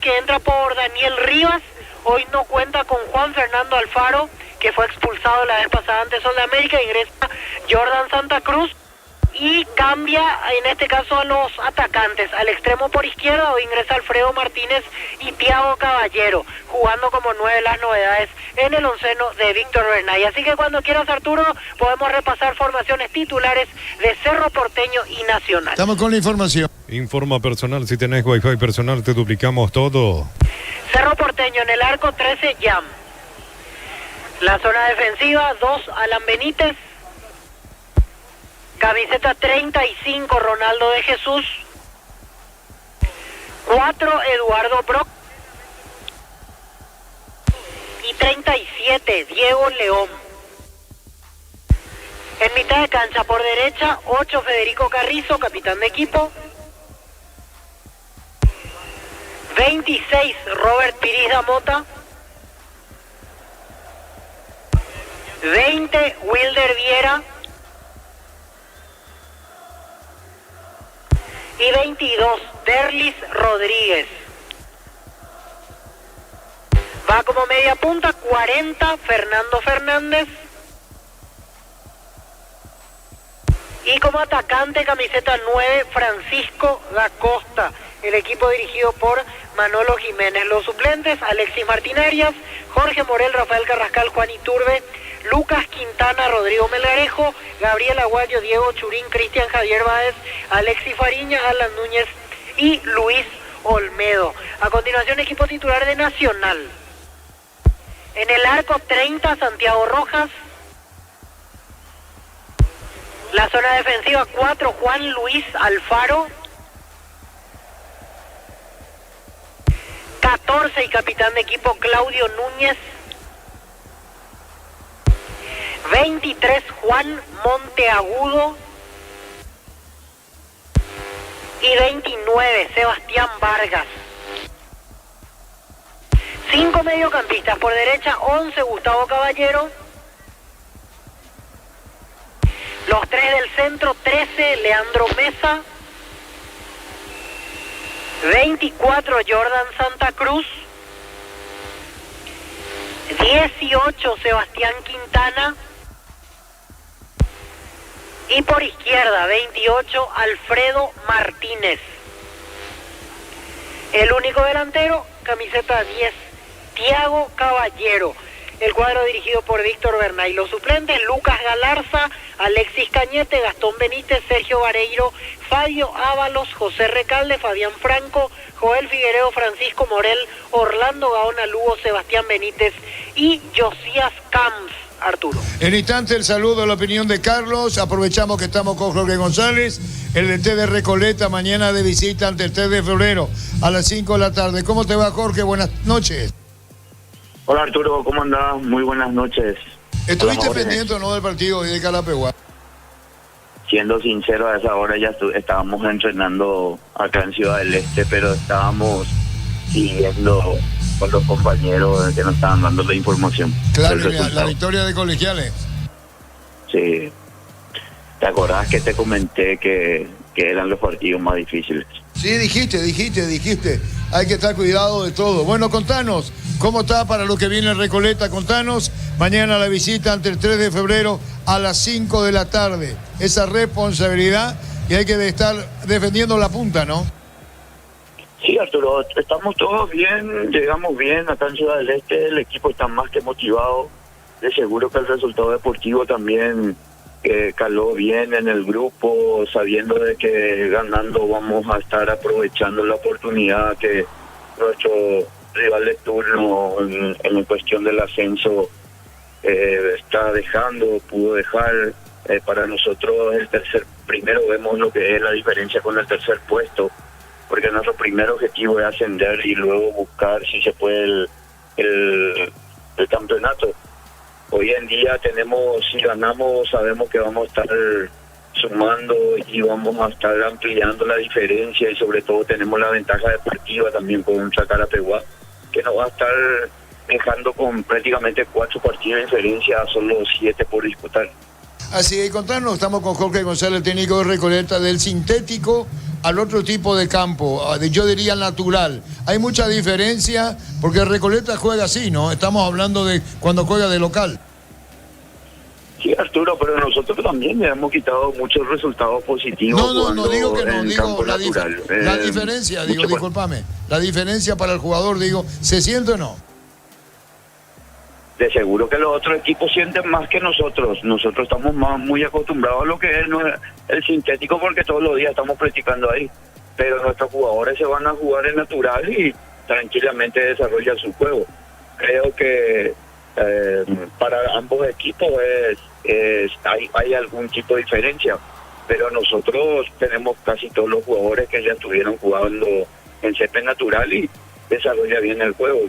que entra por Daniel Rivas. Hoy no cuenta con Juan Fernando Alfaro, que fue expulsado la vez pasada ante Sol de América. Ingresa Jordan Santa Cruz y cambia en este caso a los atacantes. Al extremo por izquierda hoy ingresa Alfredo Martínez y Thiago Caballero, jugando como 9 las novedades en el onceno de Víctor Bernay. Así que cuando quieras, Arturo, podemos repasar formaciones titulares de Cerro Porteño y Nacional. Estamos con la información. Informa personal, si tenés wifi personal te duplicamos todo. Cerro Porteño en el arco 13, Jam. La zona defensiva 2, Alan Benítez. Camiseta 35, Ronaldo de Jesús. 4, Eduardo Brock. Y 37, Diego León. En mitad de cancha por derecha, 8, Federico Carrizo, capitán de equipo. 26, Robert Piriz Mota. 20, Wilder Viera. Y 22, Derlis Rodríguez. Va como media punta, 40, Fernando Fernández. Y como atacante, camiseta 9, Francisco da Costa. El equipo dirigido por Manolo Jiménez. Los suplentes, Alexis Martín Arias, Jorge Morel, Rafael Carrascal, Juan Iturbe, Lucas Quintana, Rodrigo Melgarejo, Gabriel Aguayo, Diego Churín, Cristian Javier Báez, Alexis Fariña, Alan Núñez y Luis Olmedo. A continuación, equipo titular de Nacional. En el arco 30, Santiago Rojas. La zona defensiva 4, Juan Luis Alfaro. 14 y capitán de equipo Claudio Núñez. 23, Juan Monteagudo. Y 29, Sebastián Vargas. 5 mediocampistas por derecha, 11, Gustavo Caballero. Los 3 del centro, 13, Leandro Mesa. 24, Jordan Santa Cruz. 18, Sebastián Quintana. Y por izquierda, 28, Alfredo Martínez. El único delantero, camiseta 10, Thiago Caballero. El cuadro dirigido por Víctor Bernay. Los suplentes, Lucas Galarza, Alexis Cañete, Gastón Benítez, Sergio Vareiro, Fabio Ábalos, José Recalde, Fabián Franco, Joel Figuereo, Francisco Morel, Orlando Gaona Lugo, Sebastián Benítez y Josías Camps. Arturo. En instante el saludo, la opinión de Carlos. Aprovechamos que estamos con Jorge González, el DT de Recoleta, mañana de visita ante el 3 de febrero a las 5 de la tarde. ¿Cómo te va, Jorge? Buenas noches. Hola, Arturo, ¿cómo andás? Muy buenas noches. ¿Estuviste pendiente o no del partido de Calapeguá? Siendo sincero, a esa hora ya estábamos entrenando acá en Ciudad del Este, pero estábamos siguiendo con los compañeros que nos estaban dando la información. Claro, la victoria de Colegiales. Sí. ¿Te acordás que te comenté que eran los partidos más difíciles? Sí, dijiste. Hay que estar cuidado de todo. Bueno, contanos, ¿cómo está para lo que viene en Recoleta? Contanos, mañana la visita ante el 3 de febrero a las 5 de la tarde. Esa responsabilidad y hay que estar defendiendo la punta, ¿no? Sí, Arturo, estamos todos bien, llegamos bien acá en Ciudad del Este, el equipo está más que motivado, de seguro que el resultado deportivo también caló bien en el grupo, sabiendo de que ganando vamos a estar aprovechando la oportunidad que nuestro rival de turno en cuestión del ascenso está pudo dejar. Para nosotros primero vemos lo que es la diferencia con el tercer puesto, porque nuestro primer objetivo es ascender y luego buscar si se puede el campeonato. Hoy en día si ganamos, sabemos que vamos a estar sumando y vamos a estar ampliando la diferencia y sobre todo tenemos la ventaja deportiva también contra Carapeguá, que nos va a estar dejando con prácticamente 4 partidos de diferencia a solo 7 por disputar. Así es, contanos, estamos con Jorge González, técnico de Recoleta, del sintético al otro tipo de campo, yo diría natural. Hay mucha diferencia porque Recoleta juega así, ¿no? Estamos hablando de cuando juega de local. Sí, Arturo, pero nosotros también le hemos quitado muchos resultados positivos. No, digo que no, digo la diferencia, digo, mucho, discúlpame, la diferencia para el jugador, digo, ¿se siente o no? De seguro que los otros equipos sienten más que nosotros. Nosotros estamos muy acostumbrados a lo que es el sintético porque todos los días estamos practicando ahí. Pero nuestros jugadores se van a jugar en natural y tranquilamente desarrollan su juego. Creo que para ambos equipos hay algún tipo de diferencia. Pero nosotros tenemos casi todos los jugadores que ya estuvieron jugando en césped natural y desarrolla bien el juego.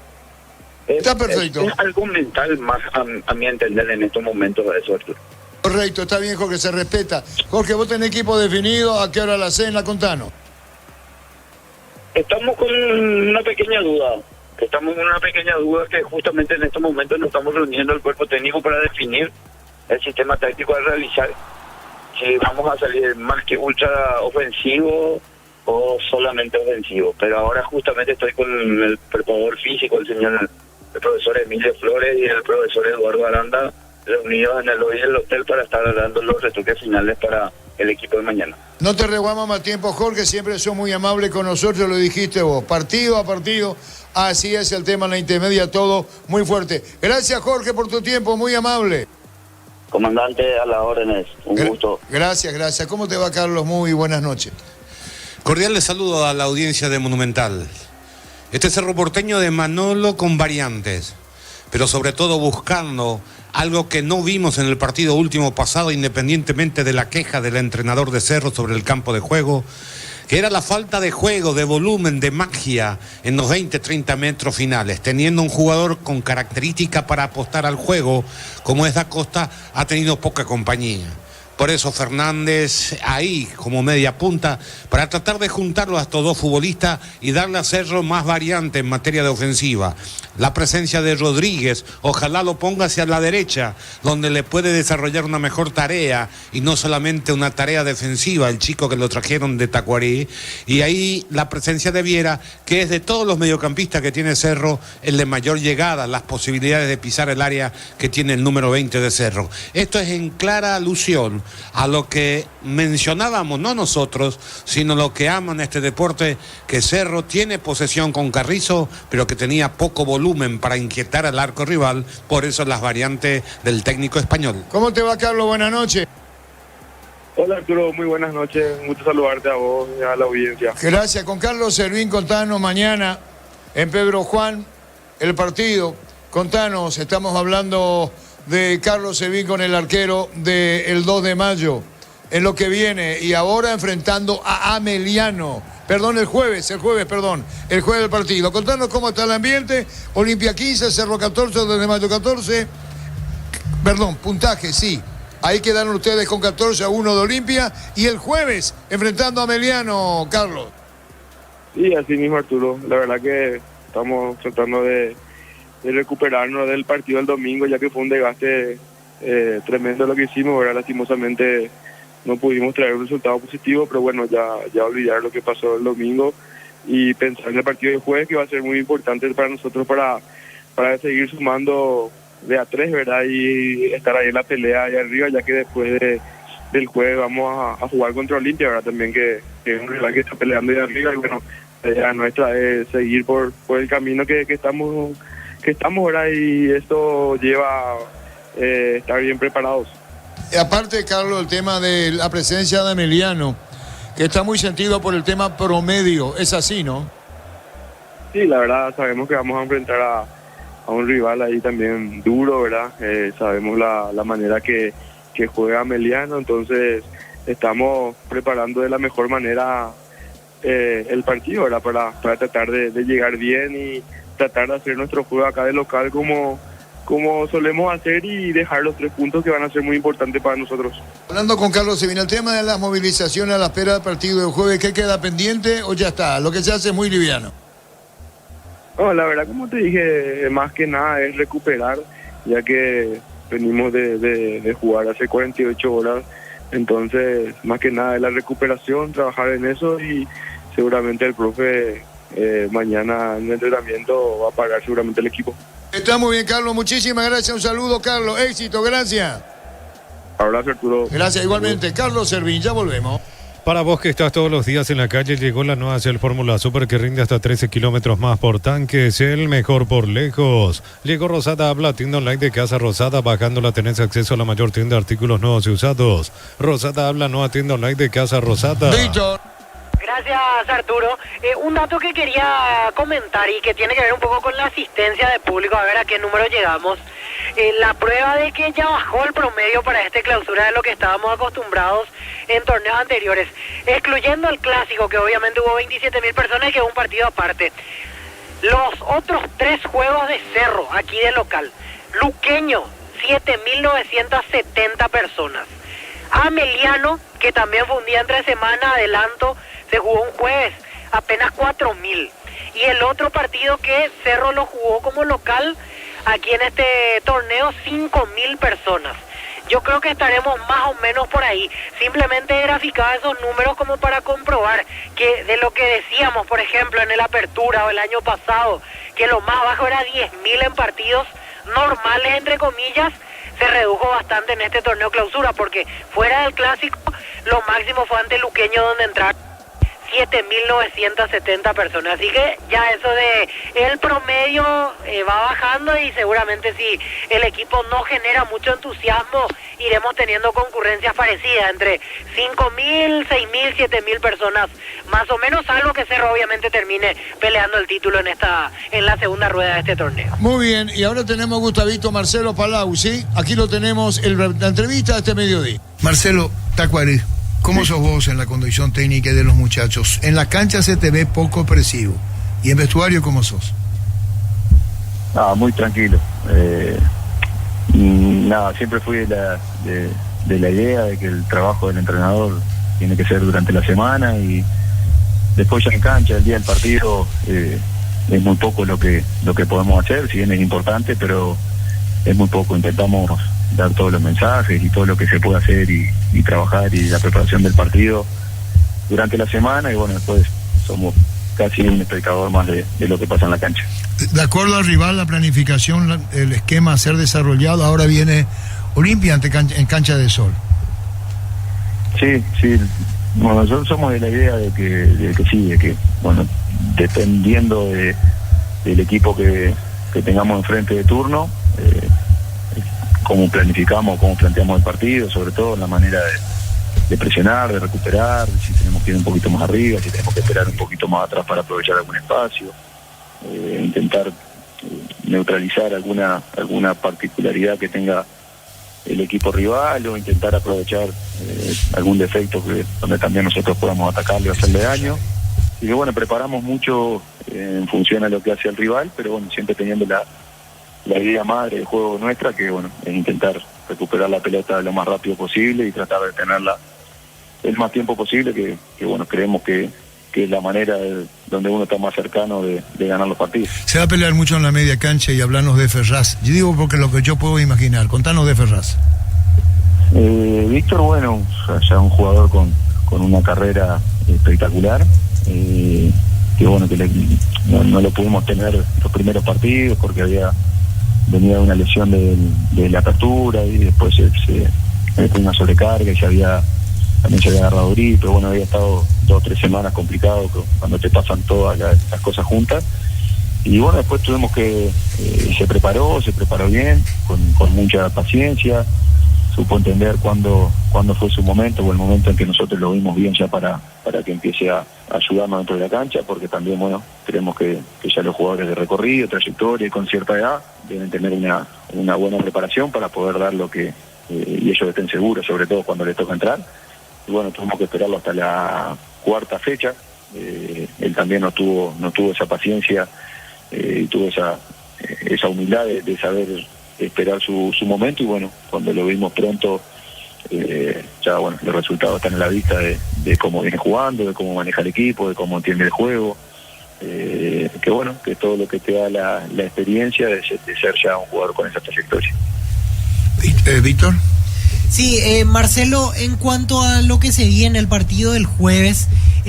Está perfecto. Es algo mental más a mi entender en estos momentos de eso, Arturo. Correcto, está bien, Jorge, se respeta. Jorge, vos tenés equipo definido, ¿a qué hora la cena? Contanos. Estamos con una pequeña duda. Que justamente en estos momentos nos estamos reuniendo el cuerpo técnico para definir el sistema táctico a realizar. Si vamos a salir más que ultra ofensivo o solamente ofensivo. Pero ahora justamente estoy con el preparador físico, el profesor Emilio Flores y el profesor Eduardo Aranda, reunidos en el lobby del hotel para estar dando los retoques finales para el equipo de mañana. No te reguamos más tiempo, Jorge, siempre sos muy amable con nosotros, lo dijiste vos, partido a partido, así es el tema en la intermedia, todo muy fuerte. Gracias, Jorge, por tu tiempo, muy amable. Comandante, a las órdenes, un gusto. Gracias. ¿Cómo te va, Carlos? Muy buenas noches. Cordiales saludo a la audiencia de Monumental. Este Cerro Porteño de Manolo con variantes, pero sobre todo buscando algo que no vimos en el partido último pasado, independientemente de la queja del entrenador de Cerro sobre el campo de juego, que era la falta de juego, de volumen, de magia en los 20-30 metros finales. Teniendo un jugador con característica para apostar al juego, como es Da Costa, ha tenido poca compañía. Por eso Fernández ahí como media punta para tratar de juntarlo a estos dos futbolistas y darle a Cerro más variante en materia de ofensiva. La presencia de Rodríguez, ojalá lo ponga hacia la derecha, donde le puede desarrollar una mejor tarea y no solamente una tarea defensiva, el chico que lo trajeron de Tacuarí. Y ahí la presencia de Viera, que es de todos los mediocampistas que tiene Cerro, el de mayor llegada, las posibilidades de pisar el área que tiene el número 20 de Cerro. Esto es en clara alusión a lo que mencionábamos, no nosotros, sino lo que aman este deporte, que Cerro tiene posesión con Carrizo, pero que tenía poco volumen para inquietar al arco rival, por eso las variantes del técnico español. ¿Cómo te va, Carlos? Buenas noches. Hola, Arturo, muy buenas noches, un gusto saludarte a vos y a la audiencia. Gracias. Con Carlos Servín, contanos mañana en Pedro Juan el partido. Contanos, estamos hablando de Carlos Servín con el arquero del 2 de mayo, en lo que viene, y ahora enfrentando a Ameliano. El jueves del partido. Contanos cómo está el ambiente. Olimpia 15, Cerro 14, 2 de mayo 14. Puntaje, sí. Ahí quedaron ustedes con 14-1 de Olimpia. Y el jueves enfrentando a Ameliano, Carlos. Sí, así mismo, Arturo. La verdad que estamos tratando de recuperarnos del partido del domingo, ya que fue un desgaste tremendo lo que hicimos, ¿verdad? Lastimosamente no pudimos traer un resultado positivo, pero bueno, ya olvidar lo que pasó el domingo y pensar en el partido de jueves, que va a ser muy importante para nosotros para seguir sumando de a 3, ¿verdad? Y estar ahí en la pelea ahí arriba, ya que después del jueves vamos a jugar contra Olimpia, ¿verdad? También que es un rival que está peleando ahí arriba, y bueno, la idea nuestra es seguir por el camino que estamos, ¿verdad? Y esto lleva estar bien preparados. Aparte, Carlos, el tema de la presencia de Ameliano, que está muy sentido por el tema promedio, es así, ¿no? Sí, la verdad, sabemos que vamos a enfrentar a un rival ahí también duro, ¿verdad? Sabemos la manera que juega Ameliano, entonces estamos preparando de la mejor manera el partido, ¿verdad? Para tratar de llegar bien y tratar de hacer nuestro juego acá de local como solemos hacer y dejar los 3 puntos que van a ser muy importantes para nosotros. Hablando con Carlos Servín, el tema de las movilizaciones a la espera del partido del jueves, ¿qué queda pendiente o ya está? Lo que se hace es muy liviano. No, la verdad, como te dije, más que nada es recuperar, ya que venimos de jugar hace 48 horas, entonces más que nada es la recuperación, trabajar en eso y seguramente el profe mañana en el entrenamiento va a parar seguramente el equipo. Está muy bien, Carlos, muchísimas gracias, un saludo, Carlos, éxito, gracias. Abrazo, Arturo. Gracias igualmente, Carlos Servín, ya volvemos. Para vos que estás todos los días en la calle, llegó la nueva Shell Fórmula Super que rinde hasta 13 kilómetros más por tanque. Es el mejor por lejos. Llegó Rosada Habla, tienda online de Casa Rosada. Bajándola tenés acceso a la mayor tienda de artículos nuevos y usados. Rosada Habla, nueva tienda online de Casa Rosada. Víctor. Gracias, Arturo. Un dato que quería comentar y que tiene que ver un poco con la asistencia de público, a ver a qué número llegamos. La prueba de que ya bajó el promedio para esta clausura de lo que estábamos acostumbrados en torneos anteriores, excluyendo el clásico, que obviamente hubo 27.000 personas y que es un partido aparte. Los otros 3 juegos de Cerro, aquí de local. Luqueño, 7.970 personas. Ameliano, que también fue un día entre semana, adelanto, se jugó un jueves, apenas 4.000. Y el otro partido que Cerro lo jugó como local, aquí en este torneo, 5.000 personas. Yo creo que estaremos más o menos por ahí. Simplemente graficar esos números como para comprobar que de lo que decíamos, por ejemplo, en el Apertura o el año pasado, que lo más bajo era 10.000 en partidos normales, entre comillas, se redujo bastante en este torneo clausura, porque fuera del clásico, lo máximo fue ante Luqueño, donde entraron 7.970 personas. Así que ya eso de el promedio va bajando, y seguramente si el equipo no genera mucho entusiasmo, iremos teniendo concurrencias parecidas entre 5.000, 6.000, 7.000 personas más o menos, salvo que Cerro obviamente termine peleando el título en la segunda rueda de este torneo. Muy bien, y ahora tenemos a Gustavito Marcelo Palau, ¿sí? Aquí lo tenemos, la entrevista de este mediodía. Marcelo Tacuarí, ¿cómo sos vos en la condición técnica de los muchachos? En la cancha se te ve poco expresivo. ¿Y en vestuario cómo sos? Muy tranquilo. Siempre fui de la idea de que el trabajo del entrenador tiene que ser durante la semana, y después ya en cancha, el día del partido, es muy poco lo que podemos hacer, si bien es importante, pero es muy poco. Intentamos dar todos los mensajes y todo lo que se puede hacer y trabajar, y la preparación del partido durante la semana, y bueno, después somos casi un espectador más de lo que pasa en la cancha. De acuerdo al rival, la planificación, el esquema a ser desarrollado, ahora viene Olimpia en cancha de sol. Sí. Bueno, nosotros somos de la idea de que bueno, dependiendo del equipo que tengamos enfrente de turno, cómo planificamos, cómo planteamos el partido, sobre todo la manera de presionar, de recuperar, si tenemos que ir un poquito más arriba, si tenemos que esperar un poquito más atrás para aprovechar algún espacio, intentar neutralizar alguna particularidad que tenga el equipo rival, o intentar aprovechar algún defecto donde también nosotros podamos atacarle o hacerle daño. Y que bueno, preparamos mucho en función a lo que hace el rival, pero bueno, siempre teniendo la idea madre del juego nuestra, que bueno, es intentar recuperar la pelota lo más rápido posible y tratar de tenerla el más tiempo posible, que bueno, creemos que es la manera donde uno está más cercano de ganar los partidos. Se va a pelear mucho en la media cancha, y hablarnos de Ferraz. Yo digo porque lo que yo puedo imaginar. Contanos de Ferraz. Víctor, bueno, ya un jugador con una carrera espectacular, que bueno, que no lo pudimos tener los primeros partidos porque venía de una lesión de la apertura, y después se metió una sobrecarga y también se había agarrado gripe, pero bueno, había estado 2 o 3 semanas complicado cuando te pasan todas las cosas juntas. Y bueno, después tuvimos que se preparó bien, con mucha paciencia, supo entender cuándo fue su momento, o el momento en que nosotros lo vimos bien ya para que empiece a ayudarnos dentro de la cancha, porque también, bueno, creemos que ya los jugadores de recorrido, trayectoria y con cierta edad deben tener una buena preparación para poder dar lo que y ellos estén seguros, sobre todo cuando les toca entrar. Y bueno, tuvimos que esperarlo hasta la 4ª fecha. Él también no tuvo esa paciencia y tuvo esa humildad de saber esperar su momento, y bueno, cuando lo vimos pronto, ya bueno, los resultados están en la vista de cómo viene jugando, de cómo maneja el equipo, de cómo entiende el juego, que bueno, que todo lo que te da la experiencia de ser ya un jugador con esa trayectoria. Víctor. Sí, Marcelo, en cuanto a lo que se viene el partido del jueves,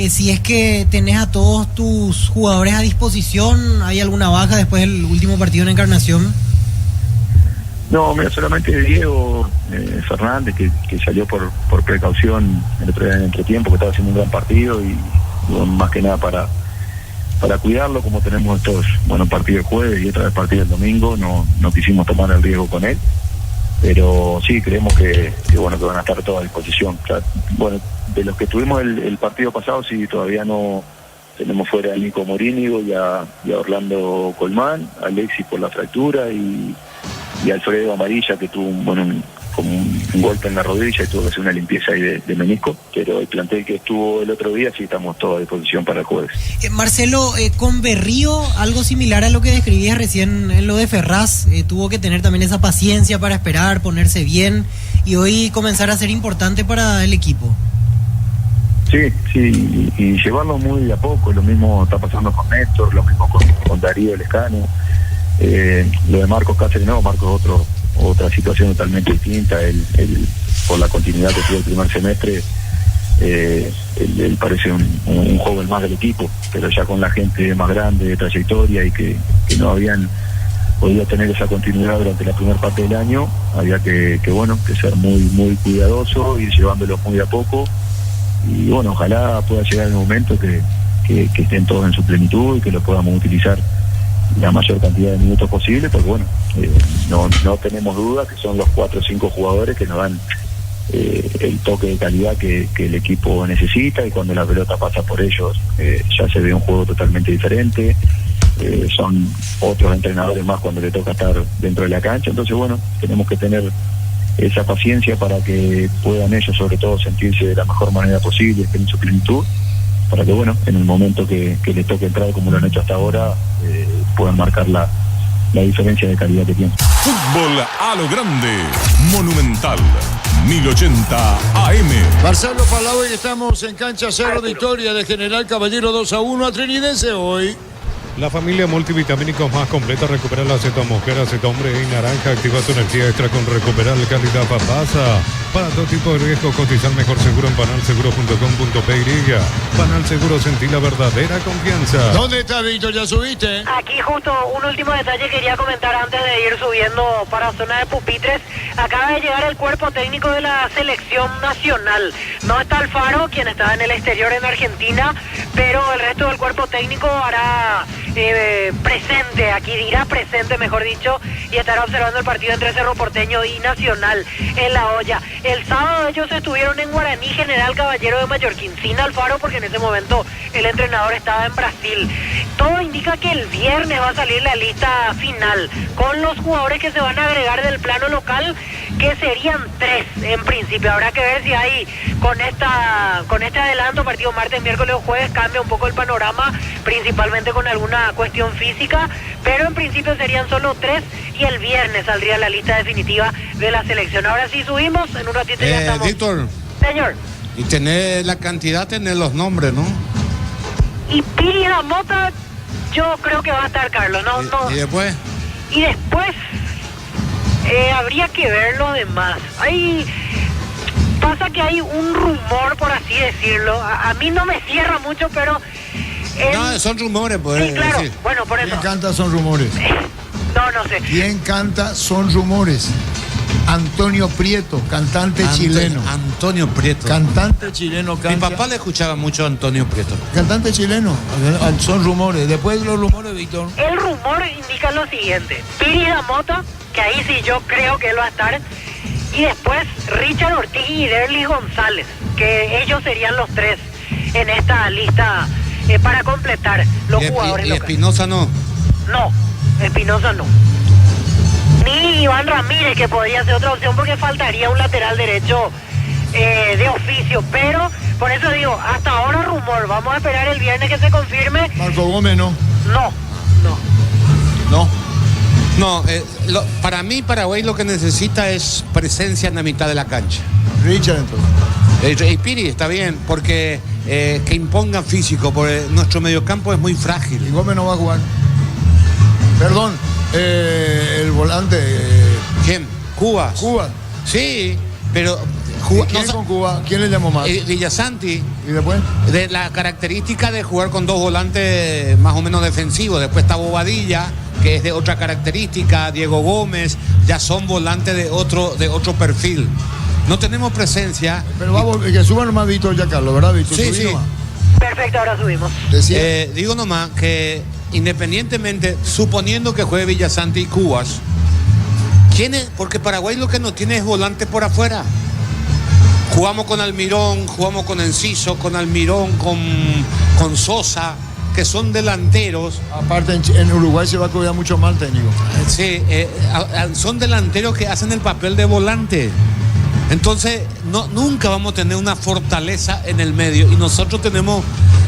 si es que tenés a todos tus jugadores a disposición, ¿hay alguna baja después del último partido en Encarnación? No, mira, solamente Diego Fernández, que salió por precaución en el entretiempo, que estaba haciendo un gran partido y bueno, más que nada para cuidarlo, como tenemos estos partidos el jueves y otra vez partido el domingo, no quisimos tomar el riesgo con él. Pero sí, creemos que van a estar todos a disposición. O sea, de los que tuvimos el partido pasado, sí, todavía no tenemos fuera a Nico Morínigo y a Orlando Colmán, a Alexis por la fractura y Alfredo Amarilla, que tuvo un golpe en la rodilla y tuvo que hacer una limpieza ahí de menisco, pero el plantel que estuvo el otro día sí estamos todos a disposición para el jueves. Marcelo, con Berrío, algo similar a lo que describías recién en lo de Ferraz, tuvo que tener también esa paciencia para esperar, ponerse bien y hoy comenzar a ser importante para el equipo. Sí, y llevarlo muy de a poco. Lo mismo está pasando con Néstor, lo mismo con Darío Lescano. Lo de Marcos Cáceres no, Marcos otra situación totalmente distinta. Él por la continuidad que tuvo el primer semestre, él parece un joven más del equipo, pero ya con la gente más grande de trayectoria y que no habían podido tener esa continuidad durante la primera parte del año, había que ser muy cuidadoso, ir llevándolo muy de a poco y ojalá pueda llegar el momento que estén todos en su plenitud y que lo podamos utilizar la mayor cantidad de minutos posible, porque no tenemos duda que son los 4 o 5 jugadores que nos dan el toque de calidad que el equipo necesita, y cuando la pelota pasa por ellos ya se ve un juego totalmente diferente. Son otros entrenadores más cuando le toca estar dentro de la cancha, entonces tenemos que tener esa paciencia para que puedan ellos sobre todo sentirse de la mejor manera posible, estén en su plenitud, para que en el momento que les toque entrar como lo han hecho hasta ahora, puedan marcar la diferencia de calidad que tienen. Fútbol a lo grande, Monumental 1080 AM. Marcelo Palau, y estamos en cancha Cerro, victoria de General Caballero 2-1 a Trinidense hoy. La familia multivitamínicos más completa recupera la Z mujer, Z hombre y naranja. Activa tu energía extra con Recuperar Calidad Papasa. Para todo tipo de riesgo, cotizar mejor seguro en panalseguro.com.py. Panal Seguro, sentí la verdadera confianza. ¿Dónde estás, Víctor? ¿Ya subiste? Aquí justo un último detalle quería comentar antes de ir subiendo para zona de pupitres. Acaba de llegar el cuerpo técnico de la selección nacional. No está Alfaro, quien estaba en el exterior en Argentina, pero el resto del cuerpo técnico hará presente, aquí dirá presente mejor dicho, y estará observando el partido entre Cerro Porteño y Nacional en La Hoya. El sábado ellos estuvieron en Guaraní, General Caballero de Mallorquín, sin Alfaro porque en ese momento el entrenador estaba en Brasil. Todo indica que el viernes va a salir la lista final con los jugadores que se van a agregar del plano local, que serían 3 en principio. Habrá que ver si hay con este adelanto, partido martes, miércoles o jueves, cambia un poco el panorama, principalmente con alguna cuestión física, pero en principio serían solo 3 y el viernes saldría la lista definitiva de la selección. Ahora sí subimos, en un ratito ya estamos. Víctor. Señor. Y tener la cantidad, tener los nombres, ¿no? Y Piri la Mota, yo creo que va a estar, Carlos. ¿Y después? Y después habría que ver lo demás. Pasa que hay un rumor, por así decirlo. A mí no me cierra mucho, pero... No, son rumores, pues. Sí, claro. Decir. Bueno, por eso. ¿Quién canta? Son rumores. No sé. ¿Quién canta? Son rumores. Antonio Prieto, cantante chileno. Antonio Prieto. Cantante chileno. Mi papá le escuchaba mucho a Antonio Prieto. Cantante chileno. Son rumores. Después de los rumores, Víctor. El rumor indica lo siguiente. Piri la Mota, que ahí sí yo creo que él va a estar. Y después Richard Ortiz y Derlis González, que ellos serían los 3 en esta lista para completar los jugadores. ¿Y Espinosa no? No, Espinosa no. Ni Iván Ramírez, que podría ser otra opción porque faltaría un lateral derecho de oficio, pero por eso digo, hasta ahora rumor, vamos a esperar el viernes que se confirme. Marco Gómez no. No, para mí Paraguay lo que necesita es presencia en la mitad de la cancha. Richard entonces. Y Piri está bien, porque que impongan físico, porque nuestro mediocampo es muy frágil. Y Gómez no va a jugar. Perdón, el volante. ¿Quién? Cubas. Cuba. Sí, pero... ¿Quién con Cuba? ¿Quién le llamó más? Villasanti. ¿Y después? De la característica de jugar con dos volantes más o menos defensivos. Después está Bobadilla, que es de otra característica. Diego Gómez, ya son volantes de otro perfil. No tenemos presencia. Pero vamos, que suba nomás Víctor ya, Carlos, ¿verdad, Víctor? Sí, sí. Nomás. Perfecto, ahora subimos. Digo nomás que independientemente, suponiendo que juegue Villasanti y Cubas, porque Paraguay lo que no tiene es volante por afuera. Jugamos con Almirón, jugamos con Enciso, con Almirón, con Sosa, que son delanteros. Aparte, en Uruguay se va a cuidar mucho mal técnico. Sí, son delanteros que hacen el papel de volante. Entonces, nunca vamos a tener una fortaleza en el medio. Y nosotros tenemos,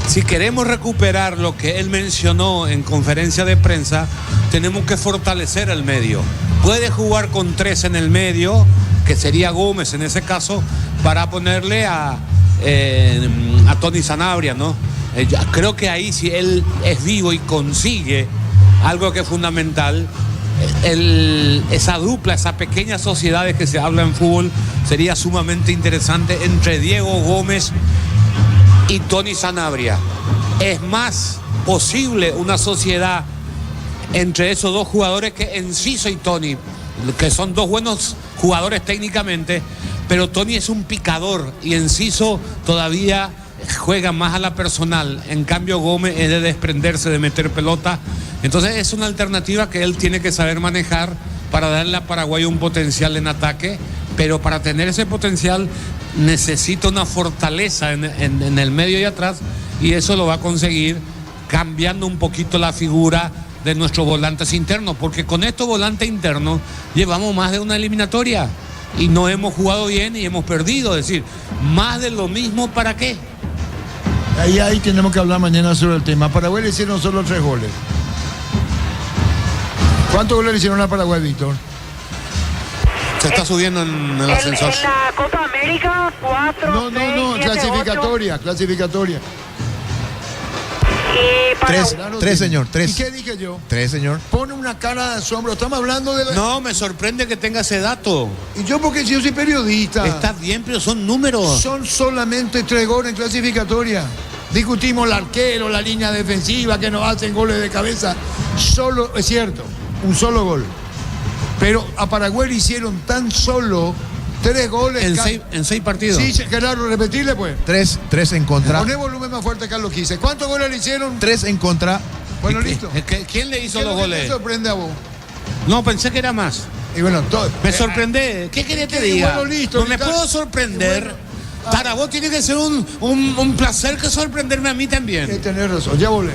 si queremos recuperar lo que él mencionó en conferencia de prensa, tenemos que fortalecer el medio. Puede jugar con 3 en el medio, que sería Gómez en ese caso, para ponerle a Tony Sanabria, ¿no? Creo que ahí, si él es vivo y consigue algo que es fundamental, esa dupla, esas pequeñas sociedades que se habla en fútbol, sería sumamente interesante entre Diego Gómez y Tony Sanabria. Es más posible una sociedad entre esos dos jugadores que Enciso y Tony, que son dos buenos jugadores técnicamente, pero Tony es un picador y Enciso todavía juega más a la personal. En cambio, Gómez es de desprenderse, de meter pelota. Entonces es una alternativa que él tiene que saber manejar para darle a Paraguay un potencial en ataque, pero para tener ese potencial necesita una fortaleza en el medio y atrás, y eso lo va a conseguir cambiando un poquito la figura de nuestros volantes internos, porque con estos volantes internos llevamos más de una eliminatoria y no hemos jugado bien y hemos perdido. Es decir, más de lo mismo, ¿para qué? Ahí tenemos que hablar mañana sobre el tema. A Paraguay le hicieron solo 3 goles. ¿Cuántos goles le hicieron a Paraguay, Víctor? Se está subiendo en el ascensor. En la Copa América, 4, No, 6, 7, clasificatoria. Y para... Tres, señor, 3. ¿Y qué dije yo? 3, señor. Pone una cara de asombro. Estamos hablando de... No, me sorprende que tenga ese dato. Y yo porque yo soy periodista. Está bien, pero son números. Son solamente 3 goles en clasificatoria. Discutimos el arquero, la línea defensiva, que nos hacen goles de cabeza. Solo, es cierto, un solo gol. Pero a Paraguay le hicieron tan solo 3 goles. En 6 partidos. Sí, Gerardo, repetirle pues. 3 en contra. Poné volumen más fuerte, Carlos Quise. ¿Cuántos goles le hicieron? 3 en contra. Bueno, listo. ¿Quién le hizo los ¿Qué goles? te sorprende a vos? No, pensé que era más. Y bueno, todo. Me sorprende. ¿Qué querés que te diga? Bueno, listo, no me puedo sorprender. Para vos tiene que ser un placer que sorprenderme a mí también. Tenés razón, ya volé.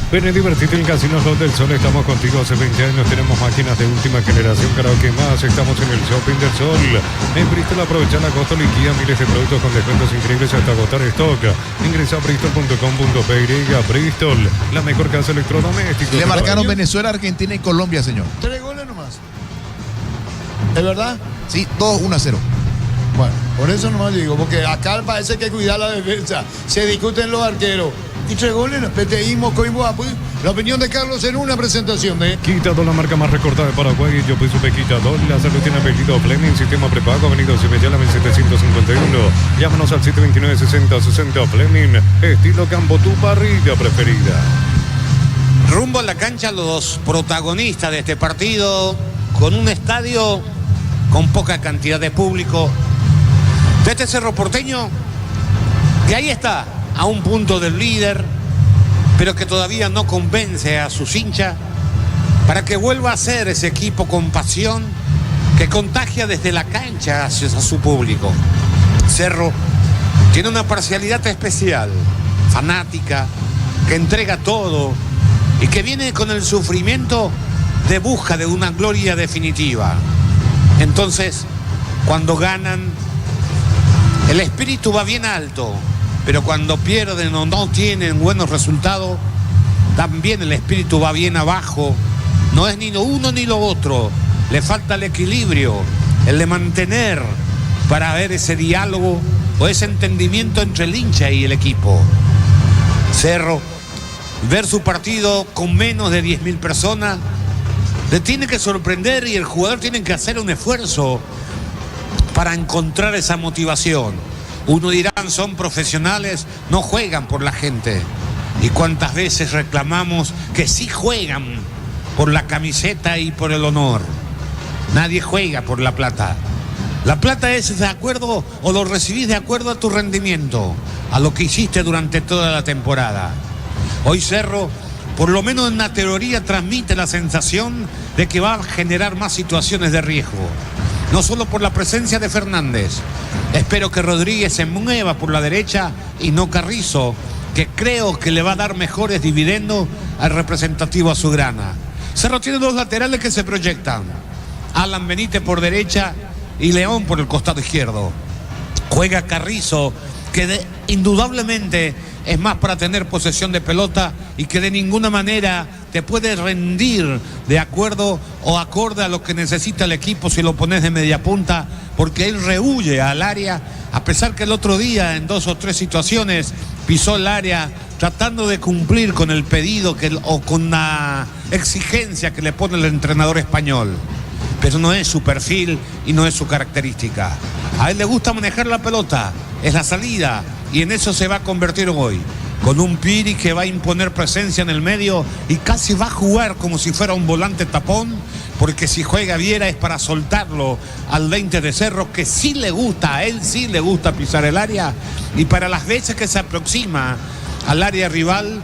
Ven y divertirte en Casino Slot del Sol. Estamos contigo hace 20 años. Tenemos máquinas de última generación. Karaoke más. Estamos en el Shopping del Sol. En Bristol aprovecha la costa liquida. Miles de productos con descuentos increíbles hasta agotar stock. Ingresa a bristol.com.py. Bristol, la mejor casa electrodoméstico. Le marcaron Venezuela, Argentina y Colombia, señor. 3 goles nomás. ¿Es verdad? Sí, 2-1-0. Bueno, por eso nomás digo, porque acá parece que cuidar la defensa. Se discuten los arqueros. Y 3 goles, peteísmo, coimboa. La opinión de Carlos en una presentación de... Quitador, la marca más recortada de Paraguay. Yo soy Supe Quitador. La salud tiene apellido Fleming. Sistema prepago. Avenida Cibellala, 1751. Llámanos al 729-6060 Fleming. Estilo Campo, tu parrilla preferida. Rumbo a la cancha los protagonistas de este partido, con un estadio con poca cantidad de público. De este Cerro Porteño, que ahí está, a un punto del líder, pero que todavía no convence a sus hinchas para que vuelva a ser ese equipo con pasión que contagia desde la cancha hacia su público. Cerro tiene una parcialidad especial, fanática, que entrega todo y que viene con el sufrimiento de busca de una gloria definitiva. Entonces, cuando ganan, el espíritu va bien alto, pero cuando pierden o no tienen buenos resultados, también el espíritu va bien abajo. No es ni lo uno ni lo otro. Le falta el equilibrio, el de mantener para ver ese diálogo o ese entendimiento entre el hincha y el equipo. Cerro, ver su partido con menos de 10.000 personas Le tiene que sorprender y el jugador tiene que hacer un esfuerzo para encontrar esa motivación. Uno dirán, son profesionales, no juegan por la gente. Y cuántas veces reclamamos que sí juegan por la camiseta y por el honor. Nadie juega por la plata. La plata es de acuerdo, o lo recibís de acuerdo a tu rendimiento, a lo que hiciste durante toda la temporada. Hoy Cerro, por lo menos en la teoría, transmite la sensación de que va a generar más situaciones de riesgo. No solo por la presencia de Fernández. Espero que Rodríguez se mueva por la derecha y no Carrizo, que creo que le va a dar mejores dividendos al representativo azulgrana. Cerro tiene dos laterales que se proyectan. Alan Benítez por derecha y León por el costado izquierdo. Juega Carrizo, que indudablemente es más para tener posesión de pelota y que de ninguna manera te puede rendir de acuerdo o acorde a lo que necesita el equipo si lo pones de media punta, porque él rehuye al área, a pesar que el otro día en 2 o 3 situaciones pisó el área tratando de cumplir con el pedido o con la exigencia que le pone el entrenador español. Pero no es su perfil y no es su característica. A él le gusta manejar la pelota, es la salida, y en eso se va a convertir hoy. Con un Piri que va a imponer presencia en el medio y casi va a jugar como si fuera un volante tapón, porque si juega Viera es para soltarlo al 20 de Cerro, que sí le gusta, a él sí le gusta pisar el área, y para las veces que se aproxima al área rival,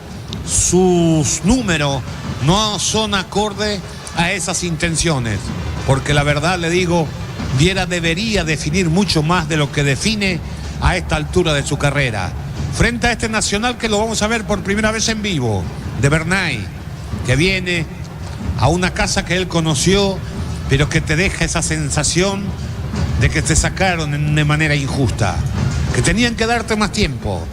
sus números no son acorde a esas intenciones, porque la verdad le digo, Viera debería definir mucho más de lo que define a esta altura de su carrera. Frente a este Nacional que lo vamos a ver por primera vez en vivo, de Bernay, que viene a una casa que él conoció, pero que te deja esa sensación de que te sacaron de manera injusta, que tenían que darte más tiempo.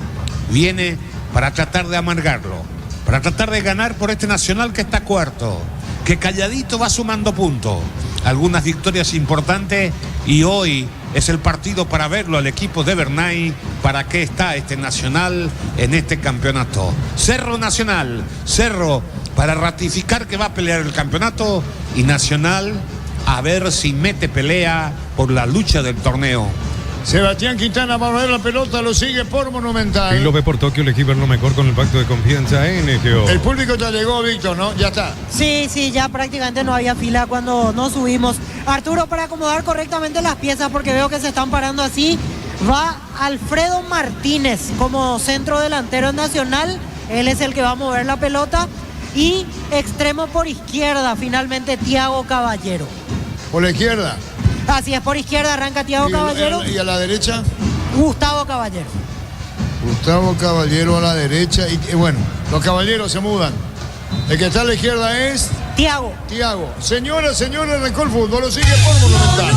Viene para tratar de amargarlo, para tratar de ganar por este Nacional que está cuarto, que calladito va sumando puntos, algunas victorias importantes, y hoy es el partido para verlo al equipo de Bernay, para qué está este Nacional en este campeonato. Cerro Nacional, Cerro para ratificar que va a pelear el campeonato, y Nacional a ver si mete pelea por la lucha del torneo. Sebastián Quintana va a ver la pelota, lo sigue por Monumental. Y lo ve por Tokio, elegí verlo mejor con el pacto de confianza NGO. El público ya llegó, Víctor, ¿no? Ya está. Sí, ya prácticamente no había fila cuando nos subimos. Arturo, para acomodar correctamente las piezas, porque veo que se están parando así, va Alfredo Martínez como centro delantero nacional. Él es el que va a mover la pelota. Y extremo por izquierda, finalmente Thiago Caballero. Por la izquierda. Así es, por izquierda arranca Thiago Caballero. ¿Y a la derecha? Gustavo Caballero. Gustavo Caballero a la derecha. Y bueno, los caballeros se mudan. El que está a la izquierda es... Thiago. Señoras, arrancó el fútbol, lo sigue por Monumental.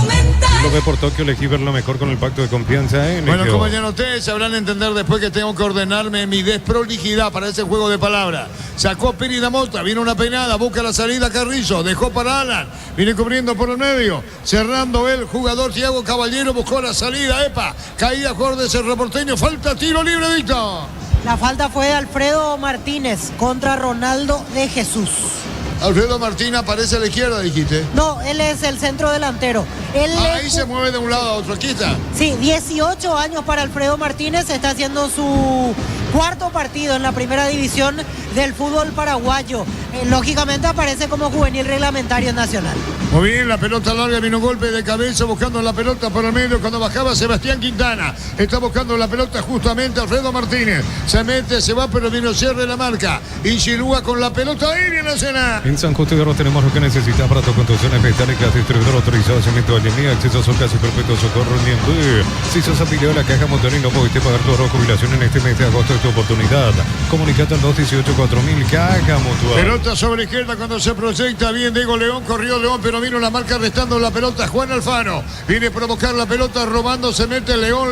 Y lo ve por Tokio, elegí verlo mejor con el pacto de confianza NGO. Bueno, compañeros, ustedes sabrán entender después que tengo que ordenarme mi desprolijidad para ese juego de palabras. Sacó Piri da Mota, viene una peinada, busca la salida Carrizo, dejó para Alan, viene cubriendo por el medio, cerrando el jugador Thiago Caballero, buscó la salida, caía jugador de Cerro Porteño, falta, tiro libre, Víctor. La falta fue de Alfredo Martínez contra Ronaldo de Jesús. Alfredo Martínez aparece a la izquierda, dijiste. No, él es el centro delantero. Ahí se mueve de un lado a otro, aquí está. Sí, 18 años para Alfredo Martínez, está haciendo su cuarto partido en la primera división del fútbol paraguayo. Lógicamente aparece como juvenil reglamentario nacional. Muy bien, la pelota larga, vino un golpe de cabeza buscando la pelota por el medio cuando bajaba Sebastián Quintana. Está buscando la pelota justamente Alfredo Martínez. Se mete, se va, pero vino cierre la marca. Inchilúa con la pelota aérea nacional. En San Justo de Oro tenemos lo que necesitas para tu construcciones metálicas, distribuidor autorizado, cemento de línea, acceso a casi perpetuo, socorro, Niembú. Si sos afiliado a la Caja Monterrey, no pudiste pagar tu ahorro jubilación en este mes de agosto, es tu oportunidad. Comunicate al 218-4000, Caja Mutual. Pelota sobre izquierda cuando se proyecta bien Diego León, corrió León, pero vino la marca restando la pelota Juan Alfano. Viene a provocar la pelota, robando, se mete León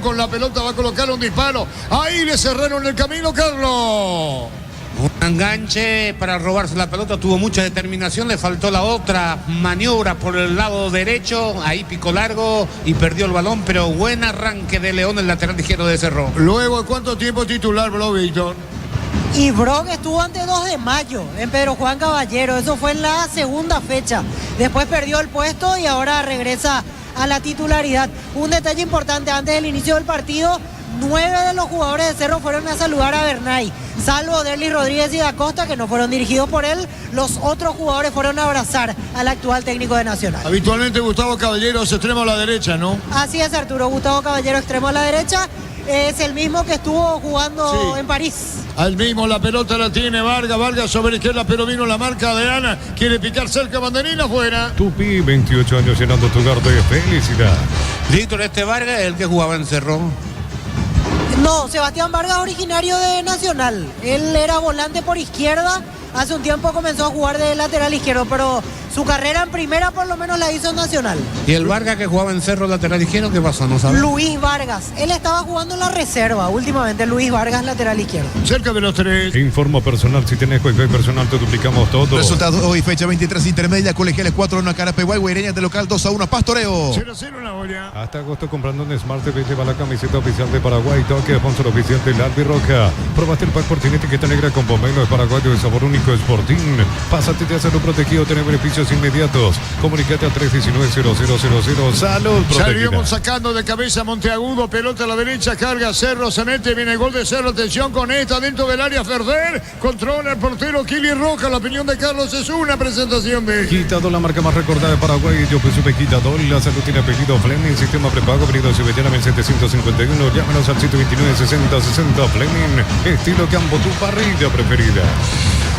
con la pelota, va a colocar un disparo. Ahí le cerraron el camino, Carlos. Un enganche para robarse la pelota, tuvo mucha determinación, le faltó la otra maniobra por el lado derecho, ahí picó largo y perdió el balón, pero buen arranque de León, el lateral izquierdo de Cerro. Luego, ¿cuánto tiempo titular, bro, Víctor? Y Brock estuvo ante 2 de mayo en Pedro Juan Caballero. Eso fue en la segunda fecha. Después perdió el puesto y ahora regresa a la titularidad. Un detalle importante antes del inicio del partido: 9 de los jugadores de Cerro fueron a saludar a Bernay, salvo Derlis Rodríguez y Da Costa, que no fueron dirigidos por él. Los otros jugadores fueron a abrazar al actual técnico de Nacional. Habitualmente Gustavo Caballero es extremo a la derecha, ¿no? Así es, Arturo. Gustavo Caballero, extremo a la derecha. Es el mismo que estuvo jugando en París. Al mismo, la pelota la tiene Vargas sobre la izquierda, pero vino la marca de Ana. Quiere picar cerca, banderina afuera. Tupi, 28 años llenando tu hogar de felicidad. Víctor, este Vargas es el que jugaba en Cerro. No, Sebastián Vargas, originario de Nacional. Él era volante por izquierda. Hace un tiempo comenzó a jugar de lateral izquierdo, pero su carrera en primera por lo menos la hizo en Nacional. ¿Y el Vargas que jugaba en Cerro lateral izquierdo qué pasó? ¿No sabes? Luis Vargas. Él estaba jugando en la reserva últimamente. Luis Vargas, lateral izquierdo. Cerca de los 3. Informo personal. Si tenés Wi-Fi personal, te duplicamos todo. Resultados hoy, fecha 23, intermedia, Colegiales 4-1, Carapeguay, Guaireñas de local 2-1, Pastoreo. 0-0 una olla. Hasta agosto comprando un Smart TV, lleva la camiseta oficial de Paraguay, toque sponsor oficial del Albirroja. Probaste el pack por etiqueta negra con pomelo de paraguayo de sabor único Sporting. Pásate de hacerlo protegido, tener beneficios inmediatos. Comunicate al 319-0000. Salud, protegida. Salimos sacando de cabeza Monteagudo, pelota a la derecha, carga Cerro, se mete, viene el gol de Cerro, atención con esta dentro del área, Ferrer, controla el portero Kili Roja, la opinión de Carlos es una presentación de Quitador, la marca más recordada de Paraguay. Yo supe Quitador, la salud tiene apellido Fleming, sistema prepago, venido de Cibellana en 751, llámanos al 129-60-60 Fleming, estilo campo, tu parrilla preferida.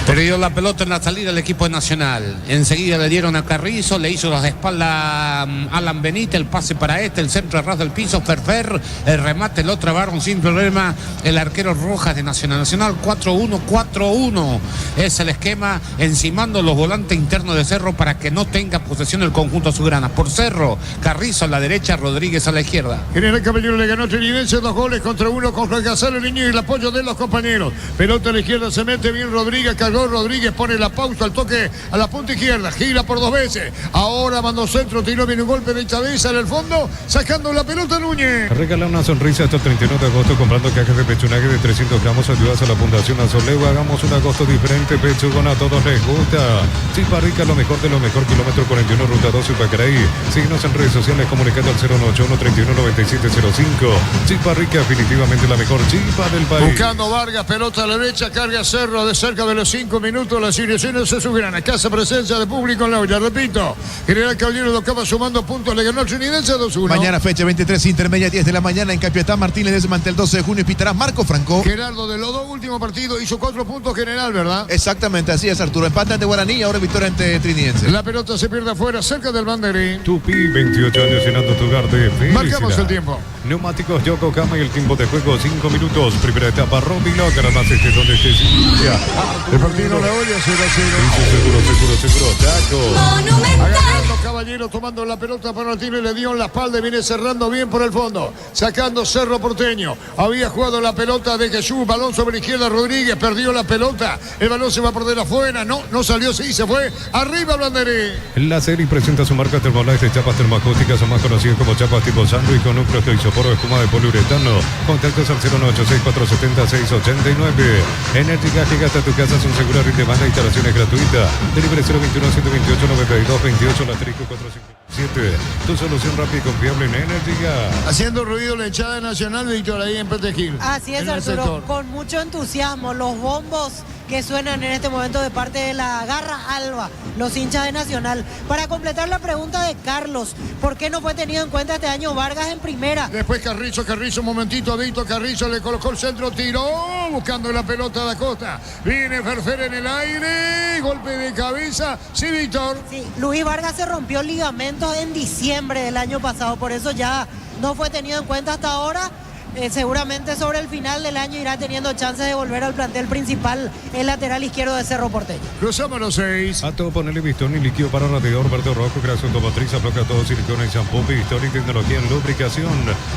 Perdió la pelota en la salida del equipo nacional. Enseguida le dieron a Carrizo, le hizo las espaldas a Alan Benítez, el pase para el centro a ras del piso, Ferfer, el remate lo trabaron sin problema el arquero Rojas de Nacional. 4-1-4-1 es el esquema, encimando los volantes internos de Cerro para que no tenga posesión el conjunto azulgrana. Por Cerro, Carrizo a la derecha, Rodríguez a la izquierda. General Caballero le ganó a Trinidense 2-1 con Juan Gonzalo Niño y el apoyo de los compañeros. Pelota a la izquierda, se mete bien Rodríguez, cargó Rodríguez, pone la pausa, al toque a la punta izquierda, gira por 2 veces. Ahora mandó centro, tiró bien un golpe de cabeza en el fondo, sacando la pelota Núñez. Regala una sonrisa hasta el 31 de agosto comprando cajas de pechunaje de 300 gramos. Ayudas a la Fundación Azoleo. Hagamos un agosto diferente. Pechugón a todos les gusta. Chipa Rica, lo mejor de lo mejor. Kilómetro 41, ruta 12, Pacaraí. Síguenos en redes sociales comunicando al 091-319705. Chipa Rica, definitivamente la mejor chipa del país. Buscando Vargas, pelota a la derecha, carga Cerro de cerca de los 5 minutos. Las ilusiones se subirán a casa, presencia de público en la olla. Repito, General Caballero lo acaba sumando puntos, le ganó el Trinidense 2-1. Mañana fecha 23, intermedia 10 de la mañana en Capiatá, Martínez desmantel 12 de junio, pitará Marco Franco. Gerardo, de los 2 últimos partidos hizo 4 puntos General, ¿verdad? Exactamente, así es, Arturo. Empate ante Guaraní, ahora victoria ante Trinidense. La pelota se pierde afuera, cerca del banderín. Tupi, 28 años llenando tu hogar de felicidad. Marcamos el tiempo. Neumáticos Yokohama y el tiempo de juego 5 minutos. Primera etapa, Robilo, más donde esté el partido la olla 0-0. Seguro, Chaco. Agarrando Caballero, tomando la pelota para Martínez, le dio en la espalda y viene cerrando bien por el fondo. Sacando Cerro Porteño. Había jugado la pelota de Jesús, balón sobre la izquierda, Rodríguez perdió la pelota. El balón se va a perder afuera. No salió, sí, se fue. Arriba Blanderí. La serie presenta su marca Termolife de chapas termacéuticas, son más conocidas como chapas tipo sándwich con núcleos de isopor o espuma de poliuretano. Contactos al 0986470-689. Energy Gas llega hasta tu casa, son seguras, rinde banda, instalaciones gratuitas. Delivery 021-128-9228, la Trico 457. Tu solución rápida y confiable en Energy Gas. Haciendo ruido la hinchada nacional, Víctor, ahí en Petejil. Así es, Arturo, con mucho entusiasmo. Los bombos que suenan en este momento de parte de la Garra Alba, los hinchas de Nacional. Para completar la pregunta de Carlos, ¿por qué no fue tenido en cuenta este año Vargas en primera? Después Carrizo, un momentito a Víctor Carrizo, le colocó el centro, tiró, buscando la pelota de Acosta. Viene Ferfer en el aire, golpe de cabeza. Sí, Víctor. Sí, Luis Vargas se rompió ligamentos en diciembre del año pasado, por eso ya no fue tenido en cuenta hasta ahora. Seguramente sobre el final del año irá teniendo chances de volver al plantel principal, el lateral izquierdo de Cerro Porteño. Cruzamos los 6. A todo ponerle pistón y líquido para radiador verde rojo, creación automotriz, aplica todo silicona y shampoo, pistón y tecnología en lubricación.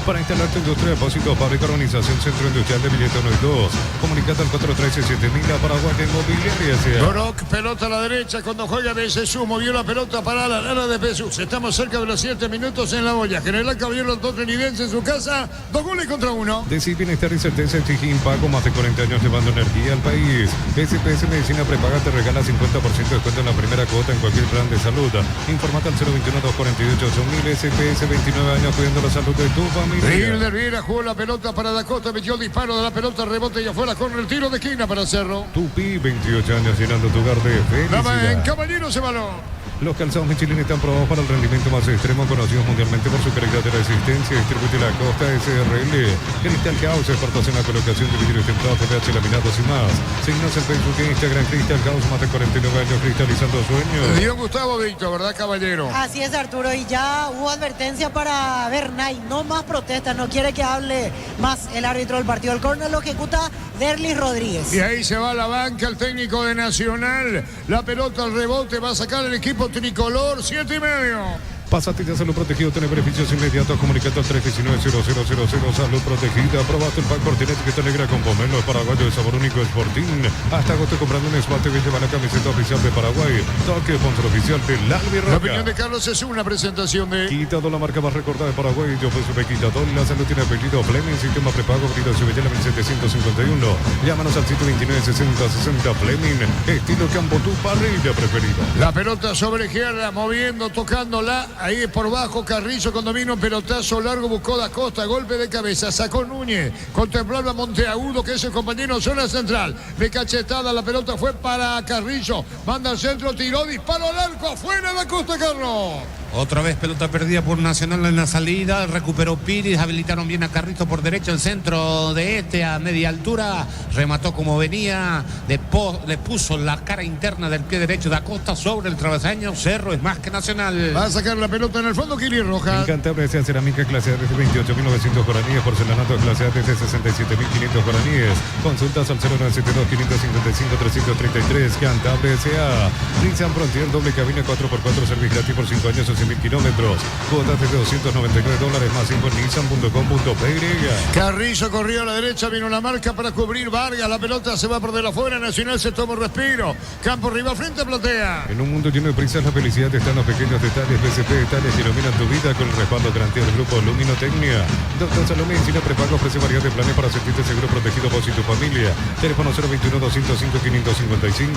Para instalar tu industria, depósito, fábrica, organización, centro industrial de billete 1 y 2. Comunicate al 413-7000, Paraguay Inmobiliaria. Brock, pelota a la derecha cuando juega de Jesús, movió la pelota para la lana de Jesús. Estamos cerca de los 7 minutos en la olla. General Caballero, el Trinidense en su casa, 2 goles contra 1. Decir bienestar y certeza exige Impago, más de 40 años llevando energía al país. SPS Medicina Prepaga te regala 50% de descuento en la primera cuota en cualquier plan de salud. Informate al 021-248-8000. SPS, 29 años cuidando la salud de tu familia. Hilder Viera jugó la pelota para Da Costa, metió el disparo de la pelota, rebote y afuera con el tiro de esquina para Cerro. Tupi, 28 años llenando tu hogar de felicidad. En Caballero se balón. Los calzados Michelin están probados para el rendimiento más extremo, conocidos mundialmente por su calidad de resistencia. Distribuye la Costa SRL. Cristal House, expertos en la colocación de vidrios templados, PVH, laminados y más. Síguenos en Facebook e Instagram. Cristal House, más de 49 años cristalizando sueños. Dio Gustavo Víctor, ¿verdad, caballero? Así es, Arturo, y ya hubo advertencia para Bernay, no más protestas, no quiere que hable más el árbitro del partido. El córner lo ejecuta Derlis Rodríguez. Y ahí se va a la banca el técnico de Nacional. La pelota al rebote va a sacar el equipo tricolor, 7:30. Pasatilla Salud Protegido tiene beneficios inmediatos. Comunicate al 319-0000. Salud Protegida. Aprobaste el pack por etiqueta negra con pomelo paraguayo de sabor único Sporting. Hasta agosto comprando un Smart TV lleva la camiseta oficial de Paraguay. Toque sponsor oficial del Albirroca. La opinión de Carlos es una presentación de Quitado, la marca más recordada de Paraguay. Yo fui su Quitador. La salud tiene apellido Fleming. Sistema prepago. Avenida Cibellera 1751. Llámanos al 129-60-60 Fleming. Estilo Campo, tu parrilla preferida. La pelota sobre izquierda, moviendo, tocándola. Ahí por bajo, Carrizo con dominio, pelotazo largo, buscó Da Costa, golpe de cabeza, sacó Núñez, contemplaba a Monteagudo, que es el compañero en zona central, de cachetada, la pelota fue para Carrizo, manda al centro, tiró, disparo al arco, afuera Da Costa, Carlos. Otra vez pelota perdida por Nacional en la salida, recuperó Piris, habilitaron bien a Carrizo por derecho, el centro de a media altura, remató como venía, le puso la cara interna del pie derecho de Acosta sobre el travesaño. Cerro es más que Nacional. Va a sacar la pelota en el fondo, Kili Rojas. En Cantabria sea cerámica clase A desde 28.900 guaraníes, porcelanato clase A desde 67.500 guaraníes. Consultas al 0972-555-333. Cantabria S.A. Nissan Frontier doble cabina 4x4, servicio gratis por 5 años o 100.000 kilómetros. Cuotas de $299 más info en nissan.com.py. Carrizo corrió a la derecha, vino la marca para cubrir Vargas. La pelota se va por de afuera. Nacional se toma un respiro. Campo rival frente a platea. En un mundo lleno de prisas, la felicidad está en los pequeños detalles. BCP Detalles que iluminan tu vida con el respaldo garantía del grupo Luminotecnia. Doctor Salomé Encina Prepago ofrece variedad de planes para sentirte seguro, protegido vos y tu familia. Teléfono 021-205-555.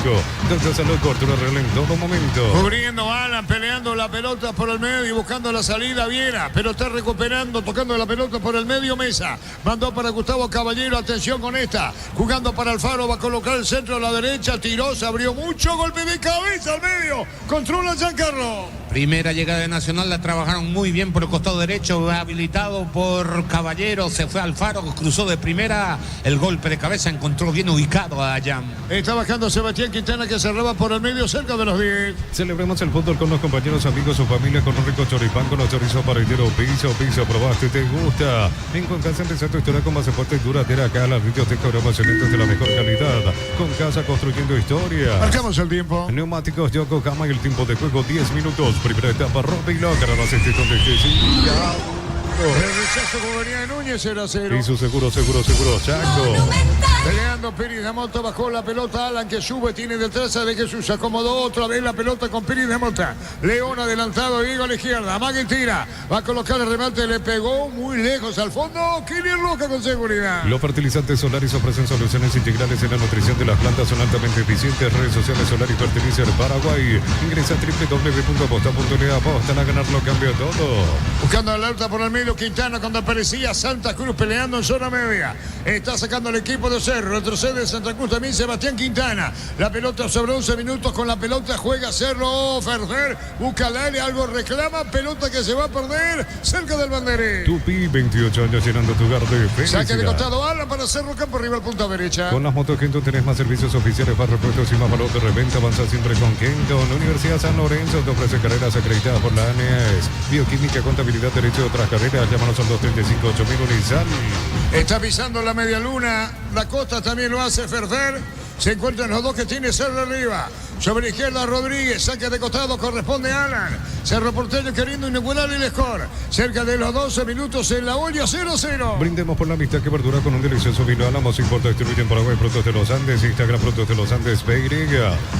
Doctor Salud, cobertura real en todo momento. Cubriendo Alan, peleando la pelota por el medio y buscando la salida Viera, pero está recuperando, tocando la pelota por el medio Mesa. Mandó para Gustavo Caballero, atención con esta. Jugando para Alfaro, va a colocar el centro a la derecha, tiró, se abrió mucho, golpe de cabeza al medio. Controla Giancarlo. Primera llegada de Nacional, la trabajaron muy bien por el costado derecho, habilitado por Caballero, se fue Alfaro, cruzó de primera, el golpe de cabeza, encontró bien ubicado a Ayam. Está bajando Sebastián Quintana, que cerraba por el medio cerca de los 10. Celebremos el fútbol con los compañeros, amigos o familia, con un rico choripán, con los chorizos parrillero, pizza, probaste, te gusta. En Concasa empezar tu historia con más fuerte y duradera. Acá las bibliotecas grabamos eventos de la mejor calidad. Con Casa construyendo historia. Marcamos el tiempo. Neumáticos Yokohama y el tiempo de juego 10 minutos. Primera etapa, Robin Locker a las donde El rechazo como venía de Núñez, 0-0. Y su seguro, Chaco. Peleando Pérez de Mota, bajó la pelota Alan, que sube, tiene detrás a De Jesús, acomodó otra vez la pelota con Pérez de Mota. León adelantado, Diego a la izquierda, Magui tira, va a colocar el remate, le pegó muy lejos al fondo, Kili Roca con seguridad. Los fertilizantes Solaris ofrecen soluciones integrales en la nutrición de las plantas, son altamente eficientes. Redes sociales Solaris Fertilizer Paraguay. Ingresa a www.aposta.le, apostan a ganar, lo cambia todo. Buscando la alerta por el medio, Quintana cuando aparecía Santa Cruz peleando en zona media. Está sacando el equipo de Cerro, retrocede Santa Cruz también Sebastián Quintana. La pelota sobre 11 minutos, con la pelota juega Cerro, Ferrer, busca al área, algo reclama, pelota que se va a perder cerca del banderín. Tupi, 28 años llenando tu hogar de felicidad. Saque de costado Alan para Cerro, campo rival, punta derecha. Con las motos Kenton tenés más servicios oficiales, más repuestos y más valor de reventa. Avanza siempre con Kenton. Universidad San Lorenzo te ofrece carreras acreditadas por la ANES. Bioquímica, contabilidad, derecho y otras carreras. Llámanos al 235-8000 Unizal. Está pisando la media luna. La Costa también lo hace Ferrer. Se encuentran los dos que tiene Cerro arriba. Sobre la izquierda Rodríguez, saque de costado, corresponde a Alan. Cerro Porteño queriendo inaugurar el score. Cerca de los 12 minutos en la olla, 0-0. Brindemos por la amistad que perdura con un delicioso vino Álamos. Importa, distribuye en Paraguay Productos de los Andes. Instagram Productos de los Andes PY.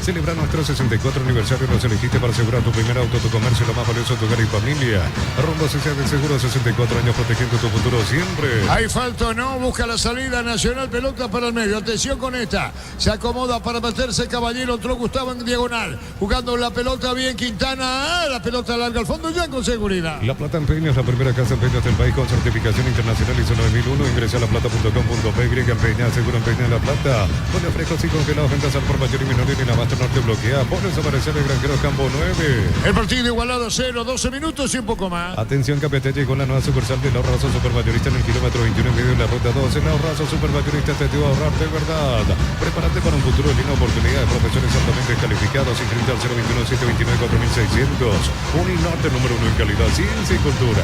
Celebra nuestro 64 aniversario. Nos elegiste para asegurar tu primer auto, tu comercio, lo más valioso, tu hogar y familia. Rumbo social de seguro, 64 años protegiendo tu futuro siempre. Hay falta o no, busca la salida Nacional, pelota para el medio. Atención con esta. Se acomoda para meterse Caballero, entró Gustavo en diagonal. Jugando la pelota bien Quintana. La pelota larga al fondo ya con seguridad. La Plata en Peñas, la primera casa en Peñas del país con certificación internacional ISO 9001. Ingresa a laplata.com.py. Peñas, seguro en Peñas La Plata. Pone frescos y congelados, ventas al por mayor y menor y en Abasto Norte bloquea. Pones a aparecer el Granjero Campo 9. El partido igualado 0, 12 minutos y un poco más. Atención, Capete, llegó la nueva sucursal del Ahorrazo Supermayorista en el kilómetro 21 en medio de la ruta 2. El Ahorrazo Supermayorista te dio a ahorrar de verdad. Prepárate para un futuro de linda oportunidad de profesores altamente calificados. Inscrita al 021-729-4600. Uninorte número 1 en calidad, ciencia y cultura.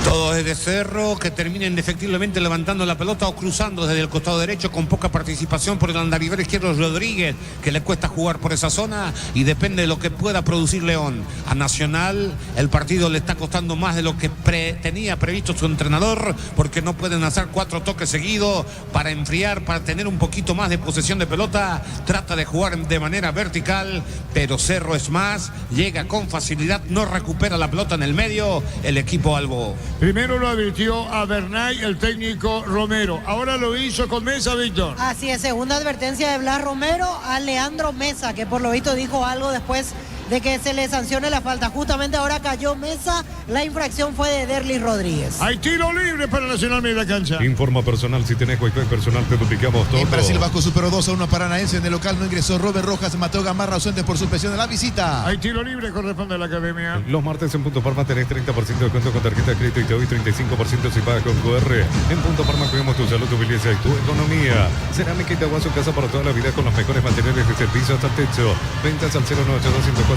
Todo es de Cerro, que termina indefectiblemente levantando la pelota o cruzando desde el costado derecho con poca participación por el andarivel izquierdo Rodríguez, que le cuesta jugar por esa zona y depende de lo que pueda producir León. A Nacional el partido le está costando más de lo que tenía previsto su entrenador, porque no pueden hacer 4 toques seguidos para enfriar, para tener un poquito más de posesión de pelota. Trata de jugar de manera vertical, pero Cerro es más, llega con facilidad, no recupera la pelota en el medio el equipo albo. Primero lo advirtió a Bernay el técnico Romero. Ahora lo hizo con Mesa, Víctor. Así es, segunda advertencia de Blas Romero a Leandro Mesa, que por lo visto dijo algo después de que se le sancione la falta. Justamente ahora cayó Mesa, la infracción fue de Derlis Rodríguez. Hay tiro libre para Nacional media cancha. Informa personal, si tenés Wi-Fi personal te duplicamos todo. En Brasil Vasco superó 2-1 Paranaense. En el local no ingresó Robert Rojas, Mateo Gamarra ausentes por suspensión de la visita. Hay tiro libre, corresponde a la academia. Los martes en Punto Parma tenés 30% de descuento con tarjeta de crédito y te doy 35% si pagas con QR. En Punto Parma cuidamos tu salud, tu belleza y tu economía. Cerámica y Itaguazo, casa para toda la vida con los mejores materiales desde el piso hasta el techo. Ventas al 098-204-216.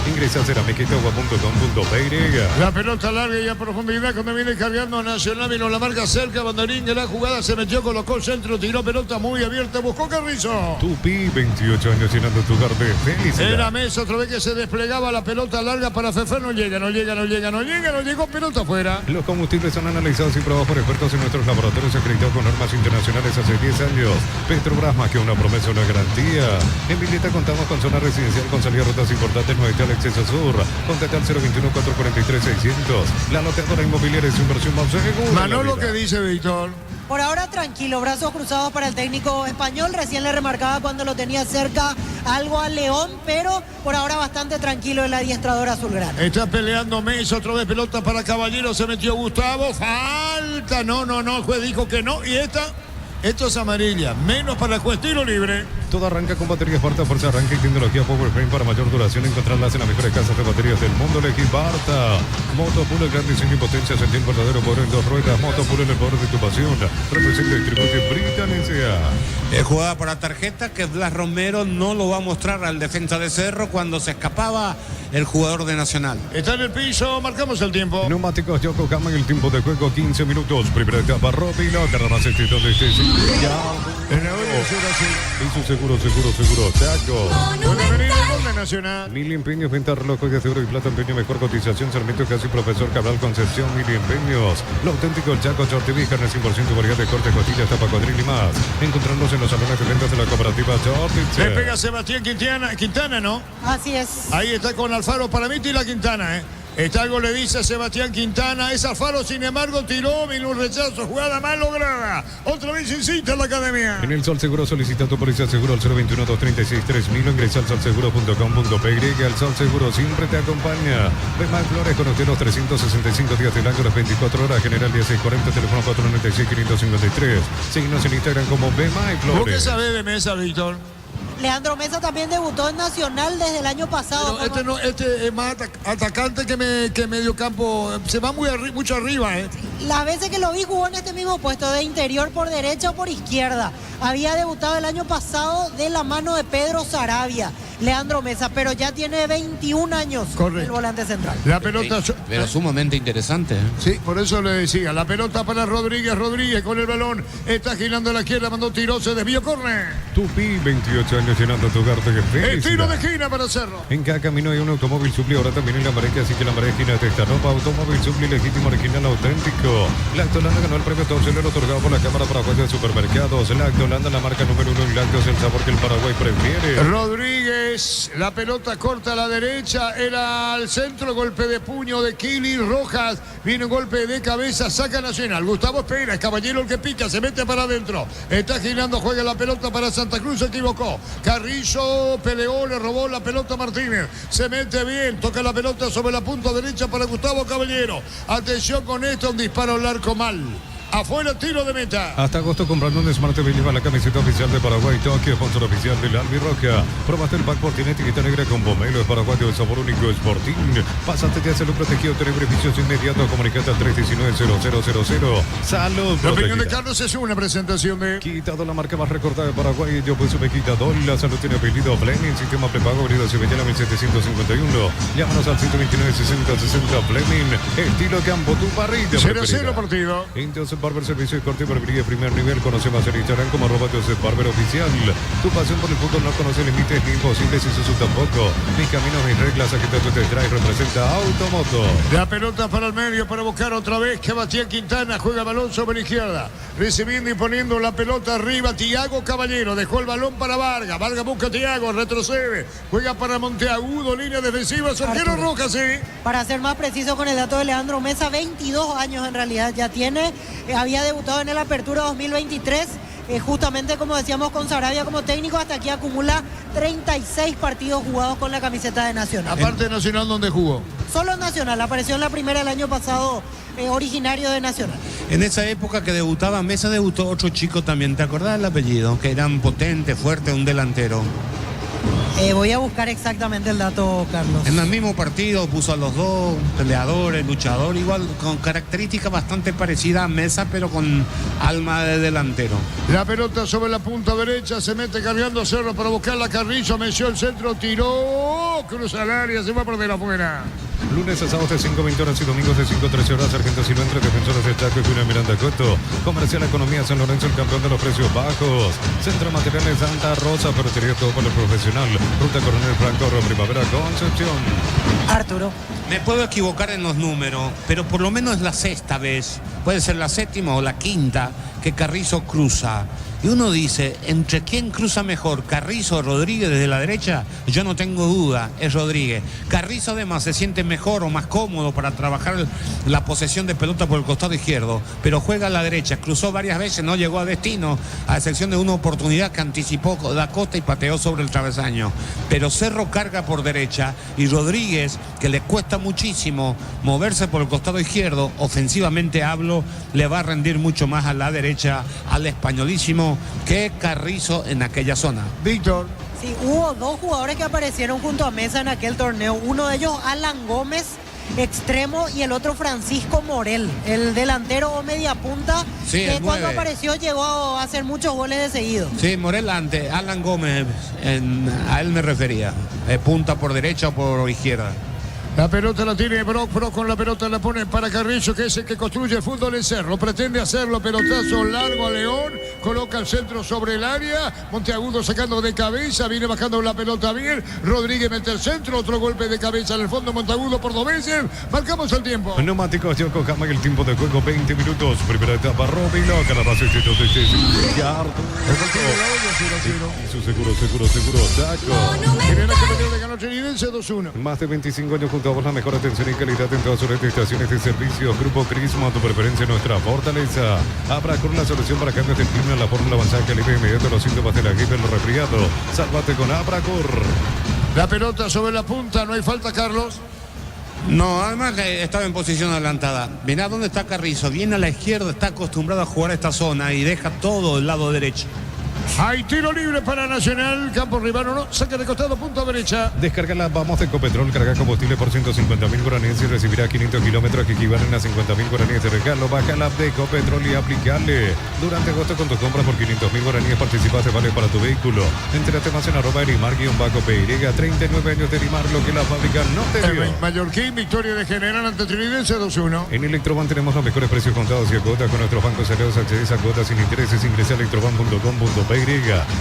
Ingresa a ceramicaitagua.com.py. La pelota larga y a profundidad cuando viene cargando Nacional, vino la marca cerca, banderín de la jugada, se metió, colocó el centro, tiró pelota muy abierta, buscó Carrizo. Tupi, 28 años llenando tu hogar de felicidad. Era Mesa, otra vez que se desplegaba la pelota larga para Fefer, no llegó, pelota afuera. Los combustibles son analizados y probados por expertos en nuestros laboratorios acreditados con normas internacionales hace 10 años. Petrobras, más que una promesa, una garantía. En Villeta contamos con zona residencial con salida a rutas importantes, no está el acceso sur. Contacta al 021-443-600. La loteadora inmobiliaria es su inversión más segura. Manolo, ¿qué dice Víctor? Por ahora tranquilo, brazos cruzados para el técnico español. Recién le remarcaba cuando lo tenía cerca algo a León, pero por ahora bastante tranquilo el adiestrador azulgrana. Está peleando Mesa, otra vez pelota para Caballero, se metió Gustavo, falta, no, el juez dijo que no, y esto es amarilla, menos para el juez, tiro libre. Todo arranca con baterías Barta, fuerza arranque y tecnología Powerframe para mayor duración. Encontrarlas en las mejores casas de baterías del mundo. Elegí Barta. Motopool, el gran diseño y potencia. Sentir verdadero poder en 2 ruedas. Motopool, en el poder de tu pasión. Representa y distribuye Britan S.A. Jugada para tarjeta que Blas Romero no lo va a mostrar al defensa de Cerro cuando se escapaba el jugador de Nacional. Está en el piso, marcamos el tiempo. Neumáticos Yokohama en el tiempo de juego, 15 minutos. Primera etapa, Robilo, carrera más escrito de este seguro, Chaco. Nacional. Mil empeños, venta relojes de seguro y plata, empeño, mejor cotización, Sarmiento, casi Profesor Cabral, Concepción, Mil empeños. Lo auténtico, el Chaco, Chortiví, carne 100%, variedad de corte, costillas, tapa, cuadril y más. Encontrarnos en los salones de ventas de la cooperativa Chortiví. Le pega Sebastián Quintana, ¿no? Así es. Ahí está con Alfaro para mí y la Quintana, Está algo le dice a Sebastián Quintana, es Alfaro, sin embargo, tiró, vino un rechazo, jugada mal lograda. Otra vez insiste en la academia. En el Sol Seguro solicita tu póliza seguro al 021-236-3000 o ingresa al solseguro.com.py. El Sol Seguro siempre te acompaña. Bemay Flores, con usted los 365 días del año, las 24 horas, general 1640, teléfono 496-553. Síguenos en Instagram como Bemay Flores. ¿Vos qué sabés de Mesa, Víctor? Leandro Mesa también debutó en Nacional desde el año pasado. Pero este es más atacante que medio campo. Se va mucho arriba, Las veces que lo vi jugó en este mismo puesto, de interior por derecha o por izquierda. Había debutado el año pasado de la mano de Pedro Sarabia. Leandro Mesa, pero ya tiene 21 años. Correcto. El volante central. La pelota... Pero sumamente interesante. Sí, por eso le decía, la pelota para Rodríguez con el balón, está girando a la izquierda, mandó tiro, se desvió, córner. Tupi, 28 años llenando tu hogar de felicidad. El tiro de esquina para Cerro. En cada camino hay un automóvil Supli, ahora también en la pareja, así que la pareja esquina de esta ropa, automóvil Supli, legítimo, original, auténtico. Lactolanda ganó el premio Torcelero otorgado por la Cámara Paraguaya de Supermercados. Lactolanda, la marca número 1 en lácteos, el sabor que el Paraguay prefiere. Rodríguez, la pelota corta a la derecha, era al centro, golpe de puño de Kili Rojas, viene un golpe de cabeza, saca Nacional. Gustavo Espera, es Caballero el que pica, se mete para adentro, está girando, juega la pelota para Santa Cruz, se equivocó. Carrillo peleó, le robó la pelota a Martínez, se mete bien, toca la pelota sobre la punta derecha para Gustavo Caballero. Atención con esto, un disparo al arco mal. Afuera, tiro de meta. Hasta agosto comprando un Smart TV lleva la camiseta oficial de Paraguay Tokio, sponsor oficial del Albirroja. Probaste el pack por tiene etiqueta negra con pomelo, es paraguayo de sabor único, Sporting. Pásate ya, salud protegido, tener beneficios inmediatos. Comunicate al 319-0000. Salud. La opinión de Carlos es una presentación de... Quitado, la marca más recordada de Paraguay. Yo pues me quitado. La salud tiene apellido Fleming, sistema prepago, avenida Cibellana 1751. Llámanos al 129-60-60 Fleming. Estilo campo, tu parrilla 0-0 partido. Joseph Barber, servicio de corte y barbería de primer nivel. Conoce más en Instagram como @Joseph Barber Oficial. Tu pasión por el fútbol no conoce límites ni imposibles y eso tampoco. Mis caminos, mis reglas, aquí te trae, representa Automoto. La pelota para el medio para buscar otra vez que Sebastián Quintana juega balón sobre la izquierda. Recibiendo y poniendo la pelota arriba. Tiago Caballero dejó el balón para Vargas. Vargas busca a Tiago, retrocede. Juega para Monteagudo, línea defensiva. Arquero Rojas, sí. Para ser más preciso con el dato de Leandro Mesa, 22 años en realidad ya tiene. Había debutado en el Apertura 2023, justamente como decíamos con Sarabia como técnico, hasta aquí acumula 36 partidos jugados con la camiseta de Nacional. Aparte de Nacional, ¿dónde jugó? Solo en Nacional, apareció en la primera el año pasado, originario de Nacional. En esa época que debutaba Mesa, debutó otro chico también, ¿te acordás del apellido? Que eran potente, fuerte, un delantero. Voy a buscar exactamente el dato, Carlos. En el mismo partido puso a los dos peleadores, luchador, igual con características bastante parecidas a Mesa, pero con alma de delantero. La pelota sobre la punta derecha, se mete cargando Cerro para buscar la Carrillo, meció el centro, tiró, cruza el área, se va por de la afuera. Lunes a sábados de 5:20 horas y domingos de 5:13 horas. Sargento Silvestre, Defensores de Chaco y Julio Miranda Coto. Comercial Economía San Lorenzo, el campeón de los precios bajos. Centro Materiales Santa Rosa, ferretería todo para el profesional. Ruta Coronel Franco, Primavera, Concepción. Arturo. Me puedo equivocar en los números, pero por lo menos es la sexta vez, puede ser la séptima o la quinta, que Carrizo cruza. Y uno dice, ¿entre quién cruza mejor, Carrizo o Rodríguez desde la derecha? Yo no tengo duda, es Rodríguez. Carrizo además se siente mejor o más cómodo para trabajar la posesión de pelota por el costado izquierdo, pero juega a la derecha, cruzó varias veces, no llegó a destino, a excepción de una oportunidad que anticipó Da Costa y pateó sobre el travesaño. Pero Cerro carga por derecha y Rodríguez, que le cuesta muchísimo moverse por el costado izquierdo, ofensivamente hablo, le va a rendir mucho más a la derecha al españolísimo que Carrizo en aquella zona. Víctor. Sí, hubo dos jugadores que aparecieron junto a Mesa en aquel torneo. Uno de ellos, Alan Gómez, extremo, y el otro Francisco Morel, el delantero o media punta, sí, que cuando apareció llegó a hacer muchos goles de seguido. Sí, Morel antes, Alan Gómez, a él me refería, punta por derecha o por izquierda. La pelota la tiene Brock con la pelota la pone para Carrillo, que es el que construye el fútbol en Cerro. Pretende hacerlo, pelotazo largo a León, coloca el centro sobre el área, Monteagudo sacando de cabeza, viene bajando la pelota bien, Rodríguez mete el centro, otro golpe de cabeza en el fondo, Monteagudo por 2 veces, marcamos el tiempo. Neumáticos Yokohama, el tiempo de juego 20 minutos, primera etapa, Robilo, Calabazas y seguro, Chaco. Tiene la categoría de Canocheridense 2-1. Más de 25 años junto a vos, la mejor atención y calidad en todas sus estaciones de servicio. Grupo Crisma, tu preferencia, nuestra fortaleza. Abracur, la solución para cambios de clima, la fórmula avanzada que alivia inmediato los síntomas de la gripe, los resfriados. Sálvate con Abracur. La pelota sobre la punta, no hay falta, Carlos. No, además que estaba en posición adelantada. Mirá dónde está Carrizo, viene a la izquierda, está acostumbrado a jugar a esta zona y deja todo del lado derecho. Hay tiro libre para Nacional, campo rival, no, saque de costado, punta derecha. Descárgala, vamos de Ecopetrol, carga combustible por 150.000 guaraníes y recibirá 500 kilómetros que equivalen a 50.000 guaraníes de regalo. Baja la app de Ecopetrol y aplicale. Durante agosto con tu compra por 500.000 guaraníes participas de vale para tu vehículo. Entérate más en @erimar_PY. 39 años de Erimar, lo que la fábrica no te dio. Mallorquín, victoria de General ante Trinidense 2-1. En Electroban tenemos los mejores precios contados y a cuotas con nuestros bancos aliados. Accedes a cuotas sin intereses. Ingresa a electroban.com.py.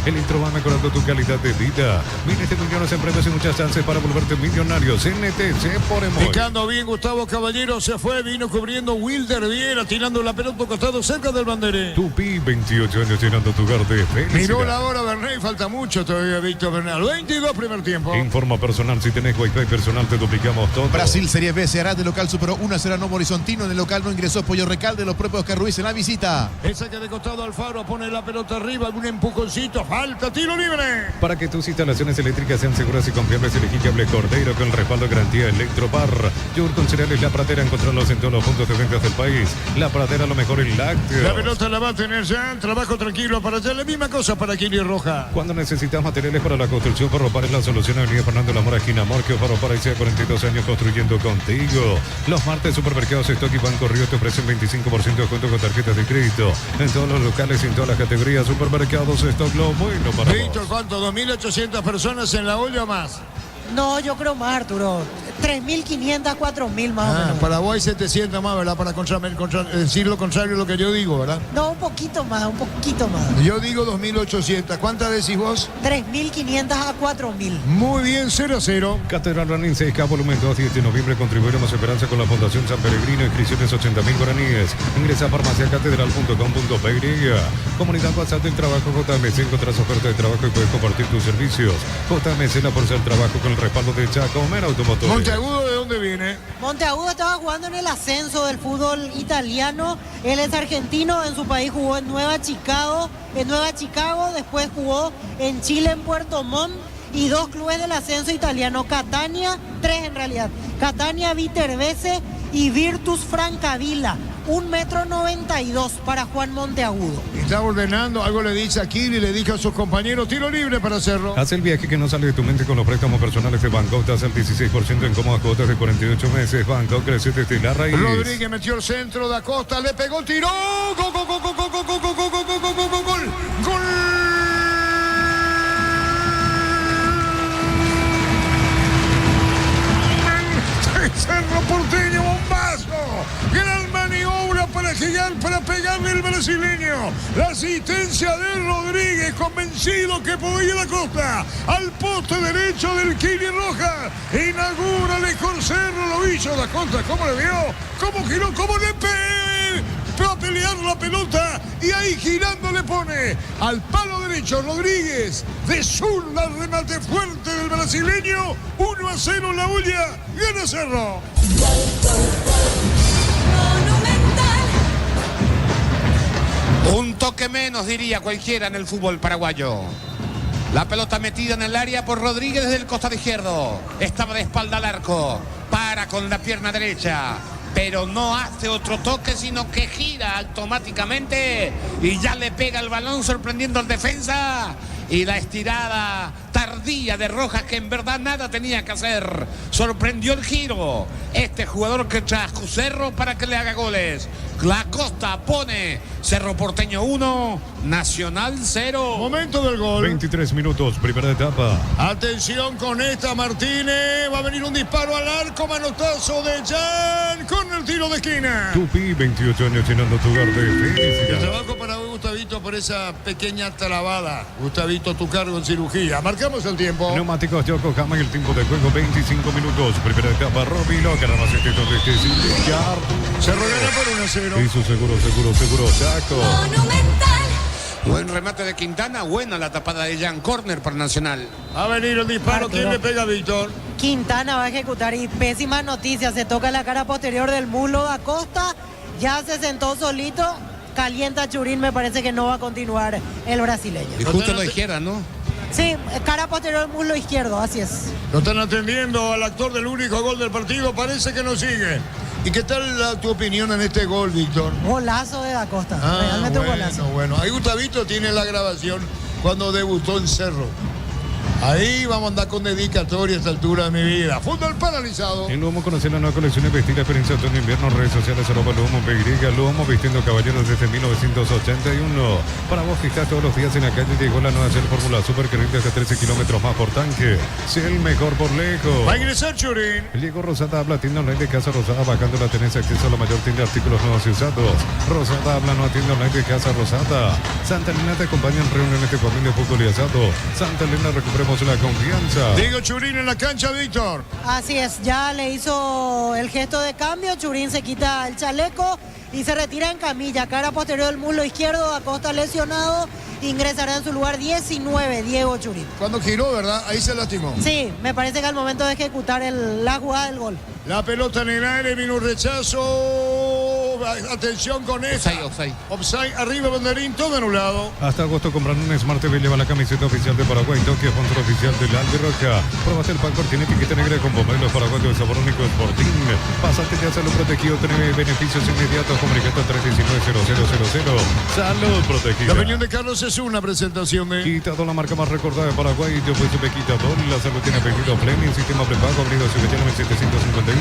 Electroban mejorando tu calidad de vida. Miles de millones en premios y muchas chances para volverte millonarios. NTC por Emoy. Picando bien, Gustavo Caballero se fue, vino cubriendo Wilder Viera, tirando la pelota por costado cerca del banderé. Tupi, 28 años llenando tu hogar de felicidad. Miró la hora, Bernay, falta mucho todavía, Víctor Bernal. 22 primer tiempo. Informa personal, si tenés Wi-Fi personal te duplicamos todo. Brasil Serie B, Ceará de local superó 1-0 a Novo Horizontino. En el local no ingresó Pollo Recalde, los propios Carruiz en la visita. Esa que de costado Alfaro pone la pelota arriba, algún empujoncito, falta, tiro libre. Para que tus instalaciones eléctricas sean seguras y confiables, elegí Cable Cordeiro con el respaldo de garantía Electropar. Yogur con cereales La Pradera, encontrarlos en todos los puntos de ventas del país. La Pradera, lo mejor en lácteos. La pelota la va a tener ya, trabajo tranquilo para allá, la misma cosa para Kili Roja. Cuando necesitas materiales para la construcción, Farropar es la solución. Avenida Fernando Lamora, esquina Morquio. Farropar y sea 42 años construyendo contigo. Los martes, Supermercados Stock y Banco Río te ofrecen 25% de descuento con tarjetas de crédito. En todos los locales y en todas las categorías, Supermercados Stock, lo bueno para Víctor, vos. ¿cuánto? 2.800 personas en la olla o más. No, yo creo más, Arturo. 3.500, 4.000 más o menos. Paraguay 700 más, ¿verdad? Para decir lo contrario de lo que yo digo, ¿verdad? No, un poquito más, un poquito más. Yo digo 2.800. ¿Cuántas decís vos? 3.500 a 4.000. Muy bien, 0-0. Catedral Running 6K, volumen 2, 10 de noviembre. Contribuiremos a Esperanza con la Fundación San Peregrino. Inscripciones 80.000 guaraníes. Ingresa a farmaciacatedral.com.py. Comunidad WhatsApp del trabajo JMC. Encontrás oferta de trabajo y puedes compartir tus servicios. JMC, la fuerza del trabajo con el respaldo de Chacomer Automotor. Monteagudo, ¿de dónde viene? Monteagudo estaba jugando en el ascenso del fútbol italiano. Él es argentino, en su país jugó en Nueva Chicago, después jugó en Chile, en Puerto Montt, y 2 clubes del ascenso italiano, Catania, 3 en realidad, Catania, Vitervese y Virtus Francavilla. 1,92 m para Juan Monteagudo. Está ordenando, algo le dice a Kili, le dice a sus compañeros, tiro libre para hacerlo. Haz el viaje que no sale de tu mente con los préstamos personales de Banco. Te hace el 16% en cómodas cuotas de 48 meses. Banco, crece desde la raíz. Rodríguez metió el centro, Da Costa le pegó, tiró. Gol, gol, gol, gol, gol, gol, gol, gol, gol, gol, gol, gol, gol, gol. Cerro Porteño, bombazo. Gran maniobra para pegarle el brasileño. La asistencia de Rodríguez, convencido que podía la Costa. Al poste derecho del Kili Roja. Inaugura mejor Cerro, lo hizo Da Costa. ¿Cómo le dio? ¿Cómo giró? ¿Cómo le pegó? Va a pelear la pelota y ahí girando le pone al palo derecho Rodríguez de zurda, el remate fuerte del brasileño. 1-0 la olla, gana Cerro. Un toque menos, diría cualquiera, en el fútbol paraguayo. La pelota metida en el área por Rodríguez desde el costado izquierdo. Estaba de espalda al arco. Para con la pierna derecha. Pero no hace otro toque, sino que gira automáticamente y ya le pega el balón sorprendiendo al defensa. Y la estirada tardía de Rojas, que en verdad nada tenía que hacer. Sorprendió el giro. Este jugador que trajo Cerro para que le haga goles. La Costa pone Cerro Porteño 1, Nacional 0. Momento del gol. 23 minutos, primera etapa. Atención con esta, Martínez. Va a venir un disparo al arco, manotazo de Jan con el tiro de esquina. Tupi, 28 años llenando tu hogar de El felicidad. trabajo para Gustavito por esa pequeña trabada. Gustavito, tu cargo en cirugía. Marcamos el tiempo. Neumáticos Yokohama y el tiempo de juego 25 minutos. Primera etapa, Robilo, ganamos este toque de Cerro gana por 1-0. Y su seguro, Chaco. Buen remate de Quintana, buena la tapada de Jan, corner para Nacional. Va a venir el disparo, ¿quién le pega a Víctor? Quintana va a ejecutar y pésima noticia, se toca la cara posterior del muslo Da Costa, ya se sentó solito, calienta Churín, me parece que no va a continuar el brasileño. Y justo a la izquierda, ¿no? Sí, cara posterior del muslo izquierdo, así es. Lo están atendiendo al actor del único gol del partido, parece que no sigue. ¿Y qué tal tu opinión en este gol, Víctor? Golazo de Da Costa, realmente un golazo. Bueno, ahí Gustavito tiene la grabación cuando debutó en Cerro. Ahí vamos a andar con dedicatoria a esta altura de mi vida. Fútbol paralizado. En Lomo conocer la nueva colección de vestir experiencia otoño invierno, redes sociales, arroba Lomo PY, Lomo vistiendo caballeros desde 1981. Para vos que estás todos los días en la calle, llegó la nueva Shell Fórmula Super que rinde hasta 13 kilómetros más por tanque. Sé el mejor por lejos. Va a ingresar Churín. Llegó Rosada Habla, tienda online de Casa Rosada, bajando la tenencia, acceso a la mayor tienda de artículos nuevos y usados. Rosada Habla, nueva tienda online de Casa Rosada. Santa Elena te acompaña en reuniones de familia, fútbol y asado. Santa Elena, recuperemos la confianza. Diego Churín en la cancha, Víctor. Así es, ya le hizo el gesto de cambio. Churín se quita el chaleco y se retira en camilla. Cara posterior del muslo izquierdo, Acosta lesionado. Ingresará en su lugar 19, Diego Churín. Cuando giró, ¿verdad? Ahí se lastimó. Sí, me parece que al momento de ejecutar la jugada del gol. La pelota en el aire, vino un rechazo. Atención con esa. Offside, arriba banderín, todo anulado. Hasta agosto comprando un Smart TV, lleva la camiseta oficial de Paraguay, Tokio, sponsor oficial del Albirroca. Probaste el Pancor, tiene etiqueta negra con bomberos paraguayos de sabor único Sporting. Pásate ya, salud protegido, tiene beneficios inmediatos, comunicando 319-0000. Salud protegido. La opinión de Carlos es una presentación de... Quitado, la marca más recordada de Paraguay, yo fui su Quitador. La salud tiene apellido Fleming, sistema prepago, abrido Civitano 751.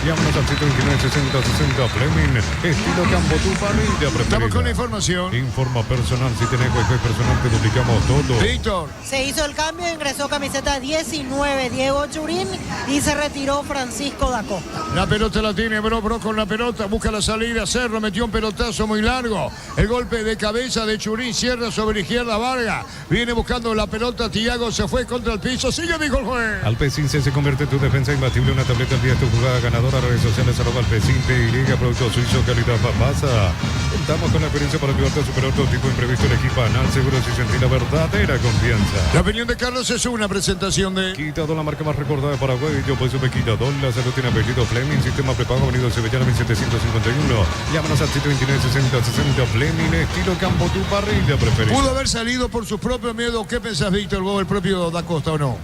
Llámanos al 129-6060 Fleming. Estilo Campo, tu parrilla preferida. Estamos con la información. Informa personal, si tenés wifi personal te duplicamos todo. Víctor. Se hizo el cambio, ingresó camiseta 19, Diego Churín, y se retiró Francisco da Costa. La pelota la tiene Bro con la pelota, busca la salida, Cerro metió un pelotazo muy largo. El golpe de cabeza de Churín, cierra sobre izquierda Vargas. Viene buscando la pelota, Thiago se fue contra el piso, sigue dijo el juez. Alpecin se convierte en tu defensa imbatible, una tableta al día, tu jugada ganadora, redes sociales, @Alpecin, PY, producto suizo, calidad papasa. Contamos con la experiencia para ayudarte a superar todo tipo de imprevisto, el equipo Anal, seguro si sentí la verdadera confianza. La opinión de Carlos es una presentación de... Quitado, la marca más recordada de Paraguay, yo pues supe Quitador, la salud tiene apellido Fleming, sistema prepago, venido Sevillana 1751. Llámanos al 129-6060 Fleming, estilo Campo, tu parrilla preferida. ¿Pudo haber salido por su propio miedo? ¿Qué pensás, Víctor, vos, el propio da Costa o no?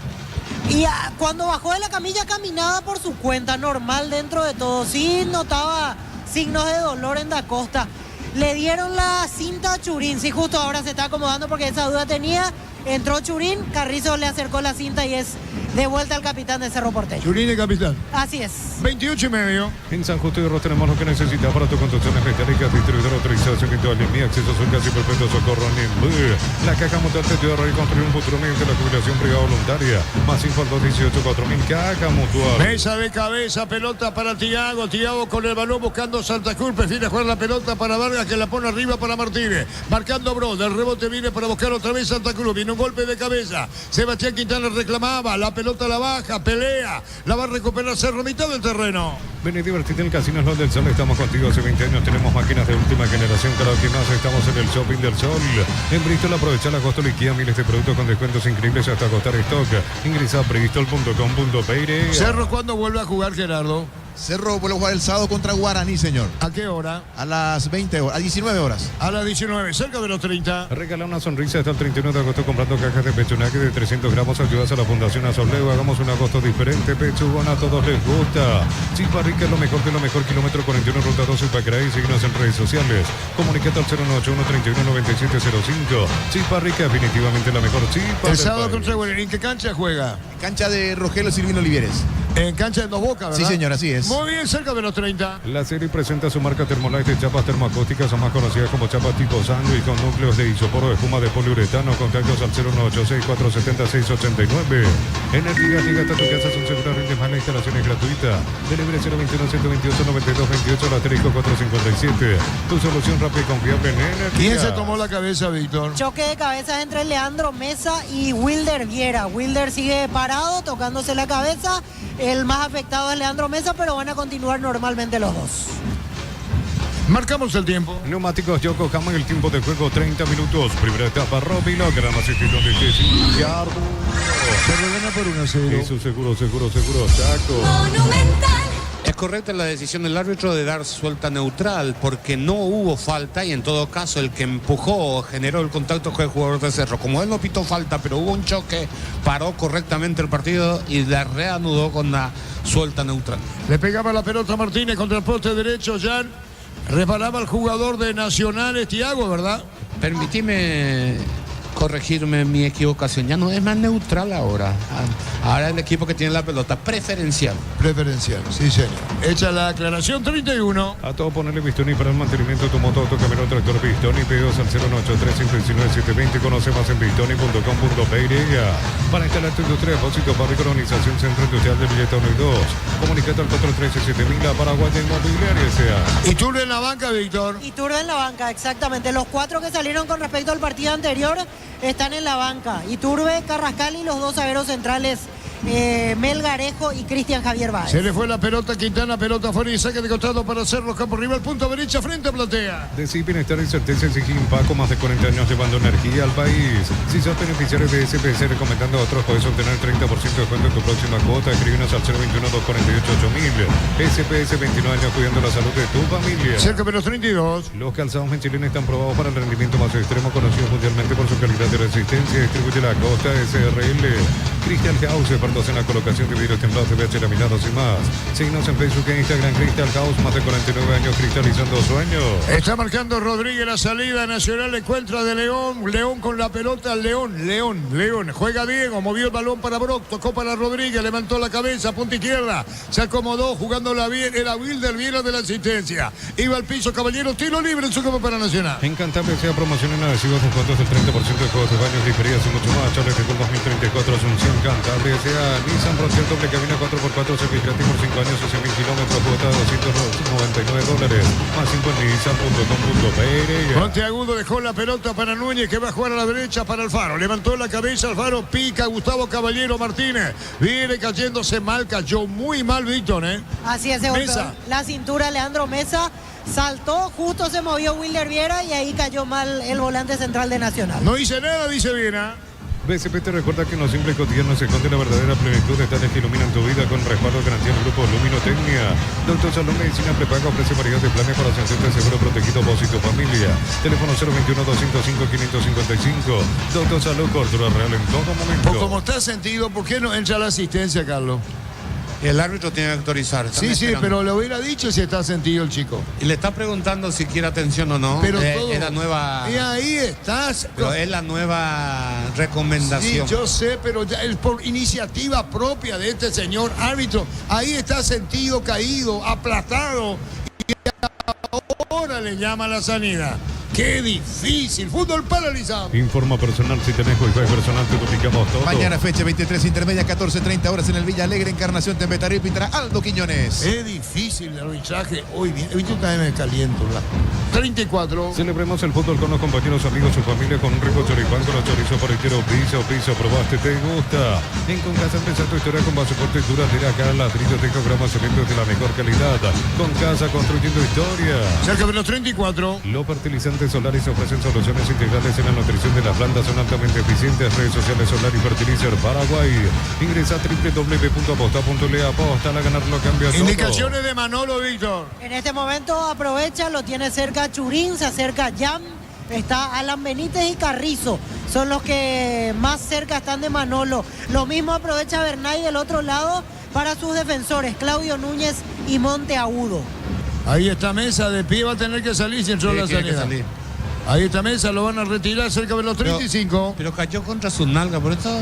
Y cuando bajó de la camilla caminaba por su cuenta, normal dentro de todo. Sí notaba signos de dolor en da Costa. Le dieron la cinta a Churín, sí, justo ahora se está acomodando porque esa duda tenía. Entró Churín, Carrizo le acercó la cinta y es de vuelta al capitán de Cerro Porteño. Churín, el capitán. Así es. 28,5. En San Justo y Ros tenemos lo que necesitas para tu construcciones metálicas, distribuidor autorización en toda línea, acceso a casi perfecto socorro Nimbú. La Caja Mutual te ayuda a reconstruir un futuro mediante la jubilación privada voluntaria. Más info al 218-4000, Caja Mutual. Mesa de cabeza, pelota para Thiago. Thiago con el balón buscando Santa Cruz. Prefiere jugar la pelota para Vargas, que la pone arriba para Martínez. Marcando Bro, del rebote viene para buscar otra vez Santa Cruz. Viene un golpe de cabeza. Sebastián Quintana reclamaba, la pelota la baja, pelea. La va a recuperar Cerro, mitad del terreno. Ven y divertirte en el Casino Slot del Sol. Estamos contigo hace 20 años. Tenemos máquinas de última generación. Cada vez que más estamos en el Shopping del Sol. En Bristol aprovecha la costo liquida. Miles de productos con descuentos increíbles hasta agotar stock. Ingresa a bristol.com.py. Cerro, ¿cuándo vuelve a jugar, Gerardo? Cerro vuelve a jugar el sábado contra Guaraní, señor. ¿A qué hora? A las 20 horas, a 19 horas. A las 19, cerca de los 30. Regala una sonrisa hasta el 31 de agosto comprando cajas de pechunaje de 300 gramos. Ayudas a la Fundación Asoleo. Hagamos un agosto diferente. Pechugón, a todos les gusta. Chipa Rica es lo mejor de lo mejor. Kilómetro 41, ruta 12 Pacaraí. Síguenos en redes sociales. Comunicate al 091-31-9705. Chipa Rica, definitivamente la mejor chipa. El sábado contra Guaraní, ¿en qué cancha juega? Cancha de Rogelio Silvino Olivieres. En cancha de Dos Bocas, ¿verdad? Sí, señor, así es. Muy bien, cerca de los 30. La serie presenta su marca Thermolite de chapas termoacústicas, son más conocidas como chapas tipo sándwich, con núcleos de isopor o espuma de poliuretano. Contactos al 01864-476-89. Energía llega hasta tu casa, son seguras, rinde más, la instalación es gratuita. Delivery 021-128-9228, Laterisco 457. Tu solución rápida y confiable en energía. ¿Quién se tomó la cabeza, Víctor? Choque de cabezas entre Leandro Mesa y Wilder Viera. Wilder sigue parado, tocándose la cabeza. El más afectado es Leandro Mesa, pero van a continuar normalmente los dos. Marcamos el tiempo. Neumáticos Yokohama, el tiempo de juego 30 minutos. Primera etapa, Robilo, gran asistido de Yardo. Se regana por 1-0. Eso, seguro, Chaco. Monumental. Es correcta la decisión del árbitro de dar suelta neutral, porque no hubo falta y en todo caso el que empujó o generó el contacto fue el jugador de Cerro. Como él no pitó falta, pero hubo un choque, paró correctamente el partido y la reanudó con la suelta neutral. Le pegaba la pelota a Martínez contra el poste derecho, Jan. Resbalaba el jugador de Nacional, Thiago, ¿verdad? Permitime corregirme mi equivocación, ya no es más neutral ahora. Ahora el equipo que tiene la pelota preferencial. Preferencial, sí señor. Hecha la aclaración, 31. A todo ponerle Pistoni para el mantenimiento de tu moto, autocamionero, tractor Pistoni. Pedidos al 093-519-720. Conoce más en pistoni.com.pe. Para instalar tu industria, depósito, fábrica, organización, centro industrial de billete 1 y 2. Comunicate al 413-7000, la Paraguaya Inmobiliaria S.A. ¿Y Turbe en la banca, Víctor? Y Turbe en la banca, exactamente. Los 4 que salieron con respecto al partido anterior están en la banca. Iturbe, Carrascal y los 2 zagueros centrales, Melgarejo y Cristian Javier Báez. Se le fue la pelota, Quintana, pelota fuera y saque de costado para Cerro, campo rival, punto derecha, frente a Platea. Decir bienestar y certeza exige Paco, más de 40 años llevando energía al país. Si sos beneficiario de SPC recomendando a otros, podés obtener 30% de descuento en tu próxima cuota. Escríbenos al 021-248-8000. SPS, 29 años cuidando la salud de tu familia. Cerca de los 32. Los calzados Michelin están probados para el rendimiento más extremo, conocidos mundialmente por su calidad de resistencia. Distribuye la Costa SRL. Crystal House, en la colocación de vidrios templados, PVC laminados y más. Síguenos en Facebook e Instagram, Crystal House, más de 49 años cristalizando sueños. Está marcando Rodríguez la salida nacional, encuentra de León. León con la pelota, León. Juega Diego, movió el balón para Brock, tocó para Rodríguez, levantó la cabeza, punta izquierda, se acomodó, jugándola bien. Era Wilder Viera de la asistencia. Iba al piso, Caballero, tiro libre en su campo para Nacional. En Cantabria sea promoción en adhesivos, descuentos del 30% de juegos de baños, diferidas y mucho más. Charles de 2034, Asunción, Cantabria sea Nissan Frontier doble cabina 4x4, servicio gratis por 5 años, 100.000 kilómetros, cuota de $299, más 5 en nissan.com.pe. Monteagudo dejó la pelota para Núñez, que va a jugar a la derecha para Alfaro. Levantó la cabeza, Alfaro pica, Gustavo Caballero Martínez. Viene cayéndose mal, cayó muy mal Víctor, Así es, Mesa. La cintura, Leandro Mesa. Saltó, justo se movió Wilder Viera y ahí cayó mal el volante central de Nacional. No hice nada, dice Viera. BCP te recuerda que en los simples cotidianos se esconde la verdadera plenitud de detalles que iluminan tu vida con respaldo garantía del grupo Luminotecnia. Doctor Salud Medicina Prepaga ofrece variedad de planes para ascendente seguro protegido vos y tu familia. Teléfono 021-205-555. Doctor Salud, cobertura real en todo momento. Pues como está sentido, ¿por qué no entra la asistencia, Carlos? El árbitro tiene que autorizar. Sí, pero le hubiera dicho si está sentido el chico. Y le está preguntando si quiere atención o no. Pero es la nueva. Y ahí estás. Pero es la nueva recomendación. Sí, yo sé, pero ya es por iniciativa propia de este señor árbitro. Ahí está sentido, caído, aplastado. Y ahora le llama la sanidad. ¡Qué difícil! Fútbol paralizado. Informa personal, si tenés wifi personal, te duplicamos todo. Mañana fecha 23 intermedia, 14:30 horas en el Villa Alegre, Encarnación, Tembetarí, pintará Aldo Quiñones. Es difícil el arbitraje hoy bien. Hoy también me caliento. 34. Celebremos el fútbol con los compañeros, amigos, su familia, con un rico choripán, con los chorizos por entero, piso, probaste, te gusta. En Concasa empezar tu historia con pasaporte duradera, acá ladrillo, tecogramas, cementos de la mejor calidad. Concasa, construyendo historia. Cerca de los 34. Los fertilizantes solares ofrecen soluciones integrales en la nutrición de la planta, son altamente eficientes. Redes sociales Solar y Fertilizer Paraguay. Ingresa a www.aposta.le. Aposta a ganar lo cambia todo. Indicaciones de Manolo, Víctor. En este momento aprovecha, lo tiene cerca Churín, se acerca Jam, está Alan Benítez y Carrizo. Son los que más cerca están de Manolo. Lo mismo aprovecha Bernay del otro lado para sus defensores, Claudio Núñez y Monteagudo. Ahí está Mesa, de pie va a tener que salir si entró la salida. Ahí está Mesa, lo van a retirar cerca de los 35. Pero cayó contra su nalga, por eso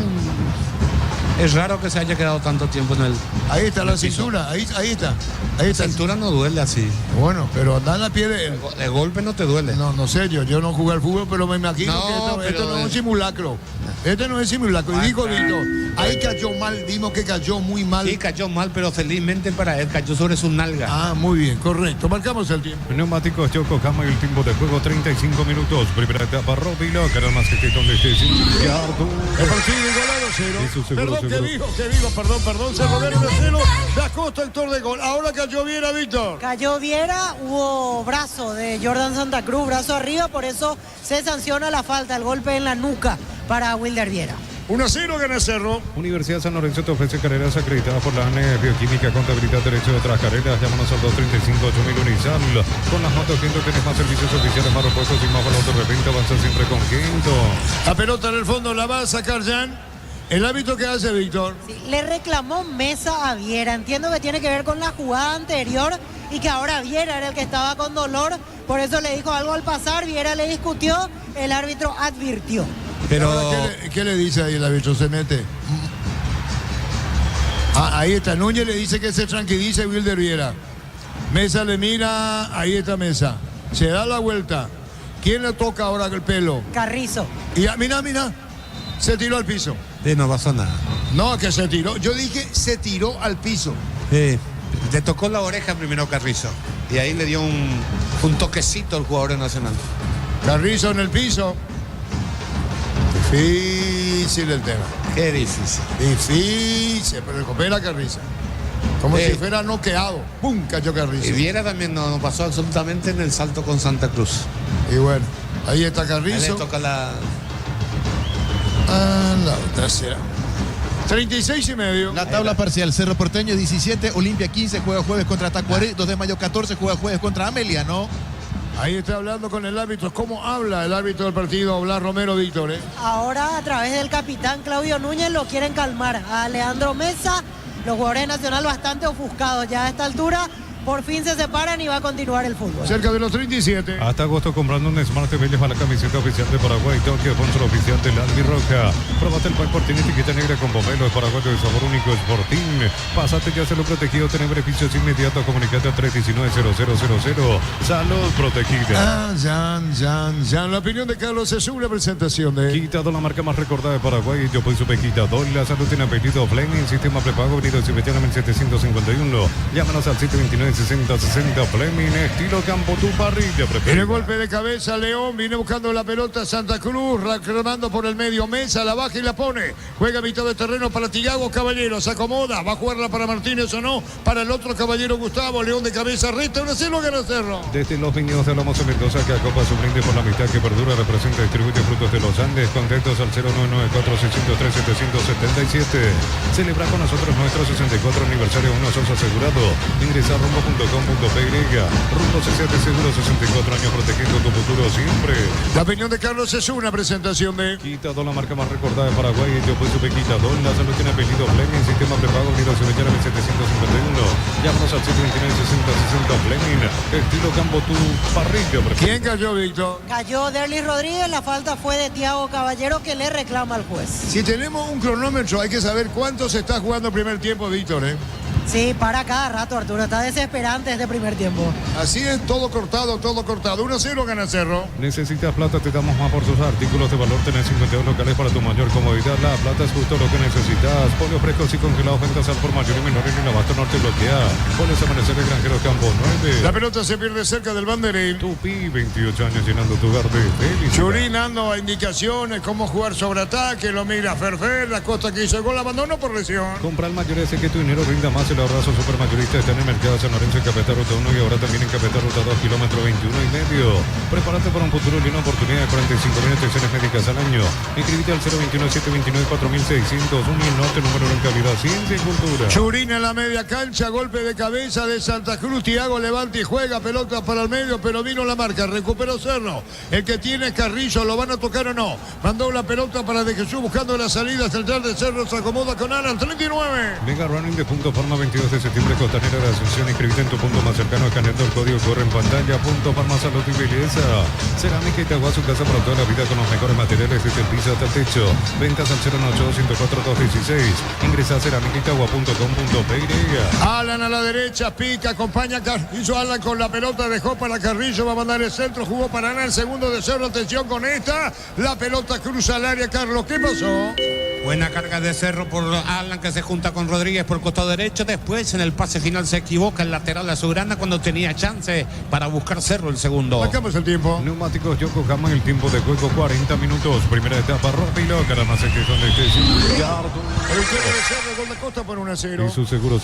es raro que se haya quedado tanto tiempo en el. Ahí está la cintura, ahí está. La cintura no duele así. Bueno, pero anda en la pie de. De golpe no te duele. No sé, yo no jugué al fútbol, pero me imagino que esto no es un simulacro. Este no es simulacro. Y dijo Víctor, ahí cayó mal, vimos que cayó muy mal. Sí, cayó mal, pero felizmente para él cayó sobre su nalga. Ah, muy bien, correcto. Marcamos el tiempo. Neumáticos Yokohama y el tiempo de juego 35 minutos. Primera etapa, Robilo, canal más que donde esté sin el partido igualado 0. Perdón, ¿qué digo? Perdón, se robaron de 0. Da Costa el tor de gol. Ahora cayó Viera, Víctor. Cayó Viera, hubo brazo de Jordan Santa Cruz, brazo arriba, por eso se sanciona la falta, el golpe en la nuca para Wilder Viera. 1-0 gana Cerro. Universidad San Lorenzo te ofrece carreras acreditadas por la ANE, Bioquímica, Contabilidad, Derecho de otras carreras. Llámanos al 235-8000 Unizal. Con las motos Quinto tienes más servicios oficiales, más repuestos y más valor de repente. Avanza siempre con Quinto. La pelota en el fondo la va a sacar Jan. ¿El hábito que hace, Víctor? Sí, le reclamó Mesa a Viera. Entiendo que tiene que ver con la jugada anterior y que ahora Viera era el que estaba con dolor. Por eso le dijo algo al pasar. Viera le discutió, el árbitro advirtió. Pero ¿Qué le dice ahí el árbitro? Se mete. Ahí está. Núñez le dice que se tranquilice Wilder Viera. Mesa le mira. Ahí está Mesa. Se da la vuelta. ¿Quién le toca ahora el pelo? Carrizo. Y mira. Se tiró al piso. no pasó nada. No, que se tiró. Yo dije se tiró al piso. Le tocó la oreja primero Carrizo. Y ahí le dio un toquecito al jugador de Nacional. Carrizo en el piso. Difícil el tema. Qué difícil. Difícil, pero recupera Carrizo. Como si fuera noqueado. ¡Pum! Cayó Carrizo. Y Viera también no pasó absolutamente en el salto con Santa Cruz. Y bueno, ahí está Carrizo. Ahí le toca la tercera. 36,5. La tabla parcial: Cerro Porteño 17, Olimpia 15, juega jueves contra Tacuarí, 2 de mayo 14, juega jueves contra Amelia, ¿no? Ahí está hablando con el árbitro. ¿Cómo habla el árbitro del partido, Blas Romero Víctor? Ahora, a través del capitán Claudio Núñez, lo quieren calmar a Leandro Mesa. Los jugadores de Nacional bastante ofuscados ya a esta altura. Por fin se separan y va a continuar el fútbol. Cerca de los 37. Hasta agosto comprando un Smart TV para la camiseta oficial de Paraguay. Tokio, sponsor oficial del Albirroja. Probate el pack por tiene etiqueta negra con pomelo. Es paraguayo de sabor único Sporting. Pásate ya, se lo protegido. Tener beneficios inmediatos. Comunicate a 319-0000. Salud protegida. Jan. La opinión de Carlos es una presentación de Quitado, la marca más recordada de Paraguay. Yo soy Quitador. La salud tiene apellido Fleming. Sistema prepago. Venido Cibetanamente 751. Llámanos al 729-6060 Fleming, estilo Campo Tu Parrilla. Viene golpe de cabeza León, viene buscando la pelota Santa Cruz, reclamando por el medio. Mesa, la baja y la pone. Juega mitad de terreno para Tiago Caballero, se acomoda, va a jugarla para Martínez o no, para el otro caballero Gustavo, León de cabeza, resta 1-0, gana Cerro. Desde los viñedos de Lomoso Mendoza, que acopa su brinde por la mitad que perdura, representa y distribuye frutos de los Andes. Contactos al 0994-603-777. Celebra con nosotros nuestro 64 aniversario, uno sos asegurado. Ingresa a rumbo.com.py. Rumbo CCT Seguro, 64 años protegiendo tu futuro siempre. La opinión de Carlos es una presentación de Quitador, la marca más recordada de Paraguay. Yo pues supe Quitador. La salud tiene apellido Fleming. Sistema prepago unido Cibetanamente 751. Llámanos al 729-6060 Fleming. Estilo Campo Tu Parrilla. ¿Quién cayó, Víctor? Cayó Derlis Rodríguez, la falta fue de Tiago Caballero, que le reclama al juez. Si tenemos un cronómetro, hay que saber cuánto se está jugando el primer tiempo, Víctor, Sí, para cada rato, Arturo. Está desesperante este primer tiempo. Así es, todo cortado. 1-0, gana Cerro. Necesitas plata, te damos más por sus artículos de valor. Tenés 52 locales para tu mayor comodidad. La plata es justo lo que necesitas. Polio frescos y congelados, ventas al por mayor y menor en el abasto norte bloquea. Pones amanecer el granjero Campo 9. La pelota se pierde cerca del banderín. Tupi, 28 años llenando tu hogar de felicidad. Churín dando indicaciones, cómo jugar sobre ataque. Lo mira Ferfer, la Costa que hizo el gol, abandono por lesión. Compra al mayor, hace que tu dinero rinda más. El abrazo supermayorista está en el mercado San Lorenzo en Capital Ruta 1 y ahora también en Capital Ruta 2, kilómetro 21,5. Prepárate para un futuro lleno de oportunidades de 45.000 inspecciones médicas al año. Inscríbete al 021-729-4600. Unil Norte, número en calidad, ciencia y cultura. Churín en la media cancha, golpe de cabeza de Santa Cruz. Tiago levanta y juega, pelota para el medio, pero vino la marca, recuperó Cerro. El que tiene Carrillo, ¿lo van a tocar o no? Mandó la pelota para De Jesús buscando la salida central de Cerro, se acomoda con Alan, 39. Mega Running de Punto Forma, 22 de septiembre, Costanera de Asunción. Inscribite en tu punto más cercano, escaneando el código corre en pantalla. Punto Farma, Salud y Belleza. Cerámica Itagua, su casa para toda la vida con los mejores materiales desde el piso hasta el techo. Ventas al 098-104-216. Ingresa a ceramicaitagua.com.py. Alan a la derecha, pica, acompaña Carrillo. Alan con la pelota, dejó para Carrillo, va a mandar el centro, jugó para Ana, el segundo de Cerro. Atención con esta, la pelota cruza al área. Carlos, ¿qué pasó? Buena carga de Cerro por Alan, que se junta con Rodríguez por el costado derecho. Después en el pase final se equivoca el lateral azulgrana cuando tenía chance para buscar Cerro el segundo. Marcamos el tiempo. Neumáticos Yokohama, el tiempo de juego 40 minutos. Primera etapa rápido, Caramase, que son de este El quiere de Cerro, gol de Costa por 1-0. Y su seguro,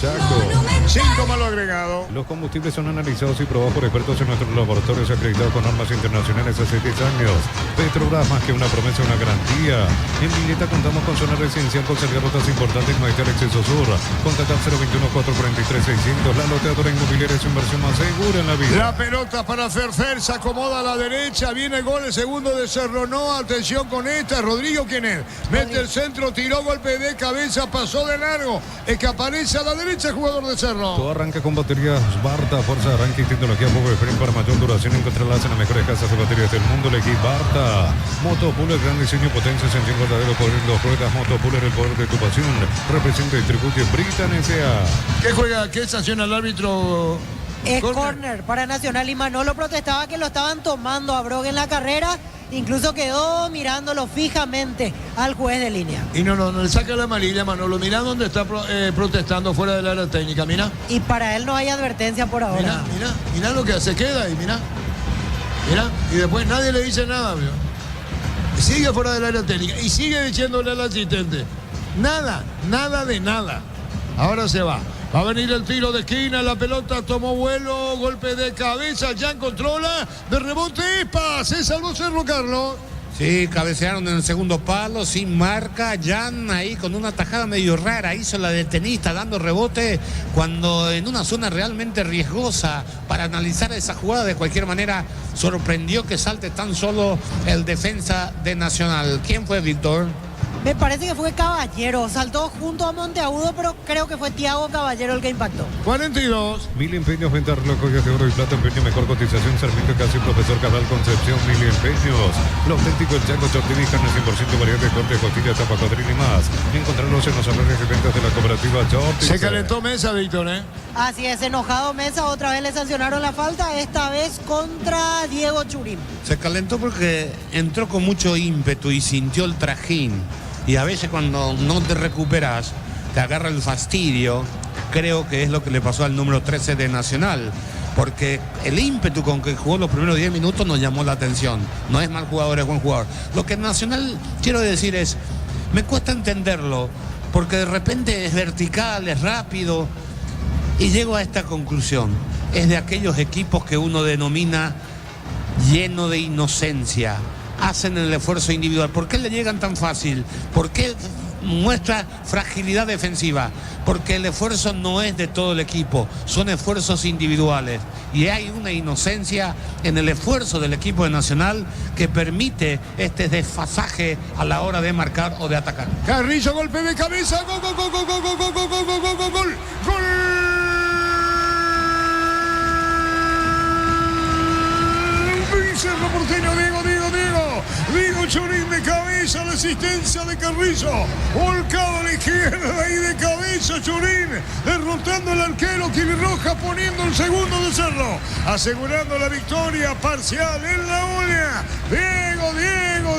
Chaco. 5 malo agregado. Los combustibles son analizados y probados por expertos en nuestros laboratorios acreditados con normas internacionales hace 10 años. Petrobras, más que una promesa, una garantía. En Mileta Recoleta contamos con zona residencial con salida rutas importantes, Maestro Acceso Sur. Contactar 021-443-600. La loteadora inmobiliaria es inversión más segura en la vida. La pelota para Ferfer, se acomoda a la derecha, viene el gol, el segundo de Cerro, no, atención con esta, Rodrigo, ¿quién es? Mete el centro, tiró golpe de cabeza, pasó de largo, es que aparece a la derecha el jugador de Cerro. Todo arranca con baterías Barta, fuerza de arranque y tecnología Power Frame para mayor duración. Encontrarlas en las mejores casas de baterías del mundo. Elegí Barta. Motopuller, gran diseño, potencia, sensación verdadero, poder en dos ruedas. Motopuller, el poder de tu pasión. Representa y distribuye Britan S.A. ¿Qué juega? ¿Qué sanciona el árbitro? Es corner para Nacional y Manolo protestaba que lo estaban tomando a Brog en la carrera. Incluso quedó mirándolo fijamente al juez de línea. Y no le saca la amarilla, Manolo. Mirá dónde está protestando fuera del área técnica, mirá. Y para él no hay advertencia por ahora. Mirá lo que se queda y mirá. Y después nadie le dice nada, ¿vio? Sigue fuera del área técnica y sigue diciéndole al asistente. Nada de nada. Ahora se va. Va a venir el tiro de esquina, la pelota tomó vuelo, golpe de cabeza, Jan controla, de rebote, se salvó Cerro, Carlos. Sí, cabecearon en el segundo palo, sin marca, Jan ahí con una tajada medio rara, hizo la del tenista dando rebote, cuando en una zona realmente riesgosa para analizar esa jugada. De cualquier manera, sorprendió que salte tan solo el defensa de Nacional. ¿Quién fue, Víctor? Me parece que fue Caballero, saltó junto a Monteagudo, pero creo que fue Tiago Caballero el que impactó. 42. Mil empeños, venta reloj, joyas de oro y plata, empeño, mejor cotización, Sarmiento Casi, Profesor Cabral, Concepción, Mil empeños. Lo auténtico, el Chaco, Chortini, carne 100% variedad de corte, costilla, tapa, cuadril y más. Encontrarlos en los salones de ventas de la cooperativa Chortini. Se calentó Mesa, Víctor, ¿eh? Así es, enojado Mesa, otra vez le sancionaron la falta, esta vez contra Diego Churín. Se calentó porque entró con mucho ímpetu y sintió el trajín. Y a veces cuando no te recuperas, te agarra el fastidio. Creo que es lo que le pasó al número 13 de Nacional. Porque el ímpetu con que jugó los primeros 10 minutos nos llamó la atención. No es mal jugador, es buen jugador. Lo que Nacional, quiero decir, es, me cuesta entenderlo, porque de repente es vertical, es rápido. Y llego a esta conclusión. Es de aquellos equipos que uno denomina lleno de inocencia. Hacen el esfuerzo individual. ¿Por qué le llegan tan fácil? ¿Por qué muestra fragilidad defensiva? Porque el esfuerzo no es de todo el equipo, son esfuerzos individuales. Y hay una inocencia en el esfuerzo del equipo de Nacional que permite este desfasaje a la hora de marcar o de atacar. Carrillo, golpe de cabeza, gol, gol, gol, gol, gol, gol, gol, gol, gol, gol, gol, gol. Cerro Porteño, Diego Churín de cabeza, la asistencia de Carrillo, volcado a la izquierda y de cabeza Churín, derrotando al arquero Roja, poniendo el segundo de Cerro, asegurando la victoria parcial en la uña.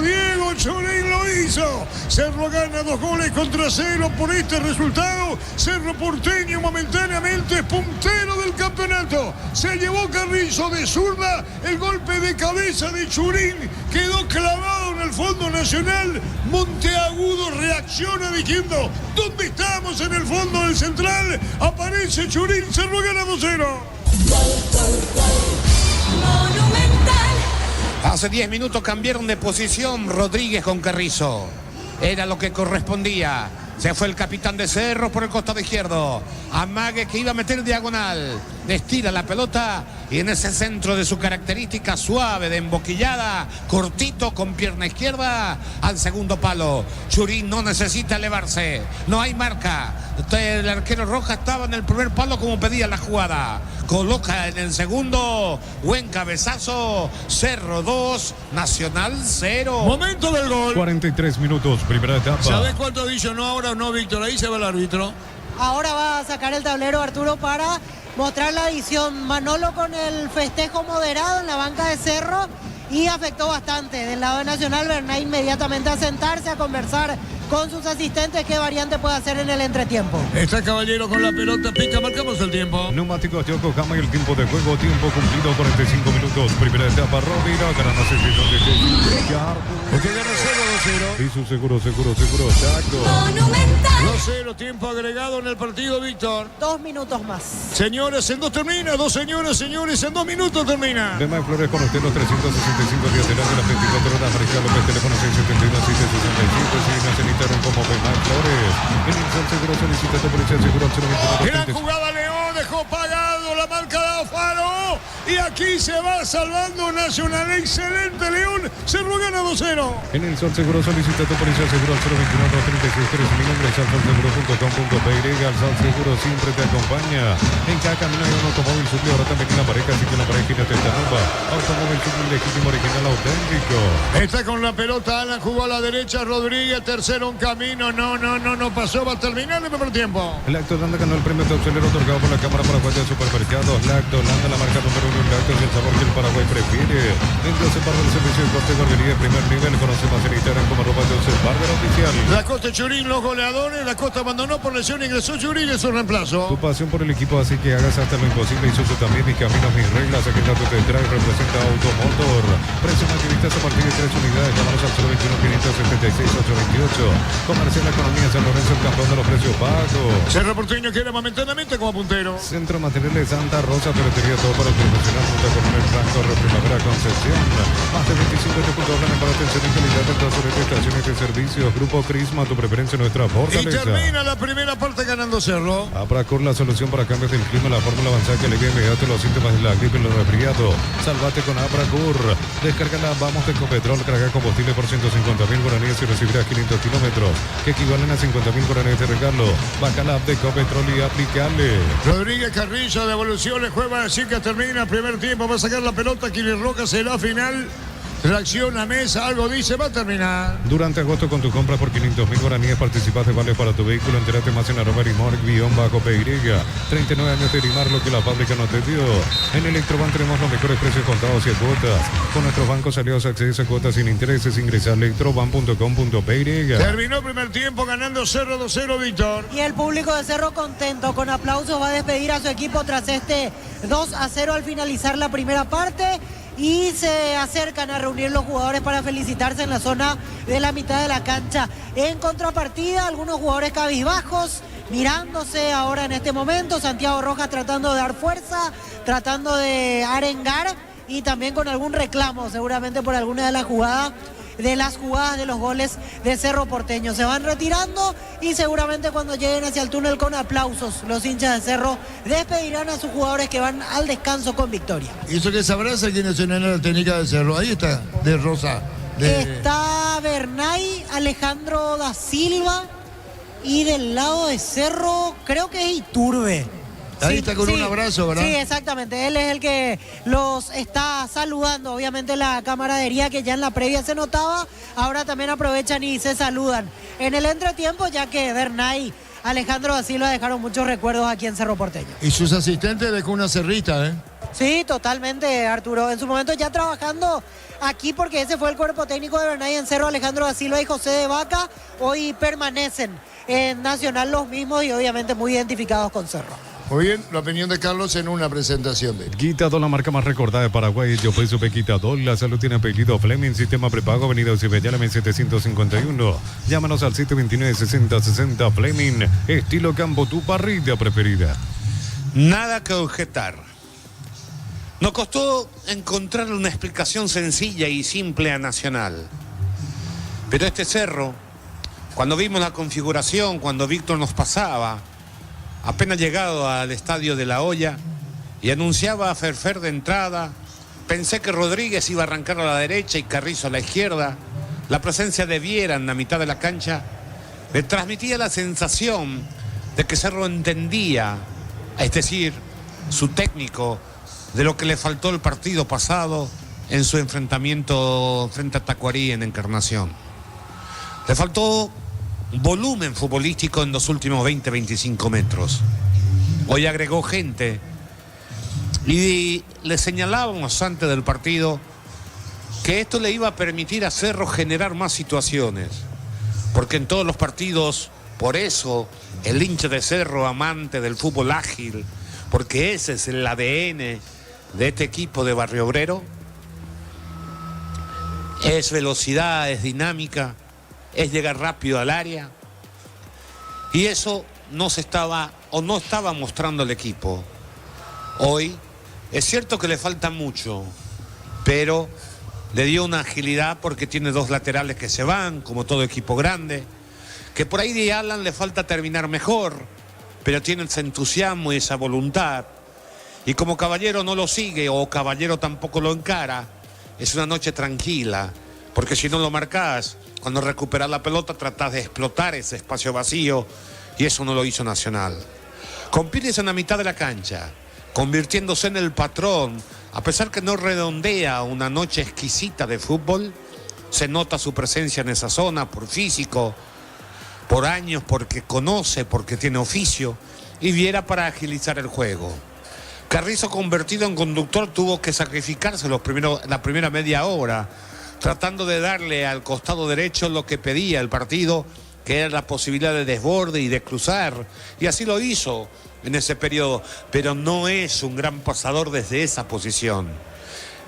Diego Churín lo hizo. Cerro gana 2-0 por este resultado. Cerro Porteño momentáneamente puntero del campeonato. Se llevó Carrillo de zurda, el golpe de cabeza de Churín quedó clavado en el fondo nacional. Monteagudo reacciona diciendo: ¿dónde estamos? En el fondo del central aparece Churín. Cerro gana 2-0. Hace 10 minutos cambiaron de posición Rodríguez con Carrizo. Era lo que correspondía. Se fue el capitán de Cerro por el costado izquierdo. Amague que iba a meter diagonal. Estira la pelota y en ese centro de su característica suave de emboquillada, cortito con pierna izquierda al segundo palo. Churín no necesita elevarse. No hay marca. El arquero Roja estaba en el primer palo como pedía la jugada. Coloca en el segundo. Buen cabezazo. Cerro 2, Nacional 0. Momento del gol. 43 minutos, primera etapa. ¿Sabes cuánto adicionó ahora o no, Víctor? Ahí se va el árbitro. Ahora va a sacar el tablero Arturo para mostrar la adición. Manolo con el festejo moderado en la banca de Cerro y afectó bastante. Del lado de Nacional, Bernay inmediatamente a sentarse, a conversar con sus asistentes qué variante puede hacer en el entretiempo. Está Caballero con la pelota, pica, marcamos el tiempo. Neumáticos Yokohama y el tiempo de juego, tiempo cumplido, 45 minutos. Primera etapa, Rovira, gana sesión de Porque gana 0-2-0. Y su seguro, Chaco. 2-0, tiempo agregado en el partido, Víctor. 2 minutos más. Señores, en 2 termina. 2 señores, en 2 minutos termina. Tema de Flores con usted los 365 días del año, las 24 horas. Mariscal López, teléfono 671-765. Si habilitaron como Femar Flores. En Insol Seguro solicita tu policía seguro al 021. Gran jugada, León dejó pagado la marca de Alfaro. Y aquí se va salvando Nacional. Excelente, León. Cerro gana 2-0. En el Sol Seguro solicita tu policía seguro al 021-236-3000. Ingresa al solseguro.com.py. Al Sol Seguro siempre te acompaña. En cada camino hay un automóvil suple. Ahora también en la pareja, así que la pareja y la nueva. Automóvil suple legítimo, original, auténtico. Está con la pelota, Alan jugó a la derecha, Rodríguez, tercero un camino. No pasó, va a terminar el primer tiempo. Lacto Holanda ganó el premio de auxiliar otorgado por la Cámara Paraguaya de Supermercados. Lacto Holanda, la marca número 1 en lácteos y el sabor que el Paraguay prefiere. En Josep Barber, servicio de corte y barbería de primer nivel. Conoce más en Instagram como @Josep Barber oficial. La Costa Churín, los goleadores. La Costa abandonó por lesión, ingresó Churín en su reemplazo. Tu pasión por el equipo hace que hagas hasta lo imposible. Y Suso también, mis caminos, mis reglas. Aquí el dato te trae, representa Automotor. Precio maquinistas a partir de 3 unidades. Llámanos al 021-576-828. Comercial Economía San Lorenzo, el campeón de los precios bajos. Cerro Porteño queda momentáneamente como puntero. Centro Materiales Santa Rosa, ferretería, todo para el profesional. Junta con el Franco, Primavera Concepción. Más de 25 puntos hablan para atención y calidad en todas las estaciones de servicios. Grupo Crisma, tu preferencia, nuestra fortaleza. Y termina la primera parte ganando Cerro. Abracur, la solución para cambios del clima, la fórmula avanzada que alivia inmediato los síntomas de la gripe y los resfriados. Salvate con Abracur. Descárgala, vamos de Ecopetrol, carga combustible por 150.000 guaraníes y recibirás 500 kilómetros, que equivalen a 50.000 guaraníes de regalo. Baja la app de Ecopetrol y aplicale. Rodríguez Carrillo, devolución, juega así que termina el primer tiempo. Va a sacar la pelota, Kili Roca será final. Reacciona Mesa, algo dice, va a terminar. Durante agosto con tu compra por 500.000 guaraníes participas de vale para tu vehículo. Entérate más en @Erimar_PY. 39 años de Erimar, lo que la fábrica no te dio. En Electroban tenemos los mejores precios contados y a cuotas. Con nuestros bancos aliados accedes a cuotas sin intereses. Ingresa a electroban.com.py. Terminó el primer tiempo ganando Cerro 2-0, Víctor. Y el público de Cerro contento, con aplausos va a despedir a su equipo tras este 2-0 al finalizar la primera parte. Y se acercan a reunir los jugadores para felicitarse en la zona de la mitad de la cancha. En contrapartida, algunos jugadores cabizbajos, mirándose ahora en este momento. Santiago Rojas tratando de dar fuerza, tratando de arengar y también con algún reclamo, seguramente por alguna de las jugadas de los goles de Cerro Porteño. Se van retirando y seguramente cuando lleguen hacia el túnel con aplausos, los hinchas de Cerro despedirán a sus jugadores que van al descanso con victoria. Y eso que sabrás quién es la técnica de Cerro. Ahí está, de Rosa. Está Bernay, Alejandro da Silva y del lado de Cerro creo que es Iturbe. Ahí está con un abrazo, ¿verdad? Sí, exactamente. Él es el que los está saludando. Obviamente la camaradería que ya en la previa se notaba, ahora también aprovechan y se saludan. En el entretiempo, ya que Bernay, Alejandro da Silva dejaron muchos recuerdos aquí en Cerro Porteño. Y sus asistentes dejó una cerrita, ¿eh? Sí, totalmente, Arturo. En su momento ya trabajando aquí, porque ese fue el cuerpo técnico de Bernay en Cerro, Alejandro da Silva y José de Vaca. Hoy permanecen en Nacional los mismos y obviamente muy identificados con Cerro. Muy bien, la opinión de Carlos en una presentación de Quitadol, la marca más recordada de Paraguay. Yo fui su Quitadol. La salud tiene apellido Fleming. Sistema prepago, avenida Ocibellálame 751. Llámanos al 729-6060 Fleming. Estilo Campo, tu parrilla preferida. Nada que objetar. Nos costó encontrar una explicación sencilla y simple a Nacional. Pero este Cerro, cuando vimos la configuración, cuando Víctor nos pasaba, apenas llegado al estadio de La Hoya y anunciaba a Ferfer de entrada, pensé que Rodríguez iba a arrancar a la derecha y Carrizo a la izquierda. La presencia de Viera en la mitad de la cancha le transmitía la sensación de que Cerro entendía, es decir, su técnico, de lo que le faltó el partido pasado en su enfrentamiento frente a Tacuarí en Encarnación. Le faltó volumen futbolístico en los últimos 20-25 metros. Hoy agregó gente y le señalábamos antes del partido que esto le iba a permitir a Cerro generar más situaciones, porque en todos los partidos, por eso el hincha de Cerro, amante del fútbol ágil, porque ese es el ADN de este equipo de Barrio Obrero, es velocidad, es dinámica, es llegar rápido al área, y eso no estaba mostrando el equipo. Hoy es cierto que le falta mucho, pero le dio una agilidad porque tiene dos laterales que se van, como todo equipo grande, que por ahí de Alan le falta terminar mejor, pero tiene ese entusiasmo y esa voluntad. Y como Caballero no lo sigue o Caballero tampoco lo encara, es una noche tranquila, porque si no lo marcás, cuando recuperás la pelota tratás de explotar ese espacio vacío, y eso no lo hizo Nacional. Con Pires en la mitad de la cancha, convirtiéndose en el patrón, a pesar que no redondea una noche exquisita de fútbol, se nota su presencia en esa zona por físico, por años, porque conoce, porque tiene oficio, y Viera para agilizar el juego. Carrizo, convertido en conductor, tuvo que sacrificarse la primera media hora, tratando de darle al costado derecho lo que pedía el partido, que era la posibilidad de desborde y de cruzar, y así lo hizo en ese periodo, pero no es un gran pasador desde esa posición.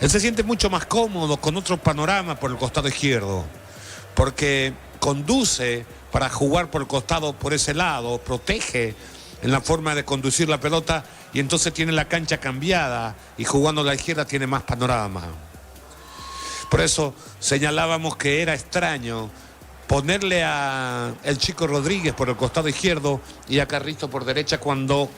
Él se siente mucho más cómodo con otro panorama por el costado izquierdo, porque conduce para jugar por el costado, por ese lado, protege en la forma de conducir la pelota, y entonces tiene la cancha cambiada, y jugando a la izquierda tiene más panorama. Por eso señalábamos que era extraño ponerle a el Chico Rodríguez por el costado izquierdo y a Carrizo por derecha, cuando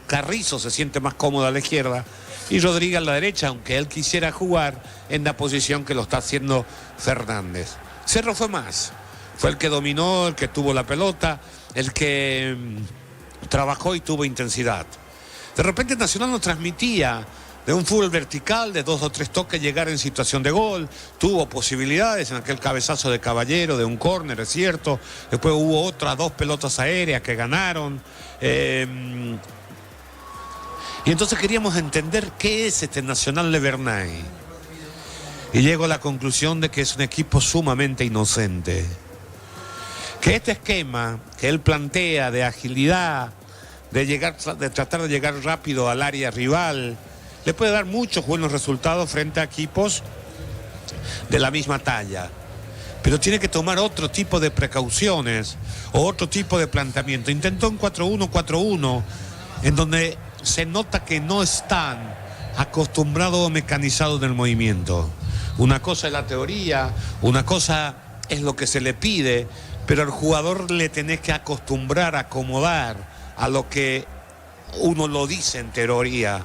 Carrizo se siente más cómodo a la izquierda y Rodríguez a la derecha, aunque él quisiera jugar en la posición que lo está haciendo Fernández. Cerro fue más, fue el que dominó, el que tuvo la pelota, el que trabajó y tuvo intensidad. De repente Nacional nos transmitía de un fútbol vertical, de 2 o 3 toques, llegar en situación de gol. Tuvo posibilidades en aquel cabezazo de Caballero, de un córner, es cierto. Después hubo otras 2 pelotas aéreas que ganaron. Y entonces queríamos entender qué es este Nacional de Bernay. Y llego a la conclusión de que es un equipo sumamente inocente. Que este esquema que él plantea de agilidad, de tratar de llegar rápido al área rival, le puede dar muchos buenos resultados frente a equipos de la misma talla. Pero tiene que tomar otro tipo de precauciones o otro tipo de planteamiento. Intentó un 4-1-4-1, en donde se nota que no están acostumbrados o mecanizados en el movimiento. Una cosa es la teoría, una cosa es lo que se le pide, pero al jugador le tenés que acostumbrar, acomodar a lo que uno lo dice en teoría.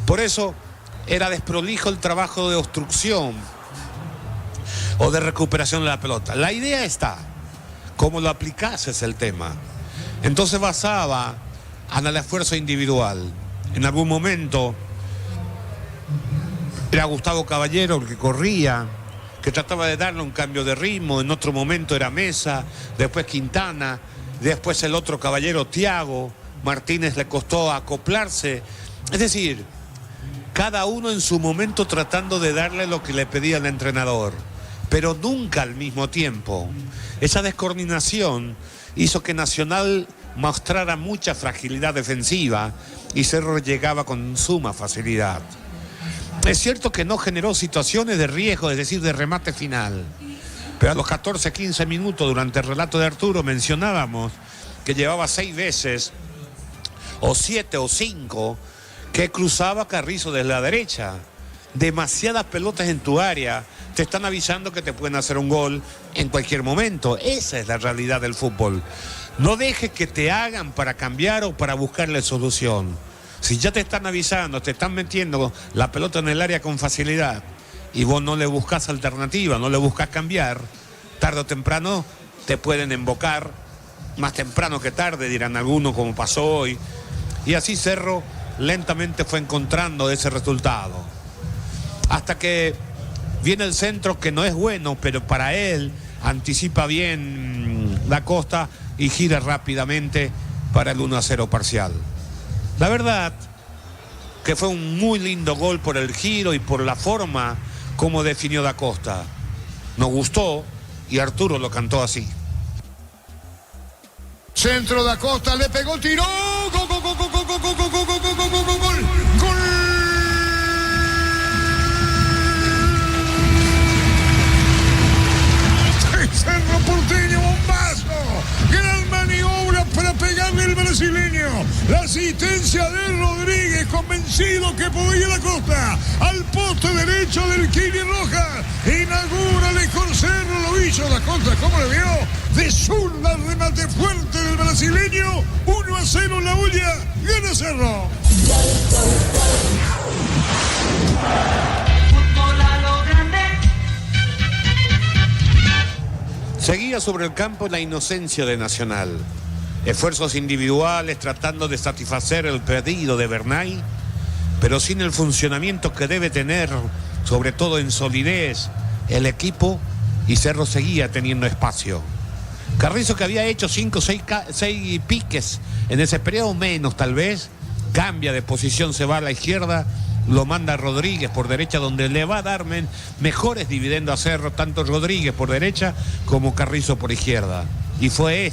Por eso era desprolijo el trabajo de obstrucción o de recuperación de la pelota. La idea está, cómo lo aplicás es el tema. Entonces basaba en el esfuerzo individual. En algún momento era Gustavo Caballero el que corría, que trataba de darle un cambio de ritmo. En otro momento era Mesa, después Quintana, después el otro Caballero, Thiago. Martínez le costó acoplarse. Es decir, cada uno en su momento tratando de darle lo que le pedía el entrenador, pero nunca al mismo tiempo. Esa descoordinación hizo que Nacional mostrara mucha fragilidad defensiva y Cerro llegaba con suma facilidad. Es cierto que no generó situaciones de riesgo, es decir, de remate final, pero a los 14-15 minutos durante el relato de Arturo mencionábamos que llevaba 6 veces, o 7 o 5, que cruzaba Carrizo desde la derecha. Demasiadas pelotas en tu área te están avisando que te pueden hacer un gol en cualquier momento. Esa es la realidad del fútbol. No dejes que te hagan para cambiar o para buscarle solución. Si ya te están avisando, te están metiendo la pelota en el área con facilidad y vos no le buscas alternativa, no le buscas cambiar, tarde o temprano te pueden embocar, más temprano que tarde, dirán algunos, como pasó hoy. Y así Cerro lentamente fue encontrando ese resultado. Hasta que viene el centro, que no es bueno, pero para él anticipa bien Da Costa y gira rápidamente para el 1-0 parcial. La verdad que fue un muy lindo gol por el giro y por la forma como definió Da Costa. Nos gustó y Arturo lo cantó así. Centro Da Costa, le pegó, tiró, gol, gol, gol, gol, gol, gol, gol, gol, gol, gol, gol, gol, gol, gol. Cerro Porteño, bombazo, gran maniobra para pegarle el brasileño, la asistencia de Rodríguez convenció convencido que podía la Costa. Al poste derecho del Kini Roja. Inaugura el mejor Cerro, lo hizo la Costa. ¿Cómo le vio? De zurda, remate fuerte del brasileño. 1-0 en la olla. Gana Cerro. Seguía sobre el campo la inocencia de Nacional. Esfuerzos individuales tratando de satisfacer el pedido de Bernay, pero sin el funcionamiento que debe tener, sobre todo en solidez, el equipo, y Cerro seguía teniendo espacio. Carrizo, que había hecho 5 o 6 piques en ese periodo, menos tal vez, cambia de posición, se va a la izquierda, lo manda Rodríguez por derecha, donde le va a dar mejores dividendos a Cerro, tanto Rodríguez por derecha como Carrizo por izquierda. Y fue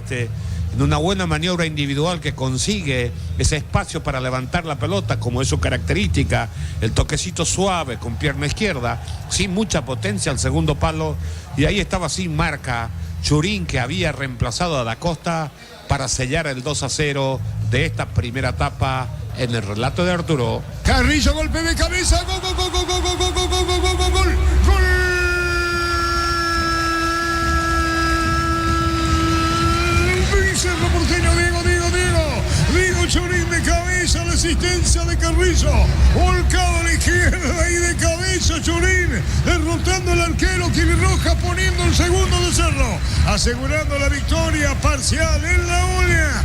en una buena maniobra individual, que consigue ese espacio para levantar la pelota, como es su característica, el toquecito suave con pierna izquierda, sin mucha potencia al segundo palo, y ahí estaba sin marca Churín, que había reemplazado a Da Costa para sellar el 2-0 de esta primera etapa en el relato de Arturo. Carrillo, golpe de cabeza, gol, gol, gol, gol, gol, gol, gol, gol, gol, gol, gol, gol. Cerro Porteño, Diego Churín de cabeza, la asistencia de Carrizo, volcado a la izquierda y de cabeza Churín, derrotando al arquero Kini Roja, poniendo el segundo de Cerro, asegurando la victoria parcial en la olla.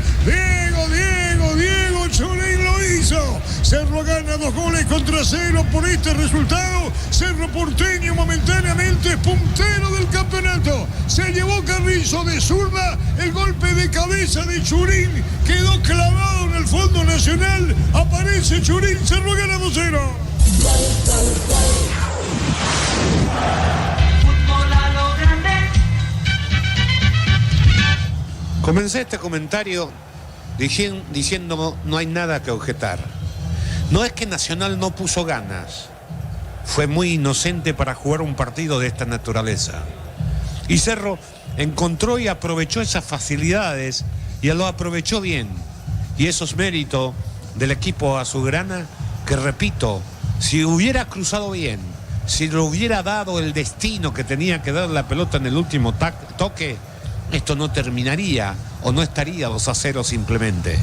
Diego Churín lo hizo. Cerro gana 2-0 por este resultado. Cerro Porteño momentáneamente es puntero del campeonato. Se llevó Carrizo de zurda, el golpe de cabeza de Churín quedó clavado en el fondo nacional. Aparece Churín, Cerro gana 2-0. Comencé este comentario diciendo no hay nada que objetar. No es que Nacional no puso ganas, fue muy inocente para jugar un partido de esta naturaleza. Y Cerro encontró y aprovechó esas facilidades y lo aprovechó bien. Y eso es mérito del equipo azulgrana, que repito, si hubiera cruzado bien, si le hubiera dado el destino que tenía que dar la pelota en el último toque, esto no terminaría o no estaría 2-0 simplemente.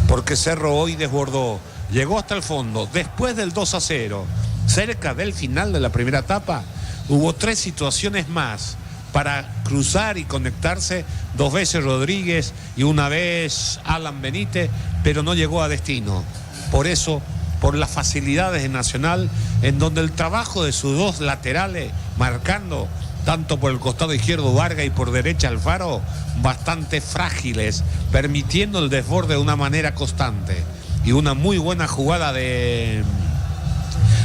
Porque Cerro hoy desbordó, llegó hasta el fondo, después del 2-0, cerca del final de la primera etapa, hubo 3 situaciones más para cruzar y conectarse, 2 veces Rodríguez y una vez Alan Benítez, pero no llegó a destino. Por eso, por las facilidades de Nacional, en donde el trabajo de sus 2 laterales, marcando tanto por el costado izquierdo Vargas y por derecha Alfaro, bastante frágiles, permitiendo el desborde de una manera constante. Y una muy buena jugada de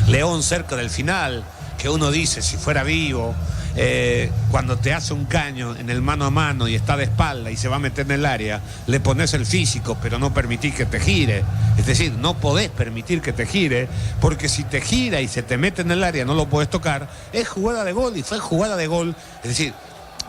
León cerca del final, que uno dice, si fuera vivo, cuando te hace un caño en el mano a mano y está de espalda y se va a meter en el área, le pones el físico, pero no permitís que te gire. Es decir, no podés permitir que te gire, porque si te gira y se te mete en el área, no lo podés tocar. Es jugada de gol, y fue jugada de gol. Es decir,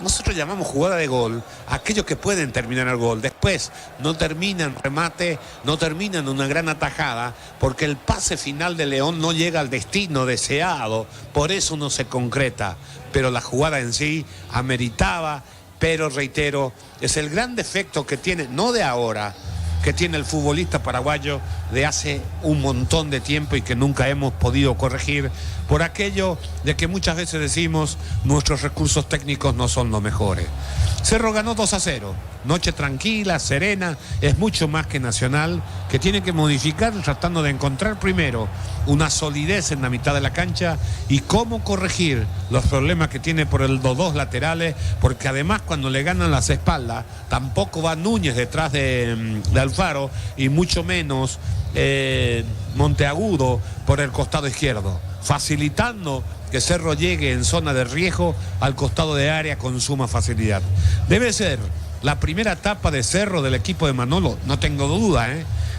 nosotros llamamos jugada de gol a aquellos que pueden terminar el gol. Después no terminan remate, no terminan una gran atajada, porque el pase final de León no llega al destino deseado, por eso no se concreta. Pero la jugada en sí ameritaba, pero reitero, es el gran defecto que tiene, no de ahora, que tiene el futbolista paraguayo de hace un montón de tiempo y que nunca hemos podido corregir, por aquello de que muchas veces decimos nuestros recursos técnicos no son los mejores. Cerro ganó 2-0, noche tranquila, serena, es mucho más que Nacional, que tiene que modificar tratando de encontrar primero una solidez en la mitad de la cancha y cómo corregir los problemas que tiene por los 2 laterales, porque además cuando le ganan las espaldas tampoco va Núñez detrás de Alfaro, y mucho menos Monteagudo por el costado izquierdo, facilitando que Cerro llegue en zona de riesgo al costado de área con suma facilidad. Debe ser la primera etapa de Cerro del equipo de Manolo, no tengo duda,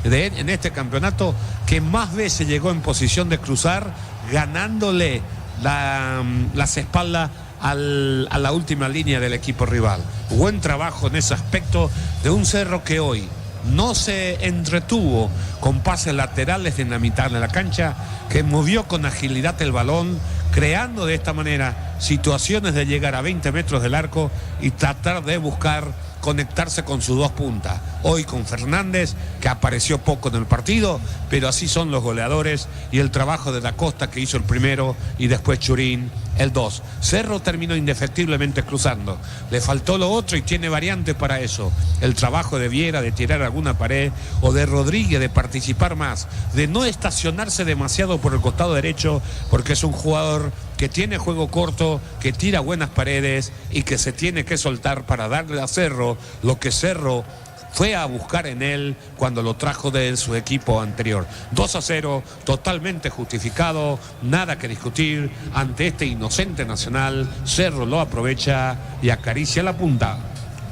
en este campeonato, que más veces llegó en posición de cruzar, ganándole las espaldas a la última línea del equipo rival. Buen trabajo en ese aspecto de un Cerro que hoy no se entretuvo con pases laterales en la mitad de la cancha, que movió con agilidad el balón, creando de esta manera situaciones de llegar a 20 metros del arco y tratar de buscar conectarse con sus dos puntas. Hoy con Fernández, que apareció poco en el partido, pero así son los goleadores, y el trabajo de Da Costa, que hizo el primero, y después Churín el 2. Cerro terminó indefectiblemente cruzando. Le faltó lo otro y tiene variantes para eso. El trabajo de Viera de tirar alguna pared, o de Rodríguez de participar más, de no estacionarse demasiado por el costado derecho, porque es un jugador que tiene juego corto, que tira buenas paredes y que se tiene que soltar para darle a Cerro lo que Cerro fue a buscar en él cuando lo trajo de su equipo anterior. 2-0, totalmente justificado, nada que discutir ante este inocente Nacional. Cerro lo aprovecha y acaricia la punta.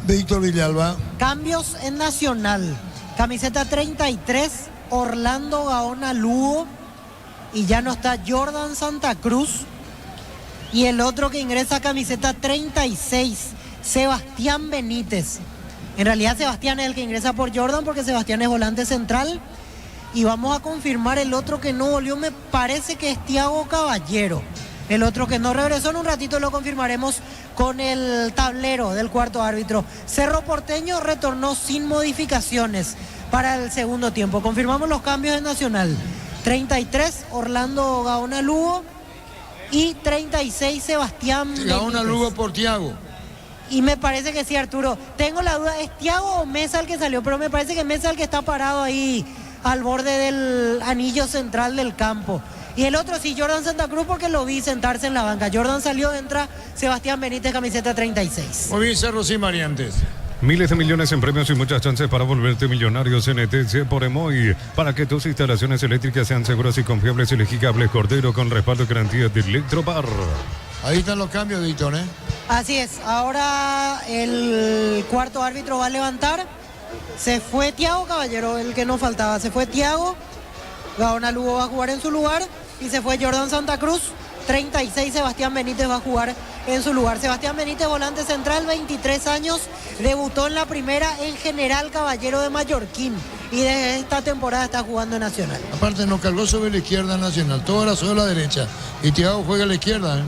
Víctor Villalba. Cambios en Nacional. Camiseta 33, Orlando Gaona Lugo, y ya no está Jordan Santa Cruz. Y el otro que ingresa, camiseta 36, Sebastián Benítez. En realidad Sebastián es el que ingresa por Jordan, porque Sebastián es volante central. Y vamos a confirmar el otro que no volvió, me parece que es Thiago Caballero. El otro que no regresó, en un ratito lo confirmaremos con el tablero del cuarto árbitro. Cerro Porteño retornó sin modificaciones para el segundo tiempo. Confirmamos los cambios en Nacional. 33, Orlando Gaona Lugo, y 36, Sebastián Benítez. Gaona Lugo por Thiago. Y me parece que sí, Arturo. Tengo la duda, ¿es Thiago o Mesa el que salió? Pero me parece que Mesa el que está parado ahí al borde del anillo central del campo. Y el otro sí, Jordan Santa Cruz, porque lo vi sentarse en la banca. Jordan salió, entra Sebastián Benítez, camiseta 36. Muy bien, Cerro, sin variantes. Miles de millones en premios y muchas chances para volverte millonario. CNTC por Emoy. Para que tus instalaciones eléctricas sean seguras y confiables, elegí Cables Cordero con respaldo y garantía de Electropar. Ahí están los cambios, Víctor, ¿eh? Así es. Ahora el cuarto árbitro va a levantar. Se fue Thiago Caballero, el que no faltaba. Se fue Thiago. Gaona Lugo va a jugar en su lugar. Y se fue Jordan Santa Cruz. 36, Sebastián Benítez va a jugar en su lugar. Sebastián Benítez, volante central, 23 años, debutó en la primera en General Caballero de Mallorquín, y desde esta temporada está jugando en Nacional. Aparte nos cargó sobre la izquierda Nacional, toda la sobre la derecha, y Thiago juega a la izquierda, ¿eh?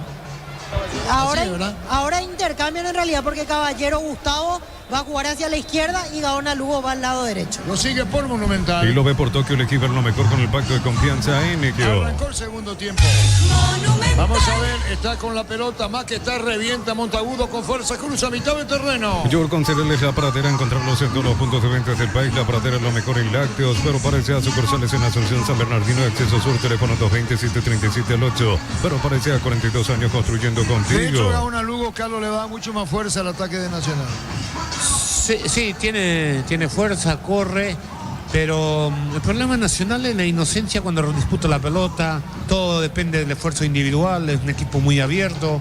Ahora intercambian en realidad, porque Caballero Gustavo va a jugar hacia la izquierda y Gaona Lugo va al lado derecho. Lo sigue por Monumental. Y lo ve por Tokio, el equipo lo mejor con el pacto de confianza en Nikio. Arrancó el segundo tiempo. Vamos a ver, está con la pelota, más que está, revienta Montagudo con fuerza, cruza mitad de terreno. York Concereles La Pradera, encontrarlos en todos los puntos de venta del país. La Pradera es lo mejor en lácteos, pero parece a sucursales en Asunción, San Bernardino, Acceso Sur, teléfono 220-737-8. Pero parece a 42 años construyendo contigo. De hecho, Gaona Lugo, Carlos, le da mucho más fuerza al ataque de Nacional. Sí, tiene fuerza, corre, pero el problema nacional es la inocencia cuando disputa la pelota. Todo depende del esfuerzo individual, es un equipo muy abierto,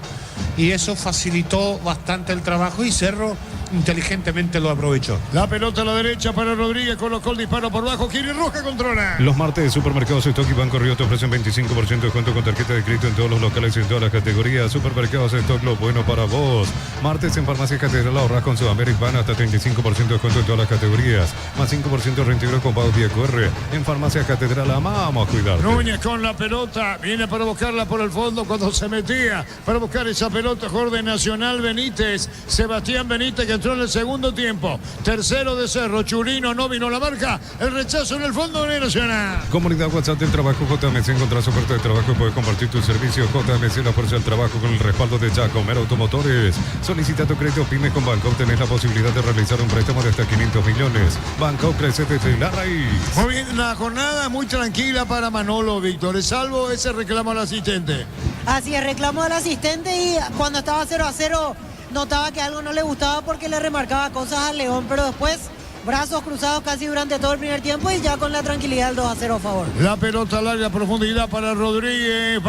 y eso facilitó bastante el trabajo, y Cerro inteligentemente lo aprovechó. La pelota a la derecha para Rodríguez, colocó el disparo por bajo, Kiri Roja controla. Los martes de Supermercados Stock y Banco Río te ofrecen 25% de descuento con tarjeta de crédito en todos los locales y en todas las categorías. Supermercados Stock, lo bueno para vos. Martes en Farmacia Catedral ahorras con Sudamérica, van hasta 35% de descuento en todas las categorías, más 5% de reintegro con pagos vía QR. En Farmacia Catedral amamos a cuidarte. Núñez con la pelota, viene para buscarla por el fondo cuando se metía para buscar esa pelota, jugador de Nacional Benítez, Sebastián Benítez, que entró en el segundo tiempo. Tercero de Cerro, Churino, no vino la marca, el rechazo en el fondo de Nacional. Comunidad WhatsApp del trabajo JMC, encontrás oferta de trabajo y puedes compartir tus servicios. JMC, la fuerza del trabajo con el respaldo de Giacomer Automotores. Solicita tu crédito PYME con Banco, tenés la posibilidad de realizar un préstamo de hasta 500 millones. Banco, crece desde la raíz. Muy bien, la jornada muy tranquila para Manolo, Víctor, salvo ese reclamo al asistente. Así es, reclamo del asistente, y cuando estaba 0-0 notaba que algo no le gustaba porque le remarcaba cosas al León, pero después brazos cruzados casi durante todo el primer tiempo, y ya con la tranquilidad del 2-0 a favor. La pelota a larga profundidad para Rodríguez,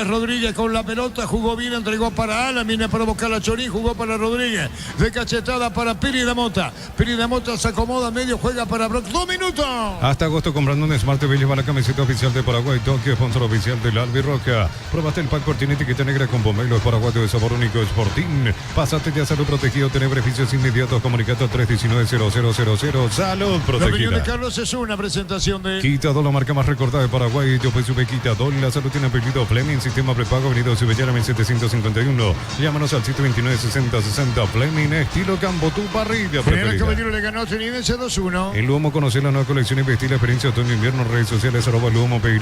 Rodríguez con la pelota, jugó bien, entregó para Alan, viene para buscar a Chorín, jugó para Rodríguez, de cachetada para Piri de Mota se acomoda medio, juega para Brock, 2 minutos. Hasta agosto comprando un Smart TV, lleva la camiseta oficial de Paraguay Tokio, sponsor oficial del Albirroja. Probaste el pack Cortina etiqueta negra con pomelo paraguayo de sabor único Sporting. Pasaste ya a salud protegido, tener beneficios inmediatos, comunicado 319-0000 000. Salud La opinión protegida. de Carlos es una presentación de Quitador, la marca más recordada de Paraguay. Yo pues sube Quitador. La salud tiene apellido Fleming. Sistema prepago. Avenida Subellana 1751. Llámanos al 729-6060. Fleming. Estilo Campo. Tu parrilla General preferida. Caballero le ganó a Trinidense 2-1. El Luomo, conocer la nueva colección y vestir la experiencia otoño-invierno. Redes sociales @Luomo PY.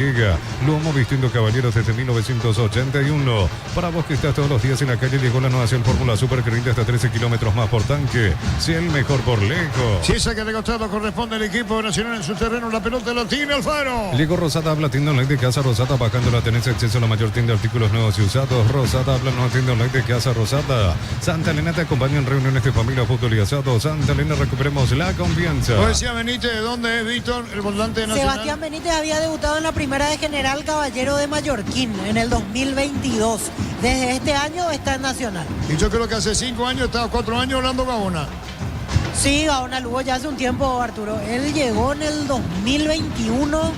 Luomo vistiendo caballeros desde 1981. Para vos que estás todos los días en la calle, llegó la nueva Shell Fórmula Super que rinde hasta 13 kilómetros más por tanque. Sea el mejor por lejos. Si esa que de costado corresponde al equipo nacional en su terreno, la pelota la tiene Alfaro. Llegó Rosada, habla tienda online de Casa Rosada, bajando la tenencia, acceso a la mayor tienda de artículos nuevos y usados. Rosada, habla nueva tienda online de Casa Rosada. Santa Elena te acompaña en reuniones de familia, fútbol y asado. Santa Elena, recuperemos la confianza. Lo decía Benítez, ¿de dónde es Víctor, el volante nacional? Sebastián Benítez había debutado en la primera de General Caballero de Mallorquín en el 2022. Desde este año está en Nacional. Y yo creo que hace 5 años, estaba 4 años Orlando Gaona. Sí, Gaona Lugo ya hace un tiempo, Arturo. Él llegó en el 2021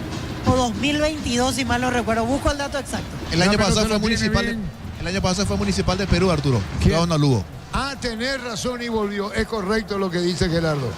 o 2022, si mal no recuerdo. Busco el dato exacto. El año pasado fue municipal. El año pasado fue municipal de Perú, Arturo. Gaona Lugo. Ah, tenés razón y volvió. Es correcto lo que dice Gerardo.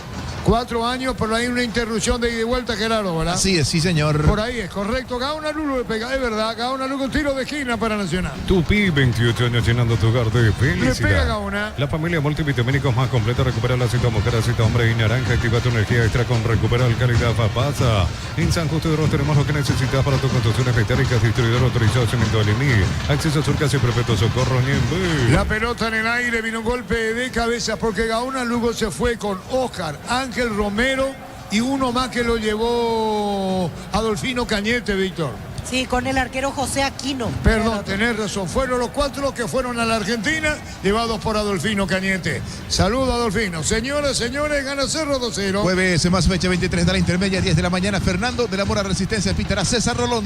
4 años, pero hay una interrupción de ida y vuelta, Gerardo, ¿verdad? Así es, sí, señor. Por ahí es correcto. Gaona Lugo le pega, es verdad. Gaona Lugo, tiro de esquina para Nacional. Tupi, 28 años llenando tu hogar de Le pega felicidad. Gaona. La familia multivitamínicos más completa. Recupera la cita mujer, cita hombre y naranja. Activa tu energía extra con Recupera Calidad Fapasa. En San Justo de Ros tenemos lo que necesitas para tus construcciones metálicas. Distribuidor autorizado Cemento Alemí. Acceso a Surcas y Perpetuo Socorro Ñembe. La pelota en el aire, vino un golpe de cabeza porque Gaona Lugo se fue con Oscar, Ángel Romero y uno más que lo llevó Adolfino Cañete, Víctor. Sí, con el arquero José Aquino. Perdón, tenés razón. Fueron los 4 que fueron a la Argentina, llevados por Adolfino Cañete. Saludos, Adolfino. Señoras, señores, gana Cerro 2-0. Jueves, más fecha 23 de la intermedia, 10 de la mañana. Fernando de la Mora Resistencia pitará César Rolón.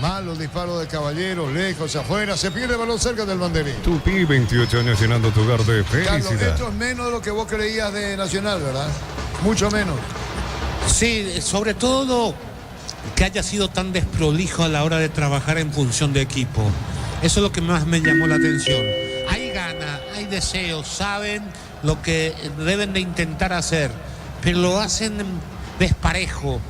Malo disparo de Caballero, lejos, afuera. Se pierde el balón cerca del banderín. Tupi, 28 años llenando tu hogar de Carlos, felicidad. esto es menos de lo que vos creías de Nacional, ¿verdad? Mucho menos. Sí, sobre todo que haya sido tan desprolijo a la hora de trabajar en función de equipo. Eso es lo que más me llamó la atención. Hay ganas, hay deseos, saben lo que deben de intentar hacer, pero lo hacen desparejo.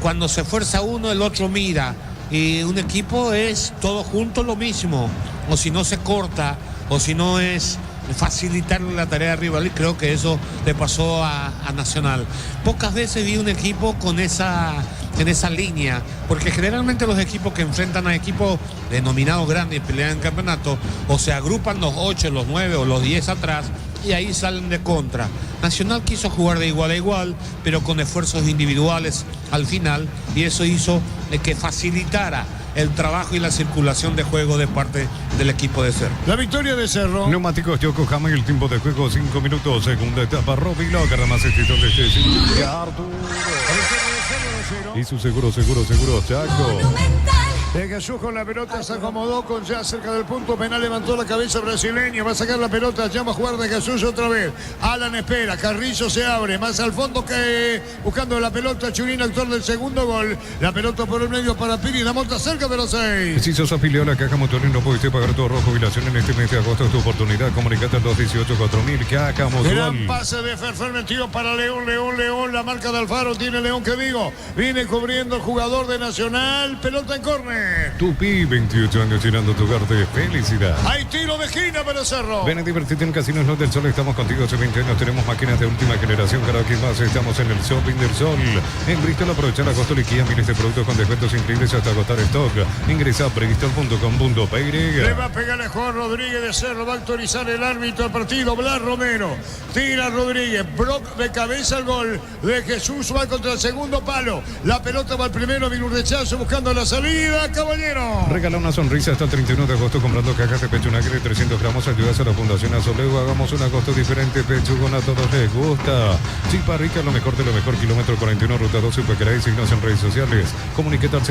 Cuando se esfuerza uno, el otro mira. Y un equipo es todo junto lo mismo. O si no se corta, o si no es facilitarle la tarea al rival, y creo que eso le pasó a Nacional. Pocas veces vi un equipo en esa línea, porque generalmente los equipos que enfrentan a equipos denominados grandes y pelean en campeonato, o se agrupan los 8, los 9 o los 10 atrás, y ahí salen de contra. Nacional quiso jugar de igual a igual, pero con esfuerzos individuales al final, y eso hizo que facilitara el trabajo y la circulación de juego de parte del equipo de Cerro. La victoria de Cerro. Neumáticos Yokohama y el tiempo de juego 5 minutos. Segunda etapa, Roby Locker, más éxito de este sí. Arturo. Y su seguro, Chaco. De Jesús con la pelota se acomodó con ya cerca del punto penal, levantó la cabeza brasileña, va a sacar la pelota, ya va a jugar de Jesús otra vez. Alan espera, Carrillo se abre, más al fondo que buscando la pelota, Churín, autor del segundo gol. La pelota por el medio para Piri, la monta cerca de los 6. Si sos afiliado a la Caja Mutual y no pudiste pagar tu ahorro jubilación en este mes de agosto, es tu oportunidad. Comunicate al 218-4000, Caja Mutual. Gran pase de Ferfer metido para León, la marca de Alfaro, tiene León que digo, viene cubriendo el jugador de Nacional, pelota en córner. Tupi, 28 años llenando tu hogar de felicidad. Hay tiro de esquina para Cerro. Ven a divertirte en Casinos Los del Sol, estamos contigo hace 20 años, tenemos máquinas de última generación, cada vez más estamos en el Shopping del Sol. En Bristol aprovechar agosto liquida miles de productos con descuentos increíbles hasta agotar stock. Ingresa a bristol.com.py. Le va a pegar a Juan Rodríguez de Cerro, va a autorizar el árbitro al partido, Blas Romero. Tira Rodríguez, Brock de cabeza al gol de Jesús, va contra el segundo palo. La pelota va al primero, viene un rechazo buscando la salida, Caballero. Regala una sonrisa hasta el 31 de agosto comprando cajas de pechunaje de 300 gramos. Ayudas a la Fundación Azuleu. Hagamos un agosto diferente. Pechugón a todos les gusta. Chipa Rica, lo mejor de lo mejor. Kilómetro 41, ruta 12, Pequeray. Signos en redes sociales. Comuníquete al 0981-319705.